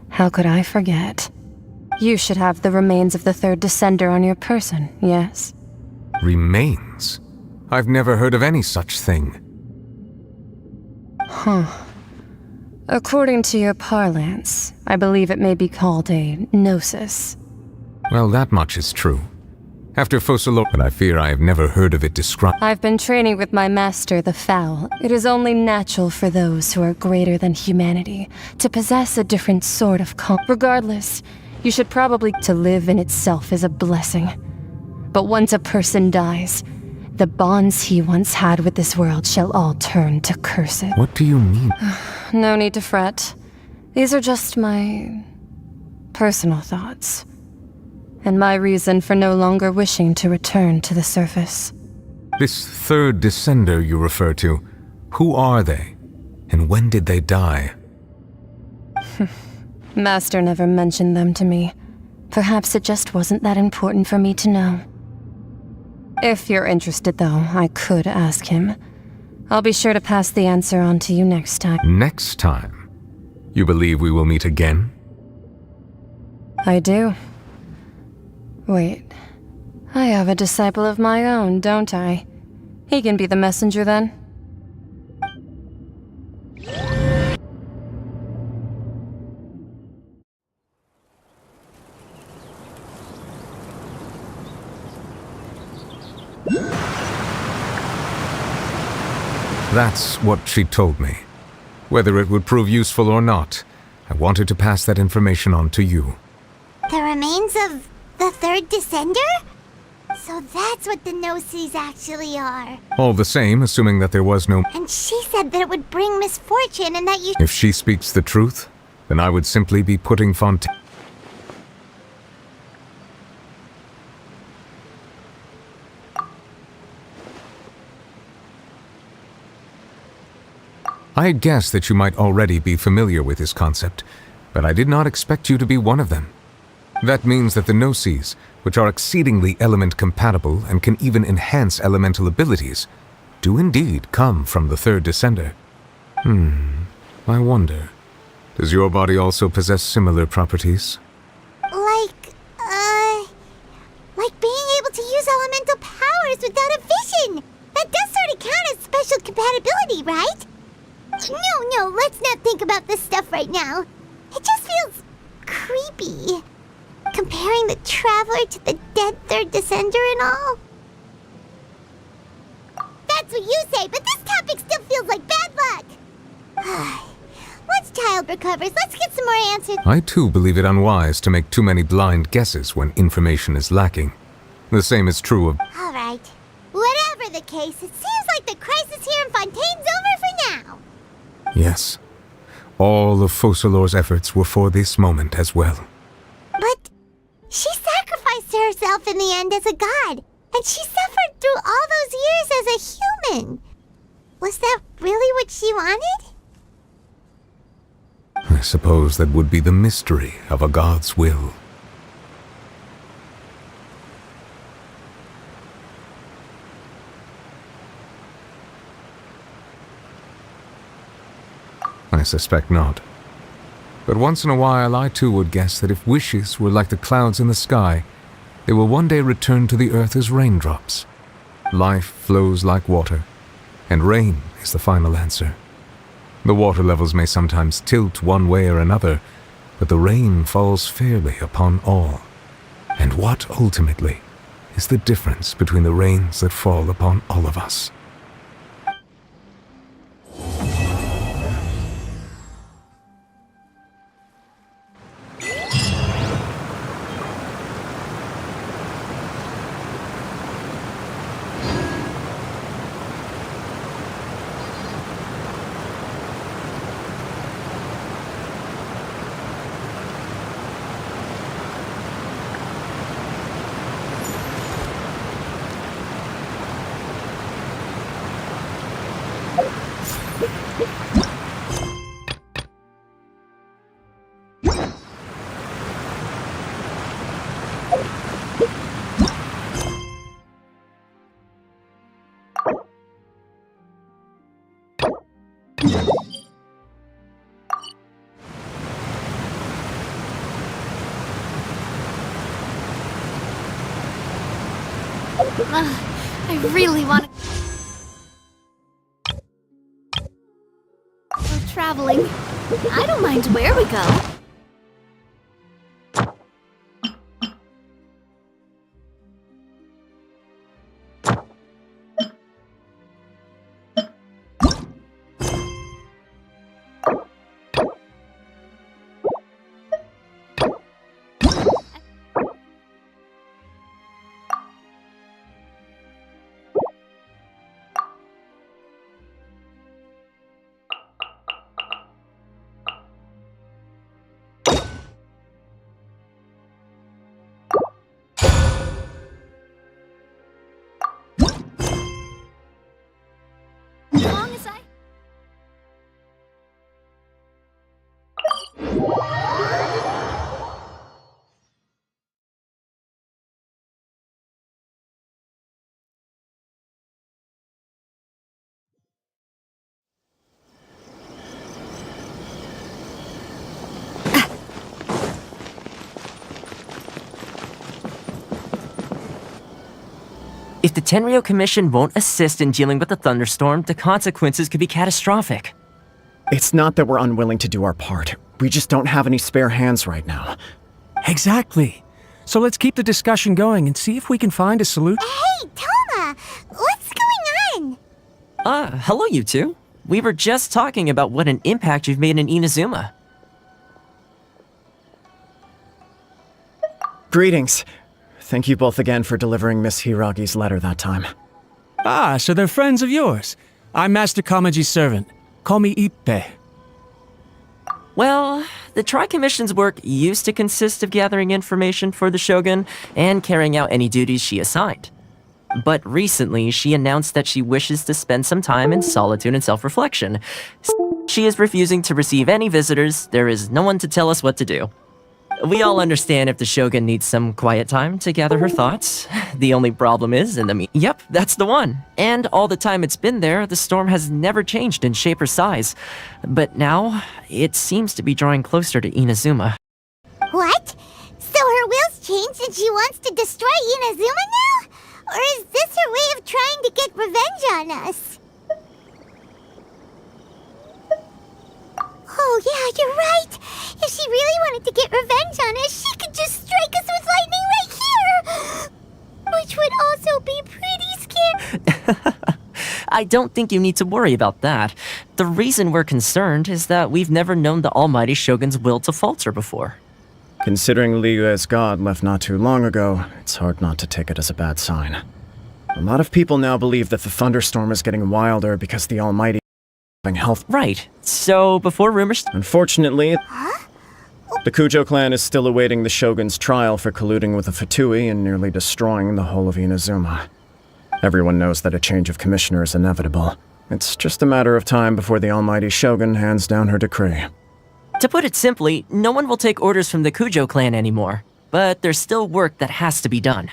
How could I forget? You should have the remains of the third descender on your person, yes? Remains? I've never heard of any such thing. According to your parlance, I believe it may be called a gnosis. Well, that much is true. After Fosilo, but I fear I have never heard of it described. I've been training with my master, the Foul. It is only natural for those who are greater than humanity to possess a different sort of Regardless, you should probably— to live in itself is a blessing. But once a person dies, the bonds he once had with this world shall all turn to curses. What do you mean? No need to fret. These are just my personal thoughts, and my reason for no longer wishing to return to the surface. This third descender you refer to, who are they? And when did they die? Master never mentioned them to me. Perhaps it just wasn't that important for me to know. If you're interested, though, I could ask him. I'll be sure to pass the answer on to you next time. Next time? You believe we will meet again? I do. Wait. I have a disciple of my own, don't I? He can be the messenger then. That's what she told me. Whether it would prove useful or not, I wanted to pass that information on to you. The remains of the third descender? So that's what the Gnosis actually are. All the same, assuming that there was no— And she said that it would bring misfortune and that you— If she speaks the truth, then I would simply be putting Fontaine— I had guessed that you might already be familiar with this concept, but I did not expect you to be one of them. That means that the Gnosis, which are exceedingly element-compatible and can even enhance elemental abilities, do indeed come from the third descender. I wonder, does your body also possess similar properties? Like being able to use elemental powers without a vision! That does sort of count as special compatibility, right? No, let's not think about this stuff right now. It just feels creepy. Comparing the Traveler to the dead third descender and all. That's what you say, but this topic still feels recovers, let's get some more answers. I too believe it unwise to make too many blind guesses when information is lacking. The same is true of... Alright. Whatever the case, it seems like the crisis here in Fontaine's over for now. Yes. All of Focalor's efforts were for this moment as well. But she sacrificed herself in the end as a god, and she suffered through all those years as a human. Was that really what she wanted? I suppose that would be the mystery of a god's will. I suspect not. But once in a while I too would guess that if wishes were like the clouds in the sky, they will one day return to the earth as raindrops. Life flows like water, and rain is the final answer. The water levels may sometimes tilt one way or another, but the rain falls fairly upon all. And what, ultimately, is the difference between the rains that fall upon all of us? I really want to go traveling. I don't mind where we go. If the Tenryo Commission won't assist in dealing with the thunderstorm, the consequences could be catastrophic. It's not that we're unwilling to do our part. We just don't have any spare hands right now. Exactly. So let's keep the discussion going and see if we can find a solution. Hey, Toma! What's going on? Hello you two. We were just talking about what an impact you've made in Inazuma. Greetings. Thank you both again for delivering Miss Hiragi's letter that time. Ah, so they're friends of yours. I'm Master Kamaji's servant. Call me Ippe. Well, the Tri-Commission's work used to consist of gathering information for the Shogun and carrying out any duties she assigned. But recently, she announced that she wishes to spend some time in solitude and self-reflection. She is refusing to receive any visitors. There is no one to tell us what to do. We all understand if the Shogun needs some quiet time to gather her thoughts. The only problem is, Yep, that's the one. And all the time it's been there, the storm has never changed in shape or size. But now, it seems to be drawing closer to Inazuma. What? So her will's changed and she wants to destroy Inazuma now? Or is this her way of trying to get revenge on us? Oh yeah, you're right! If she really wanted to get revenge on us, she could just strike us with lightning right here! Which would also be pretty scary. I don't think you need to worry about that. The reason we're concerned is that we've never known the Almighty Shogun's will to falter before. Considering Liyue's god left not too long ago, it's hard not to take it as a bad sign. A lot of people now believe that the thunderstorm is getting wilder because the Almighty is having health. Right. So, before rumors... Unfortunately, the Kujo clan is still awaiting the Shogun's trial for colluding with the Fatui and nearly destroying the whole of Inazuma. Everyone knows that a change of commissioner is inevitable. It's just a matter of time before the Almighty Shogun hands down her decree. To put it simply, no one will take orders from the Kujo clan anymore. But there's still work that has to be done.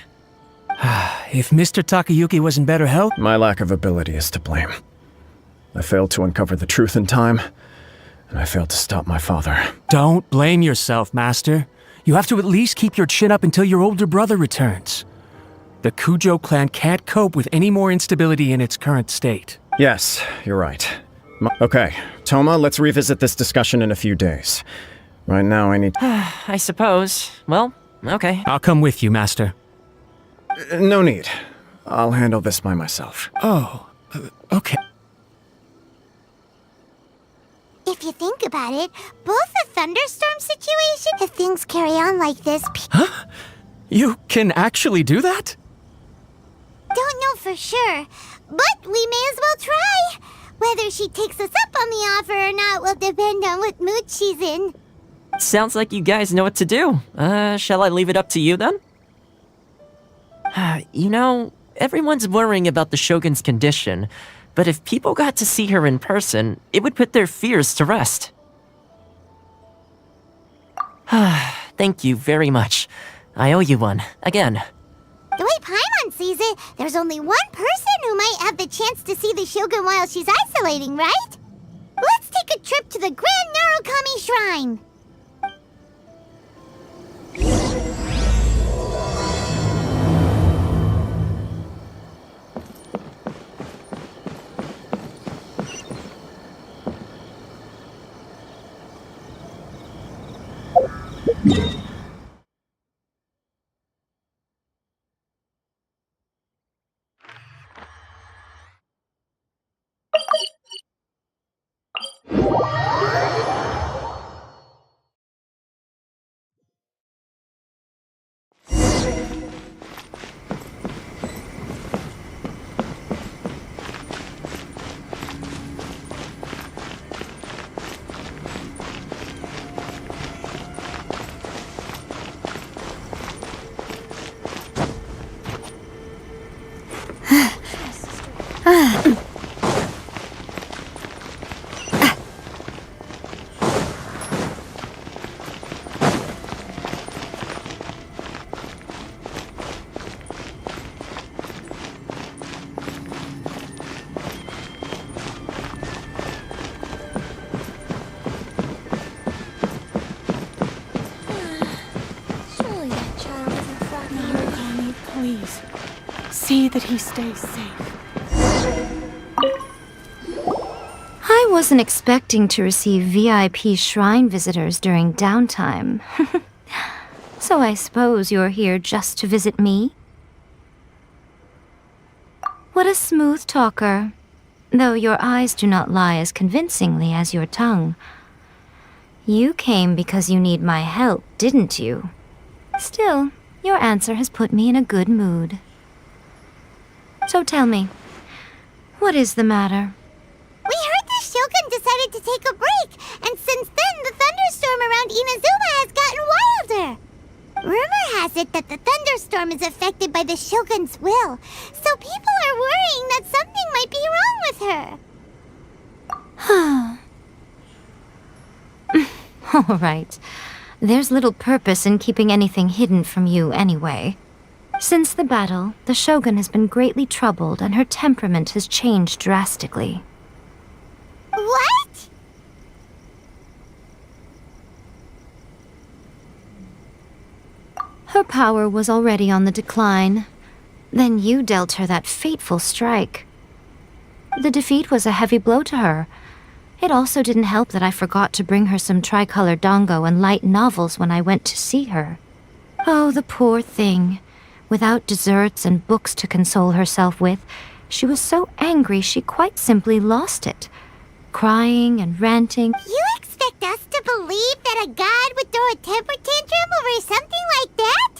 If Mr. Takayuki was in better health... My lack of ability is to blame. I failed to uncover the truth in time, and I failed to stop my father. Don't blame yourself, Master. You have to at least keep your chin up until your older brother returns. The Kujo clan can't cope with any more instability in its current state. Yes, you're right. Okay, Toma, let's revisit this discussion in a few days. Right now I need... I suppose. Well, okay. I'll come with you, Master. No need. I'll handle this by myself. Oh, okay. If you think about it, both the thunderstorm situation, if things carry on like this... Huh? You can actually do that? Don't know for sure, but we may as well try. Whether she takes us up on the offer or not will depend on what mood she's in. Sounds like you guys know what to do. Shall I leave it up to you then? You know, everyone's worrying about the Shogun's condition, but if people got to see her in person, it would put their fears to rest. Thank you very much. I owe you one, again. The way Paimon sees it, there's only one person who might have the chance to see the Shogun while she's isolating, right? Let's take a trip to the Grand Narukami Shrine! Please, see that he stays safe. I wasn't expecting to receive VIP shrine visitors during downtime. So I suppose you're here just to visit me? What a smooth talker. Though your eyes do not lie as convincingly as your tongue. You came because you need my help, didn't you? Still, your answer has put me in a good mood. So tell me, what is the matter? We heard the Shogun decided to take a break, and since then the thunderstorm around Inazuma has gotten wilder. Rumor has it that the thunderstorm is affected by the Shogun's will, so people are worrying that something might be wrong with her. All right. There's little purpose in keeping anything hidden from you anyway. Since the battle, the Shogun has been greatly troubled and her temperament has changed drastically. What? Her power was already on the decline. Then you dealt her that fateful strike. The defeat was a heavy blow to her. It also didn't help that I forgot to bring her some tricolor dango and light novels when I went to see her. Oh, the poor thing. Without desserts and books to console herself with, She was so angry she quite simply lost it, crying and ranting. You expect us to believe that a god would throw a temper tantrum over something like that?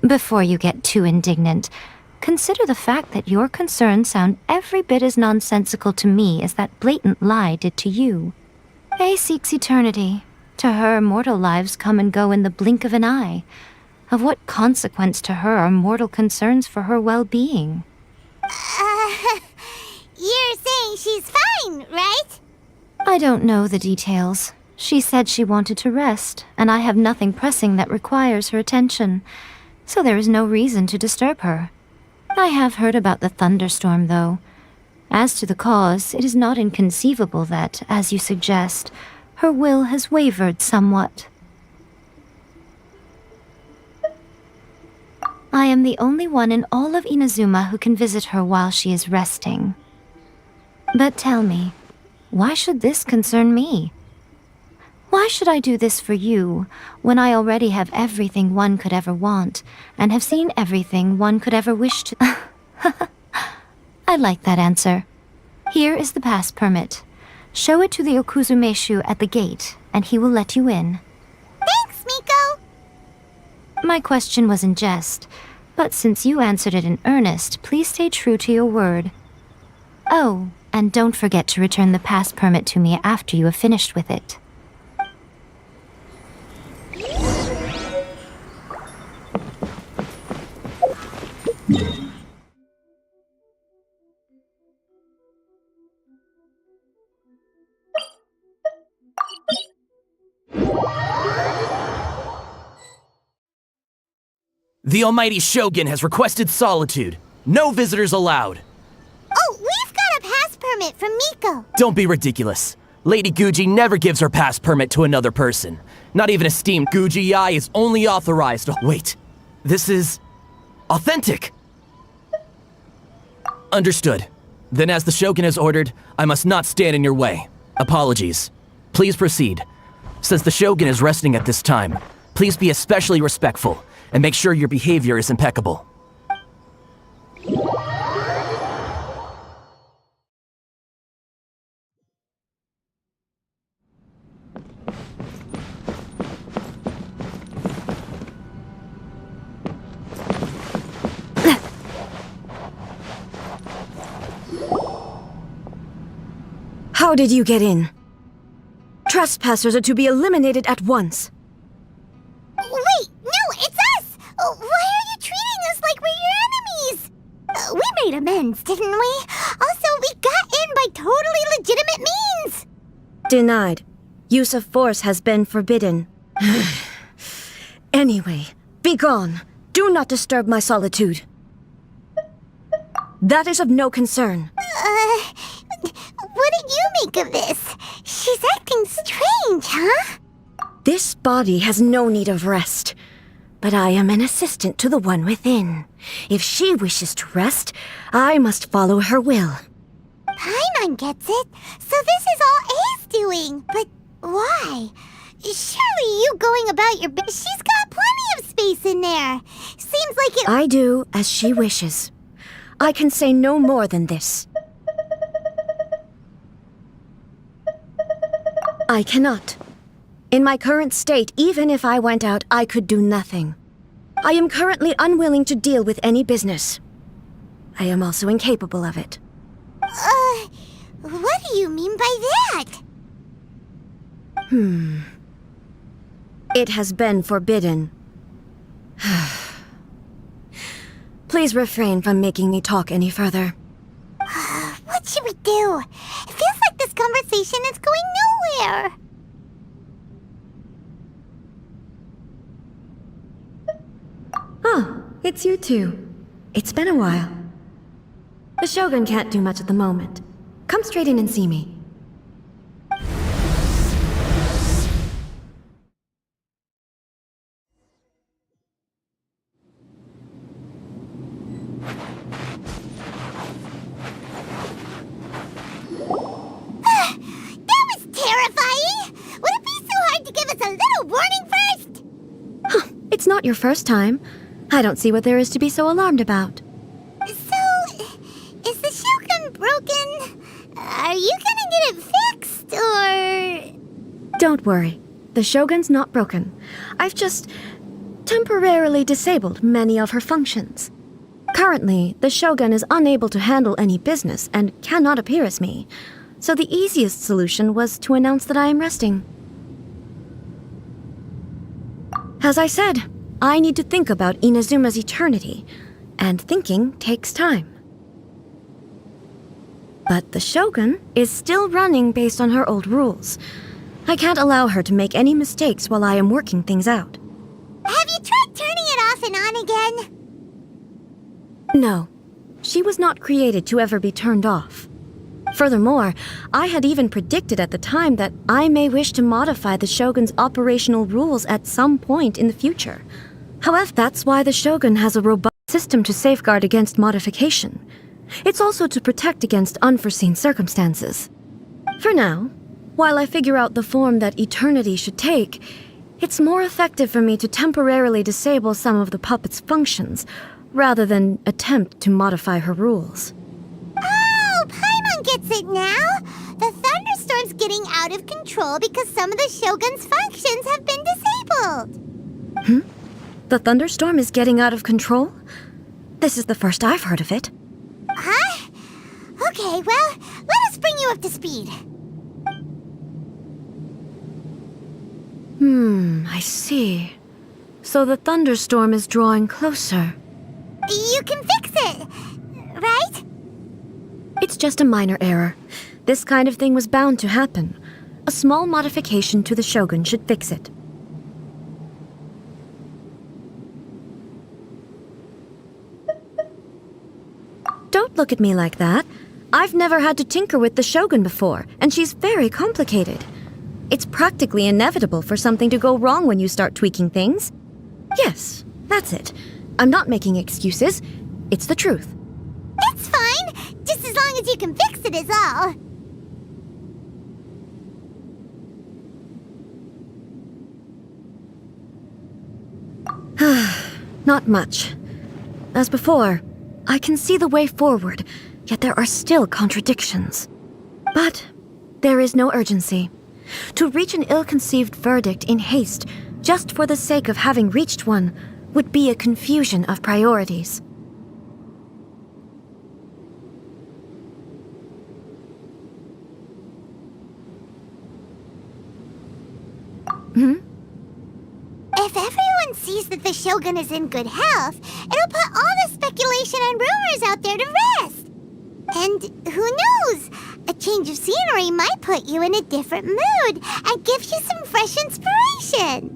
Before you get too indignant, consider the fact that your concerns sound every bit as nonsensical to me as that blatant lie did to you. Faye seeks eternity. To her, mortal lives come and go in the blink of an eye. Of what consequence to her are mortal concerns for her well-being? You're saying she's fine, right? I don't know the details. She said she wanted to rest, and I have nothing pressing that requires her attention, so there is no reason to disturb her. I have heard about the thunderstorm, though. As to the cause, it is not inconceivable that, as you suggest, her will has wavered somewhat. I am the only one in all of Inazuma who can visit her while she is resting. But tell me, why should this concern me? Why should I do this for you, when I already have everything one could ever want, and have seen everything one could ever wish to— I like that answer. Here is the pass permit. Show it to the Okuzumeshu at the gate, and he will let you in. Thanks, Miko! My question was in jest, but since you answered it in earnest, please stay true to your word. Oh, and don't forget to return the pass permit to me after you have finished with it. The Almighty Shogun has requested solitude. No visitors allowed. Oh, we've got a pass permit from Miko. Don't be ridiculous. Lady Guji never gives her pass permit to another person. Not even esteemed Guji-ai is only authorized to— Wait, this is authentic. Understood. Then as the Shogun has ordered, I must not stand in your way. Apologies. Please proceed. Since the Shogun is resting at this time, please be especially respectful and make sure your behavior is impeccable. How did you get in? Trespassers are to be eliminated at once. Wait, no, it's us! Why are you treating us like we're your enemies? We made amends, didn't we? Also, we got in by totally legitimate means! Denied. Use of force has been forbidden. Anyway, be gone. Do not disturb my solitude. That is of no concern. What did you make of this? She's acting strange, huh? This body has no need of rest. But I am an assistant to the one within. If she wishes to rest, I must follow her will. Paimon gets it. So this is all A's doing. But why? Surely you going about your she's got plenty of space in there. Seems like it— I do as she wishes. I can say no more than this. I cannot. In my current state, even if I went out, I could do nothing. I am currently unwilling to deal with any business. I am also incapable of it. What do you mean by that? It has been forbidden. Please refrain from making me talk any further. What should we do? It feels like this conversation is going nowhere. Oh, it's you two. It's been a while. The Shogun can't do much at the moment. Come straight in and see me. That was terrifying! Would it be so hard to give us a little warning first? not your first time. I don't see what there is to be so alarmed about. So, is the Shogun broken? Are you gonna get it fixed, or...? Don't worry. The Shogun's not broken. I've just temporarily disabled many of her functions. Currently, the Shogun is unable to handle any business and cannot appear as me. So the easiest solution was to announce that I am resting. As I said, I need to think about Inazuma's eternity, and thinking takes time. But the Shogun is still running based on her old rules. I can't allow her to make any mistakes while I am working things out. Have you tried turning it off and on again? No, she was not created to ever be turned off. Furthermore, I had even predicted at the time that I may wish to modify the Shogun's operational rules at some point in the future. However, that's why the Shogun has a robust system to safeguard against modification. It's also to protect against unforeseen circumstances. For now, while I figure out the form that eternity should take, it's more effective for me to temporarily disable some of the puppet's functions, rather than attempt to modify her rules. Oh, Paimon gets it now! The thunderstorm's getting out of control because some of the Shogun's functions have been disabled. The thunderstorm is getting out of control? This is the first I've heard of it. Huh? Okay, well, let us bring you up to speed. I see. So the thunderstorm is drawing closer. You can fix it, right? It's just a minor error. This kind of thing was bound to happen. A small modification to the Shogun should fix it. Don't look at me like that. I've never had to tinker with the Shogun before, and she's very complicated. It's practically inevitable for something to go wrong when you start tweaking things. Yes, that's it. I'm not making excuses. It's the truth. It's fine, just as long as you can fix it is all. Not much. As before, I can see the way forward, yet there are still contradictions. But there is no urgency. To reach an ill-conceived verdict in haste, just for the sake of having reached one, would be a confusion of priorities. If everyone sees that the Shogun is in good health, it'll put all the speculation and rumors out there to rest. And who knows? A change of scenery might put you in a different mood and give you some fresh inspiration.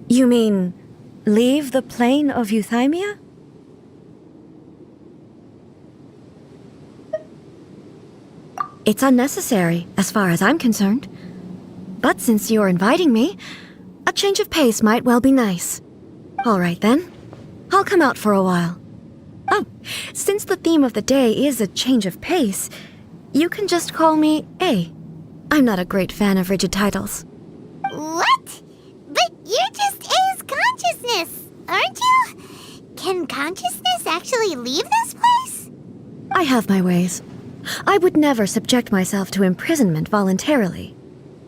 You mean leave the plane of euthymia? It's unnecessary, as far as I'm concerned. But since you're inviting me, a change of pace might well be nice. All right then, I'll come out for a while. Oh, since the theme of the day is a change of pace, you can just call me A. I'm not a great fan of rigid titles. What? But you're just A's consciousness, aren't you? Can consciousness actually leave this place? I have my ways. I would never subject myself to imprisonment voluntarily.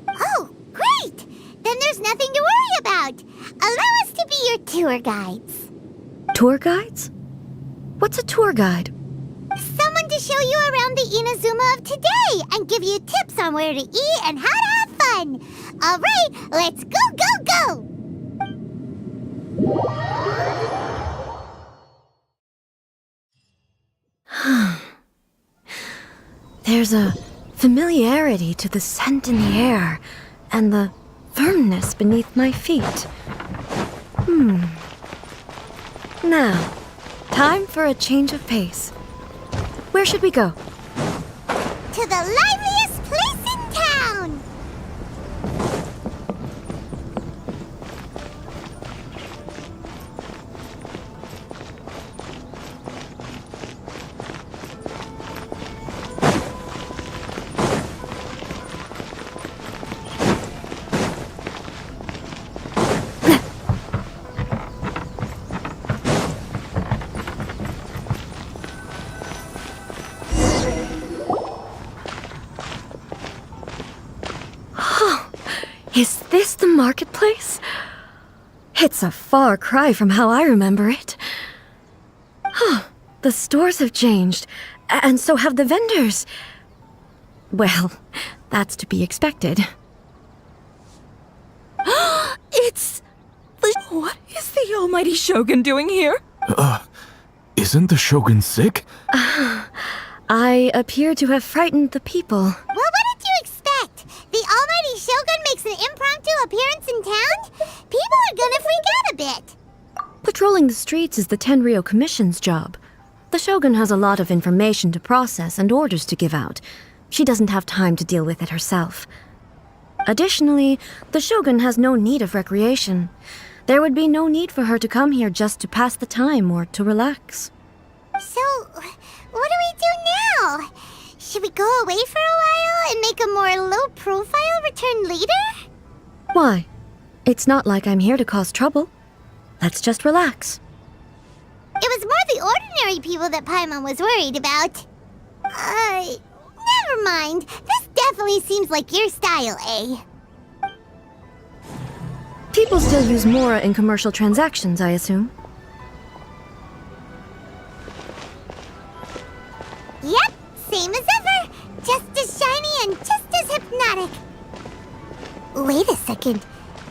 Oh, great! Then there's nothing to worry about. Allow us to be your tour guides. Tour guides? What's a tour guide? Someone to show you around the Inazuma of today and give you tips on where to eat and how to have fun. All right, let's go, go, go! There's a familiarity to the scent in the air and the firmness beneath my feet. Now, time for a change of pace. Where should we go? To the liveliest place in town! Is this the marketplace? It's a far cry from how I remember it. The stores have changed, and so have the vendors. Well, that's to be expected. What is the almighty Shogun doing here? Isn't the Shogun sick? I appear to have frightened the people. Well, what did you expect? The almighty Shogun makes an impromptu appearance in town? People are gonna freak out a bit. Patrolling the streets is the Tenryou Commission's job. The Shogun has a lot of information to process and orders to give out. She doesn't have time to deal with it herself. Additionally, the Shogun has no need of recreation. There would be no need for her to come here just to pass the time or to relax. So, what do we do now? Should we go away for a while and make a more low-profile return later? Why? It's not like I'm here to cause trouble. Let's just relax. It was more the ordinary people that Paimon was worried about. Never mind. This definitely seems like your style, eh? People still use Mora in commercial transactions, I assume. Yep, same as ever. Just as shiny and just as hypnotic. Wait a second.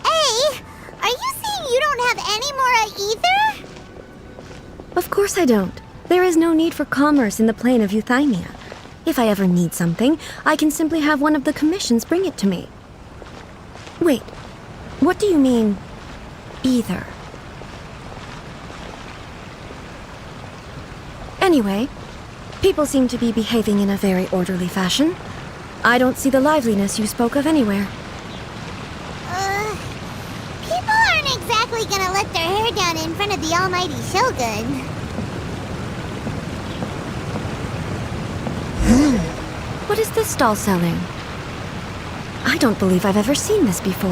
Hey, are you saying you don't have any Mora either? Of course I don't. There is no need for commerce in the plane of Euthymia. If I ever need something, I can simply have one of the commissions bring it to me. Wait, what do you mean, either? Anyway, people seem to be behaving in a very orderly fashion. I don't see the liveliness you spoke of anywhere. People aren't exactly gonna let their hair down in front of the almighty Shogun. What is this stall selling? I don't believe I've ever seen this before.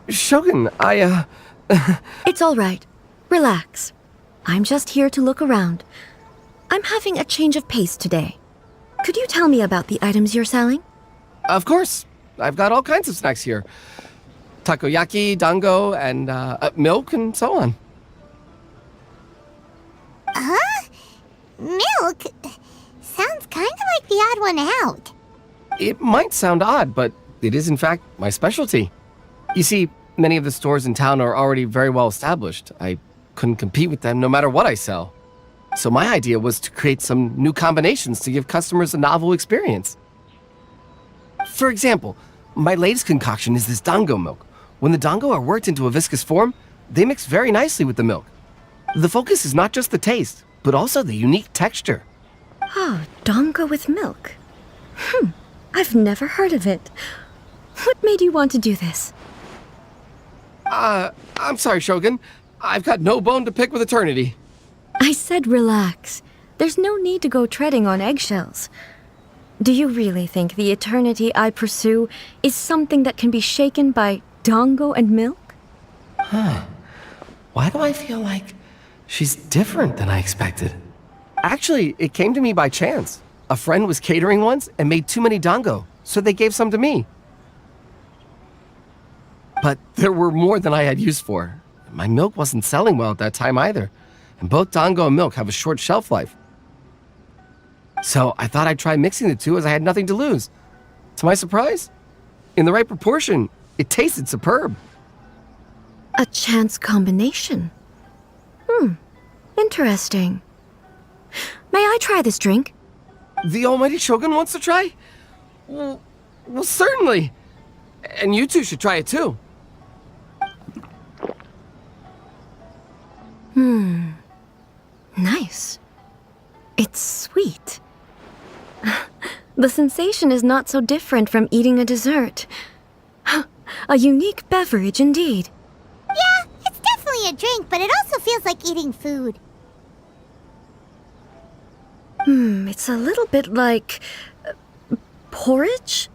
Shogun, It's all right. Relax. I'm just here to look around. I'm having a change of pace today. Could you tell me about the items you're selling? Of course. I've got all kinds of snacks here. Takoyaki, dango, and milk, and so on. Huh? Milk? Sounds kind of like the odd one out. It might sound odd, but it is in fact my specialty. You see, many of the stores in town are already very well established. I couldn't compete with them no matter what I sell. So my idea was to create some new combinations to give customers a novel experience. For example, my latest concoction is this dango milk. When the dango are worked into a viscous form, they mix very nicely with the milk. The focus is not just the taste, but also the unique texture. Oh, dango with milk. I've never heard of it. What made you want to do this? I'm sorry, Shogun. I've got no bone to pick with eternity. I said relax. There's no need to go treading on eggshells. Do you really think the eternity I pursue is something that can be shaken by dango and milk? Why do I feel like she's different than I expected? Actually, it came to me by chance. A friend was catering once and made too many dango, so they gave some to me. But there were more than I had use for. My milk wasn't selling well at that time either, and both dango and milk have a short shelf life. So I thought I'd try mixing the two as I had nothing to lose. To my surprise, in the right proportion, it tasted superb. A chance combination. Interesting. May I try this drink? The almighty Shogun wants to try? Well, certainly. And you two should try it too. Nice. It's sweet. The sensation is not so different from eating a dessert. A unique beverage indeed. Yeah, it's definitely a drink, but it also feels like eating food. It's a little bit like... porridge?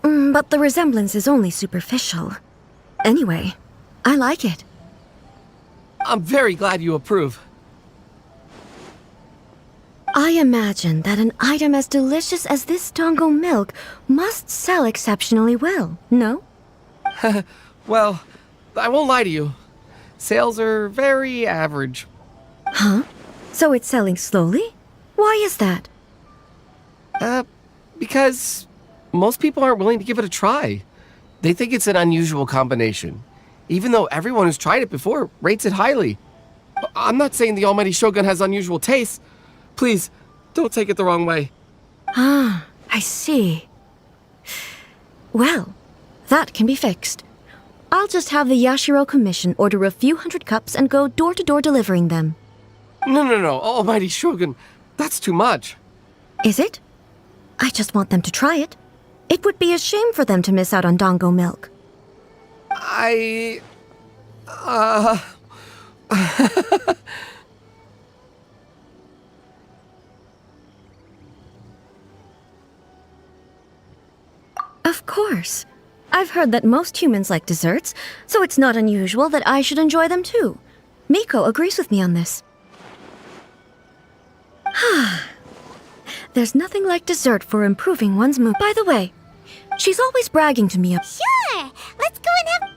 But the resemblance is only superficial. Anyway, I like it. I'm very glad you approve. I imagine that an item as delicious as this Dango milk must sell exceptionally well, no? Well, I won't lie to you. Sales are very average. Huh? So it's selling slowly? Why is that? Because most people aren't willing to give it a try. They think it's an unusual combination, even though everyone who's tried it before rates it highly. I'm not saying the Almighty Shogun has unusual tastes. Please, don't take it the wrong way. Ah, I see. Well, that can be fixed. I'll just have the Yashiro Commission order a few hundred cups and go door-to-door delivering them. No, Almighty Shogun, that's too much. Is it? I just want them to try it. It would be a shame for them to miss out on Dango milk. Of course. I've heard that most humans like desserts, so it's not unusual that I should enjoy them too. Miko agrees with me on this. There's nothing like dessert for improving one's mood. By the way, she's always bragging to me. Sure! Let's go and have...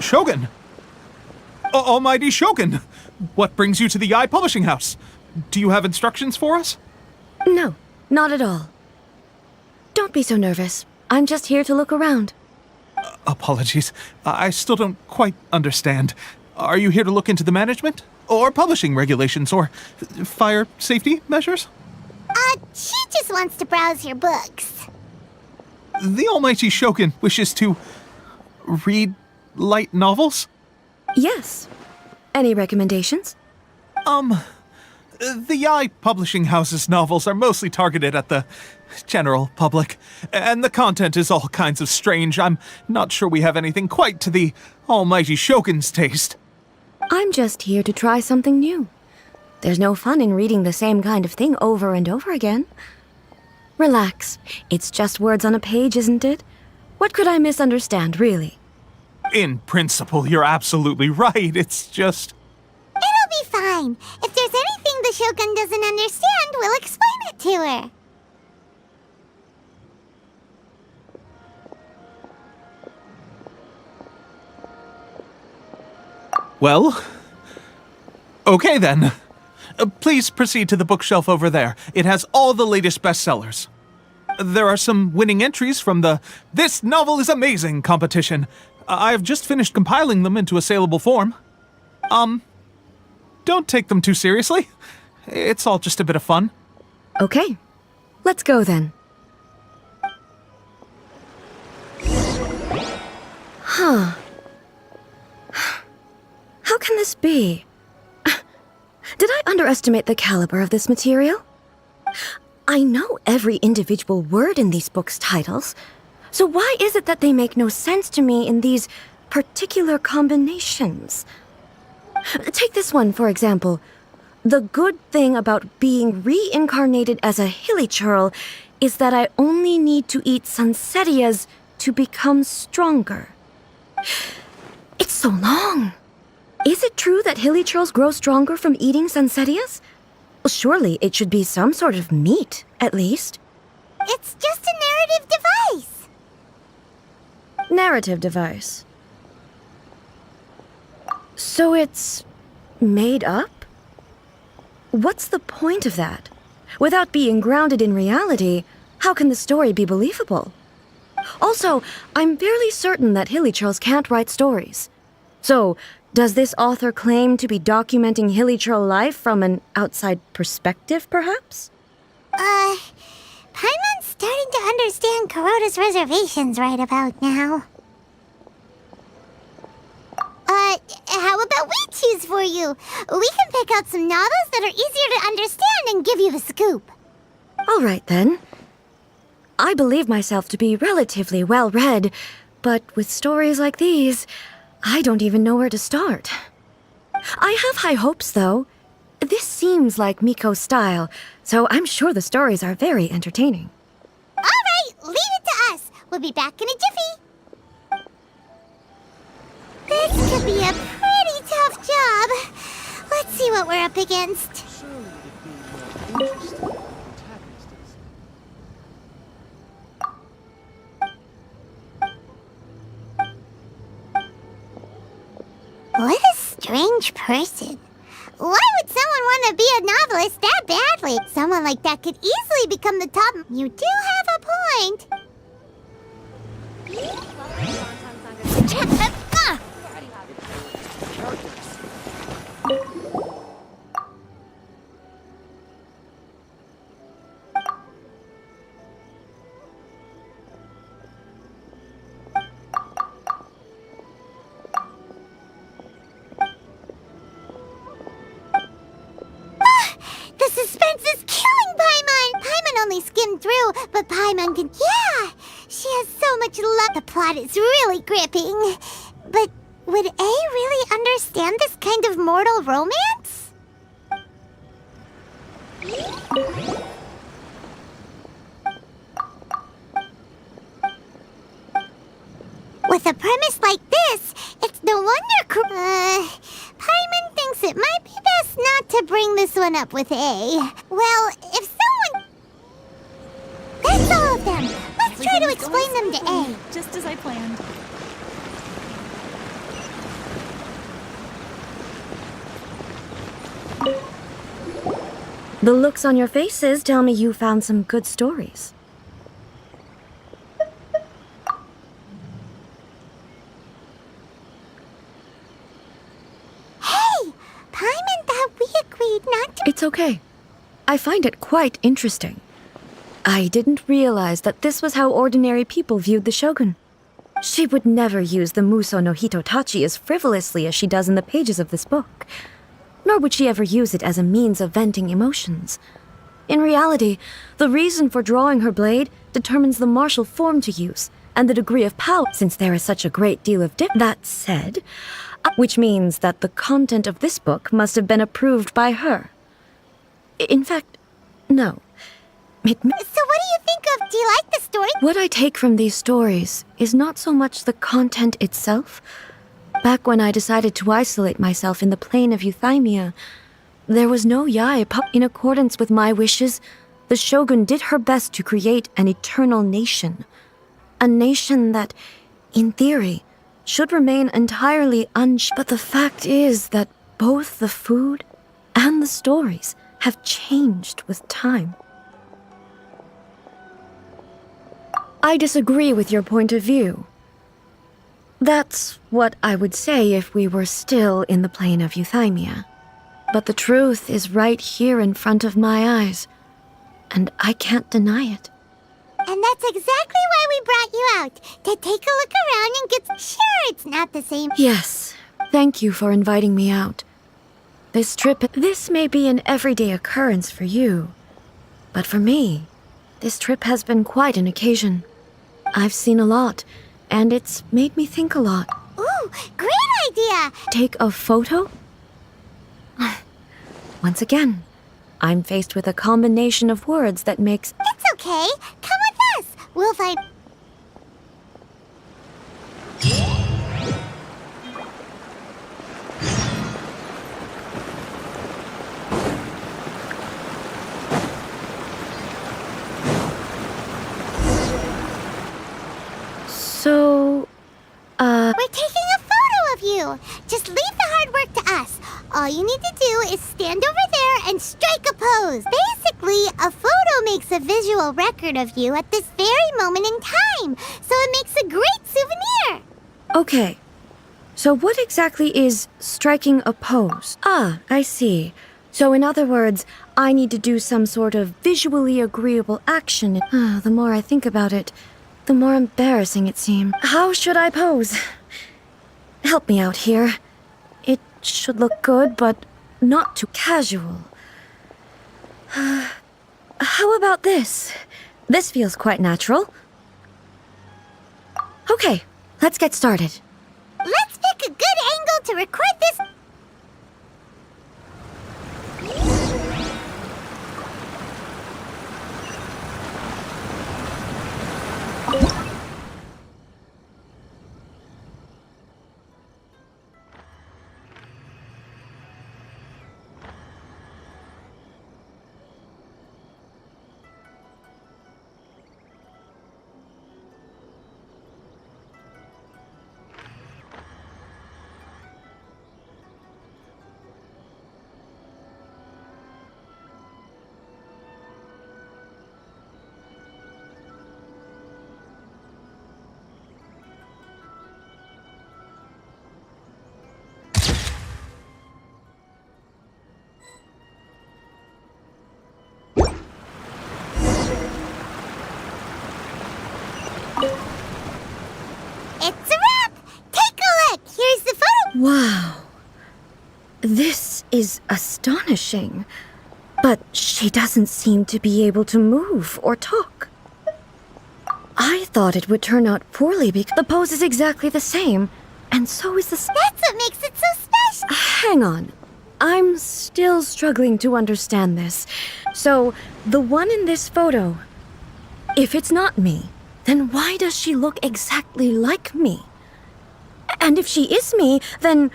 Shogun! Almighty Shogun! What brings you to the Yae Publishing House? Do you have instructions for us? No, not at all. Don't be so nervous. I'm just here to look around. Apologies. I still don't quite understand. Are you here to look into the management? Or publishing regulations? Or fire safety measures? She just wants to browse your books. The Almighty Shogun wishes to... read light novels? Yes. Any recommendations? The Yae Publishing House's novels are mostly targeted at the general public, and the content is all kinds of strange. I'm not sure we have anything quite to the Almighty Shogun's taste. I'm just here to try something new. There's no fun in reading the same kind of thing over and over again. Relax. It's just words on a page, isn't it? What could I misunderstand, really? In principle, you're absolutely right. It's just... It'll be fine. If there's anything the Shogun doesn't understand, we'll explain it to her. Well... okay then. Please proceed to the bookshelf over there. It has all the latest bestsellers. There are some winning entries from the This Novel is Amazing competition. I have just finished compiling them into a saleable form. Don't take them too seriously. It's all just a bit of fun. Okay. Let's go then. Huh. How can this be? Did I underestimate the caliber of this material? I know every individual word in these books' titles, so why is it that they make no sense to me in these particular combinations? Take this one, for example. The good thing about being reincarnated as a hilly churl is that I only need to eat sunsettias to become stronger. It's so long. Is it true that hilly churls grow stronger from eating sunsettias? Well, surely it should be some sort of meat, at least. It's just a narrative device. Narrative device. So it's made up? What's the point of that? Without being grounded in reality, how can the story be believable? Also, I'm fairly certain that hilly churls can't write stories. So, Does this author claim to be documenting Hilichurl life from an outside perspective, perhaps? Paimon's starting to understand Kuroda's reservations right about now. How about we choose for you? We can pick out some novels that are easier to understand and give you the scoop. All right, then. I believe myself to be relatively well-read, but with stories like these, I don't even know where to start. I have high hopes, though. This seems like Miko's style, so I'm sure the stories are very entertaining. All right, leave it to us. We'll be back in a jiffy. This could be a pretty tough job. Let's see what we're up against. What a strange person. Why would someone want to be a novelist that badly? Someone like that could easily become the top. You do have a point. The suspense is killing Paimon! Paimon only skimmed through, but Paimon can... Yeah! She has so much love. The plot is really gripping. But would A really understand this kind of mortal romance? With a premise like this, it's no wonder Paimon thinks it might be best not to bring this one up with A. Well, if someone... That's all of them. Let's try to explain them to A. Just as I planned. The looks on your faces tell me you found some good stories. Hey! Paimon thought we agreed not to... It's okay. I find it quite interesting. I didn't realize that this was how ordinary people viewed the Shogun. She would never use the Muso no Hitotachi as frivolously as she does in the pages of this book. Nor would she ever use it as a means of venting emotions. In reality, the reason for drawing her blade determines the martial form to use and the degree of power, since there is such a great deal of That said, which means that the content of this book must have been approved by her. In fact, no. So what do you think of... Do you like the story? What I take from these stories is not so much the content itself. Back when I decided to isolate myself in the plain of Euthymia, there was no Yae. In accordance with my wishes, the Shogun did her best to create an eternal nation. A nation that, in theory, should remain entirely But the fact is that both the food and the stories have changed with time. I disagree with your point of view. That's what I would say if we were still in the plain of Euthymia. But the truth is right here in front of my eyes, and I can't deny it. And that's exactly why we brought you out, to take a look around and get... Sure, it's not the same... Yes, thank you for inviting me out. This may be an everyday occurrence for you, but for me, this trip has been quite an occasion. I've seen a lot, and it's made me think a lot. Ooh, great idea! Take a photo? Once again, I'm faced with a combination of words that makes... It's okay. Come with us. We'll find... So, We're taking a photo of you. Just leave the hard work to us. All you need to do is stand over there and strike a pose. Basically, a photo makes a visual record of you at this very moment in time. So it makes a great souvenir. Okay. So what exactly is striking a pose? Ah, I see. So in other words, I need to do some sort of visually agreeable action. The more I think about it, the more embarrassing it seems. How should I pose? Help me out here. It should look good, but not too casual. How about this? This feels quite natural. Okay, let's get started. Let's pick a good angle to record this. It's a wrap! Take a look! Here's the photo! Wow. This is astonishing. But she doesn't seem to be able to move or talk. I thought it would turn out poorly because the pose is exactly the same, and so is the... That's what makes it so special! Hang on. I'm still struggling to understand this. So, the one in this photo, if it's not me, then why does she look exactly like me? And if she is me, then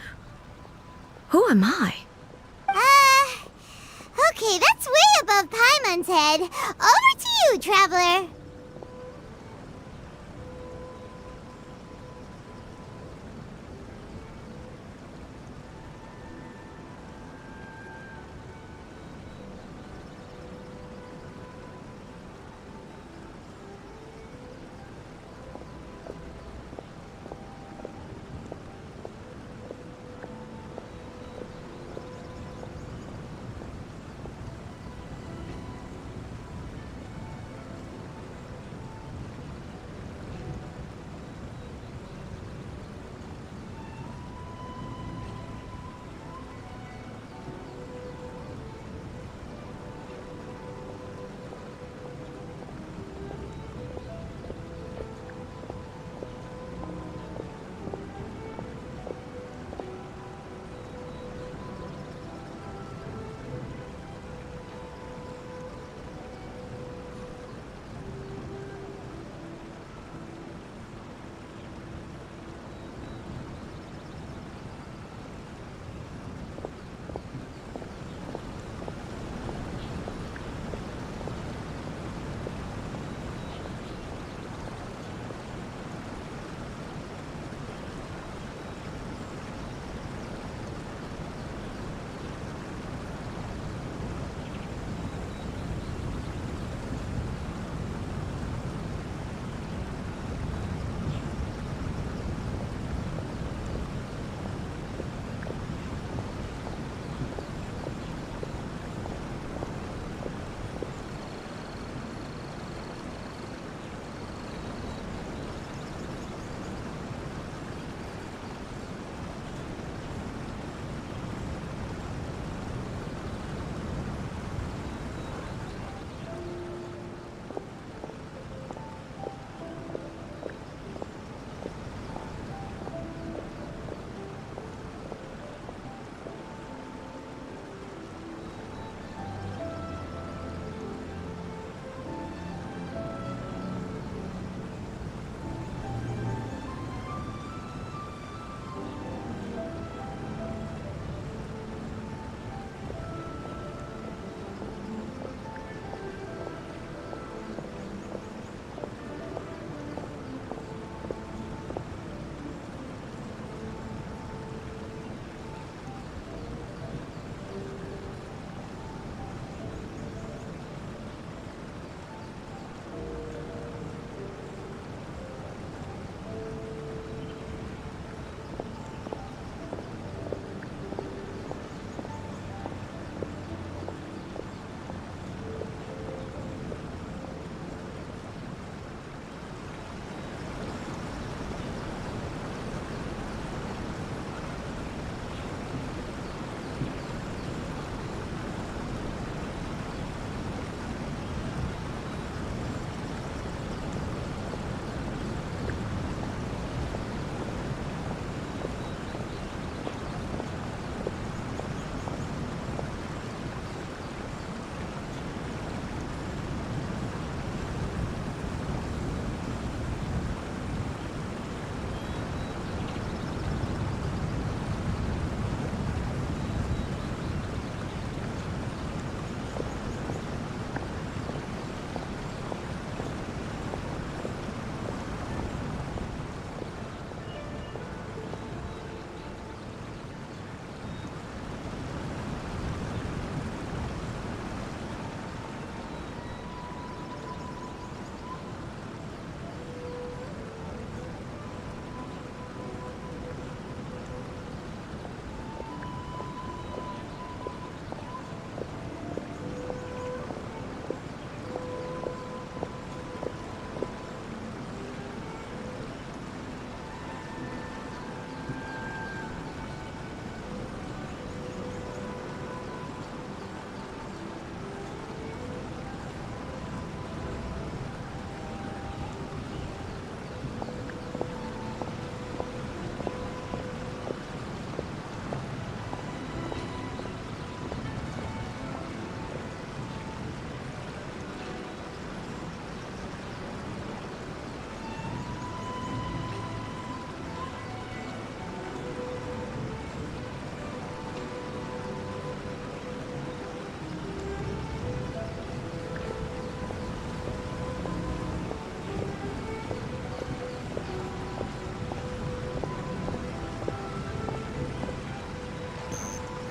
who am I? Okay, that's way above Paimon's head. Over to you, Traveler.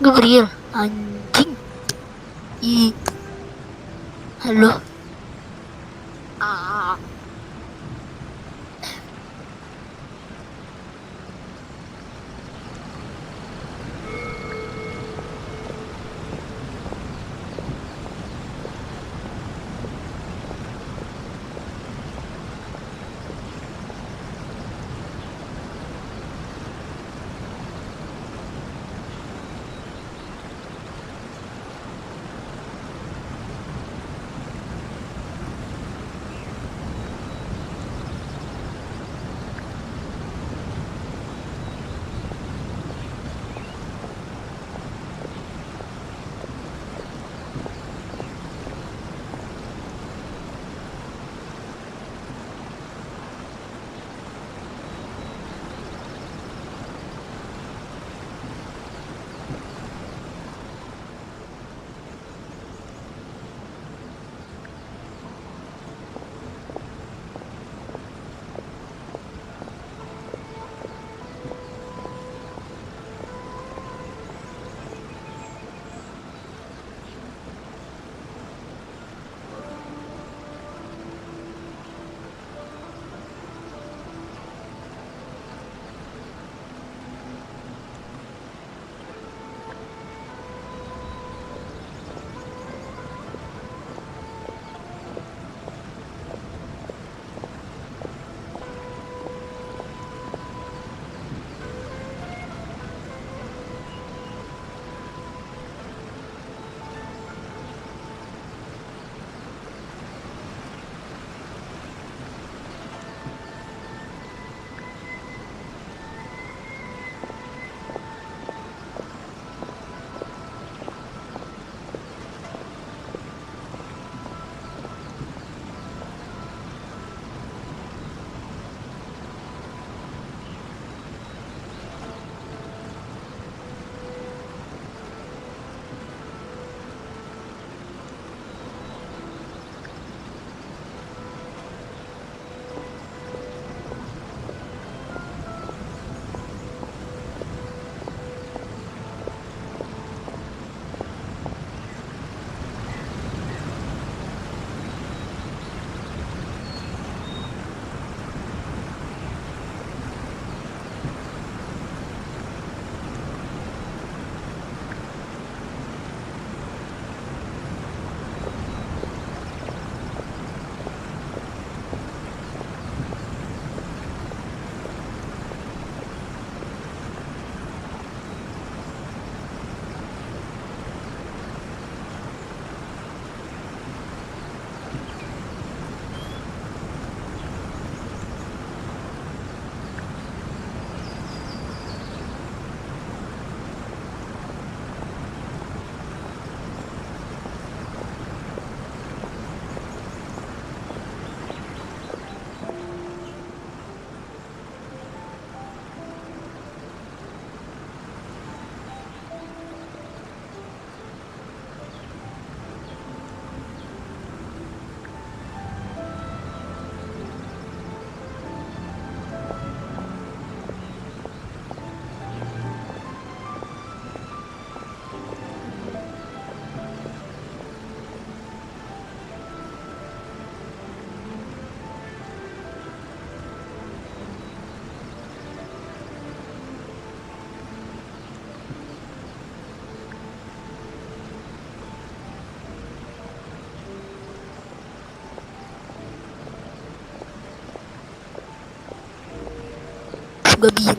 Gabriel, anjing. Halo. Gabriel.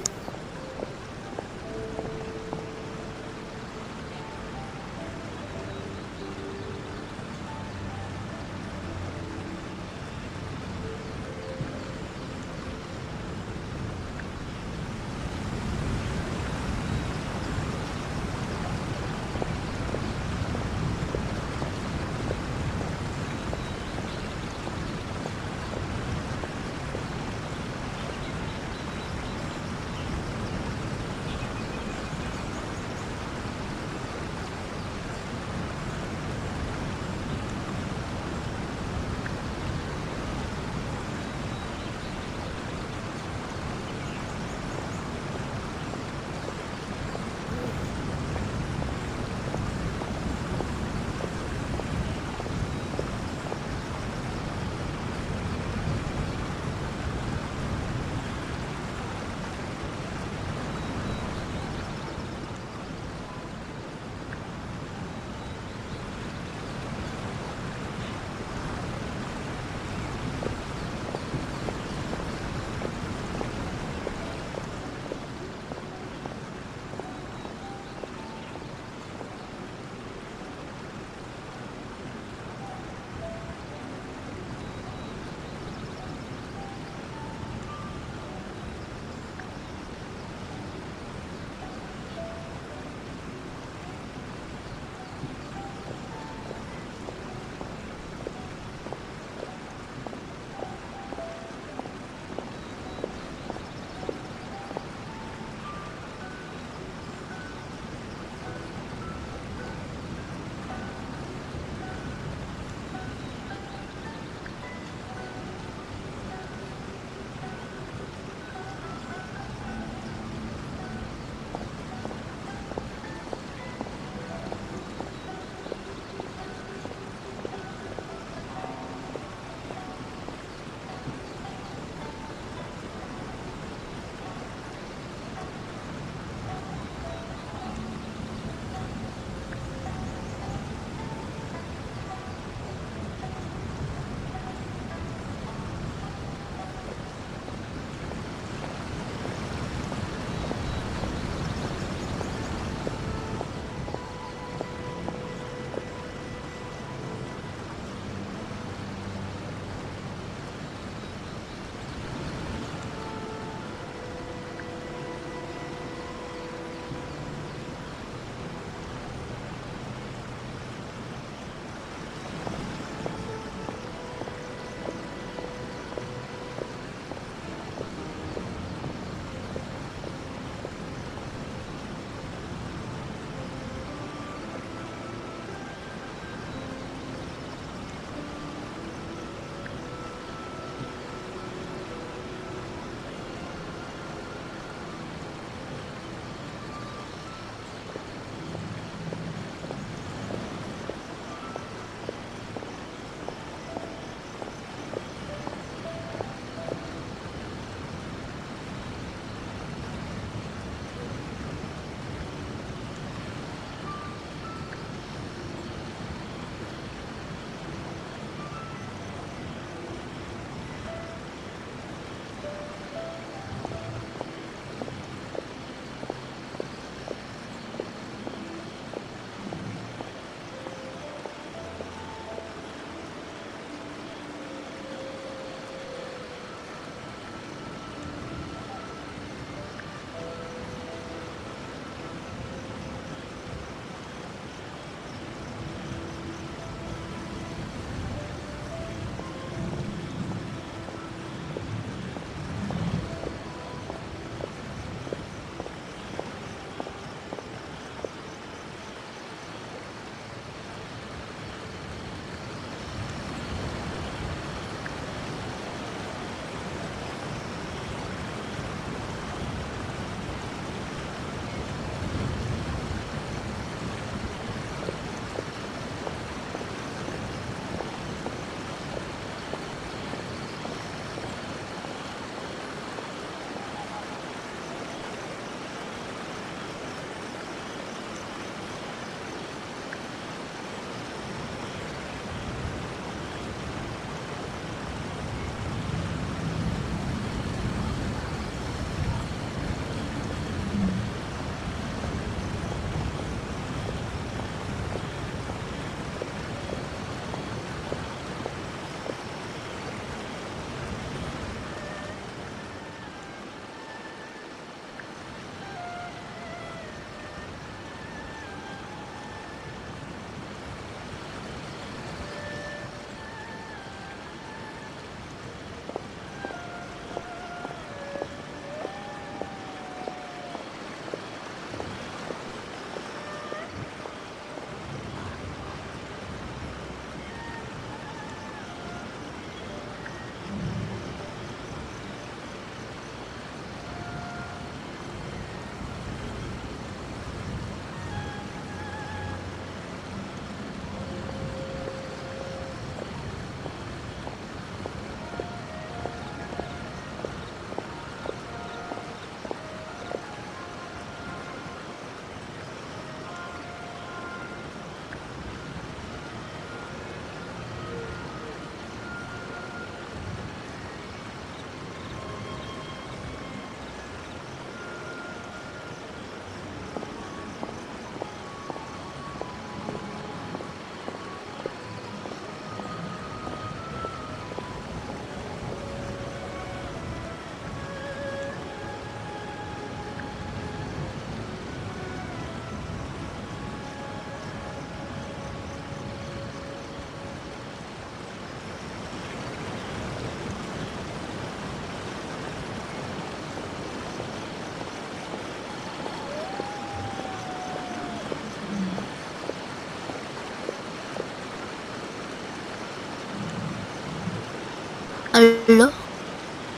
Halo?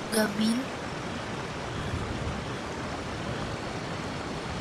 Gabil?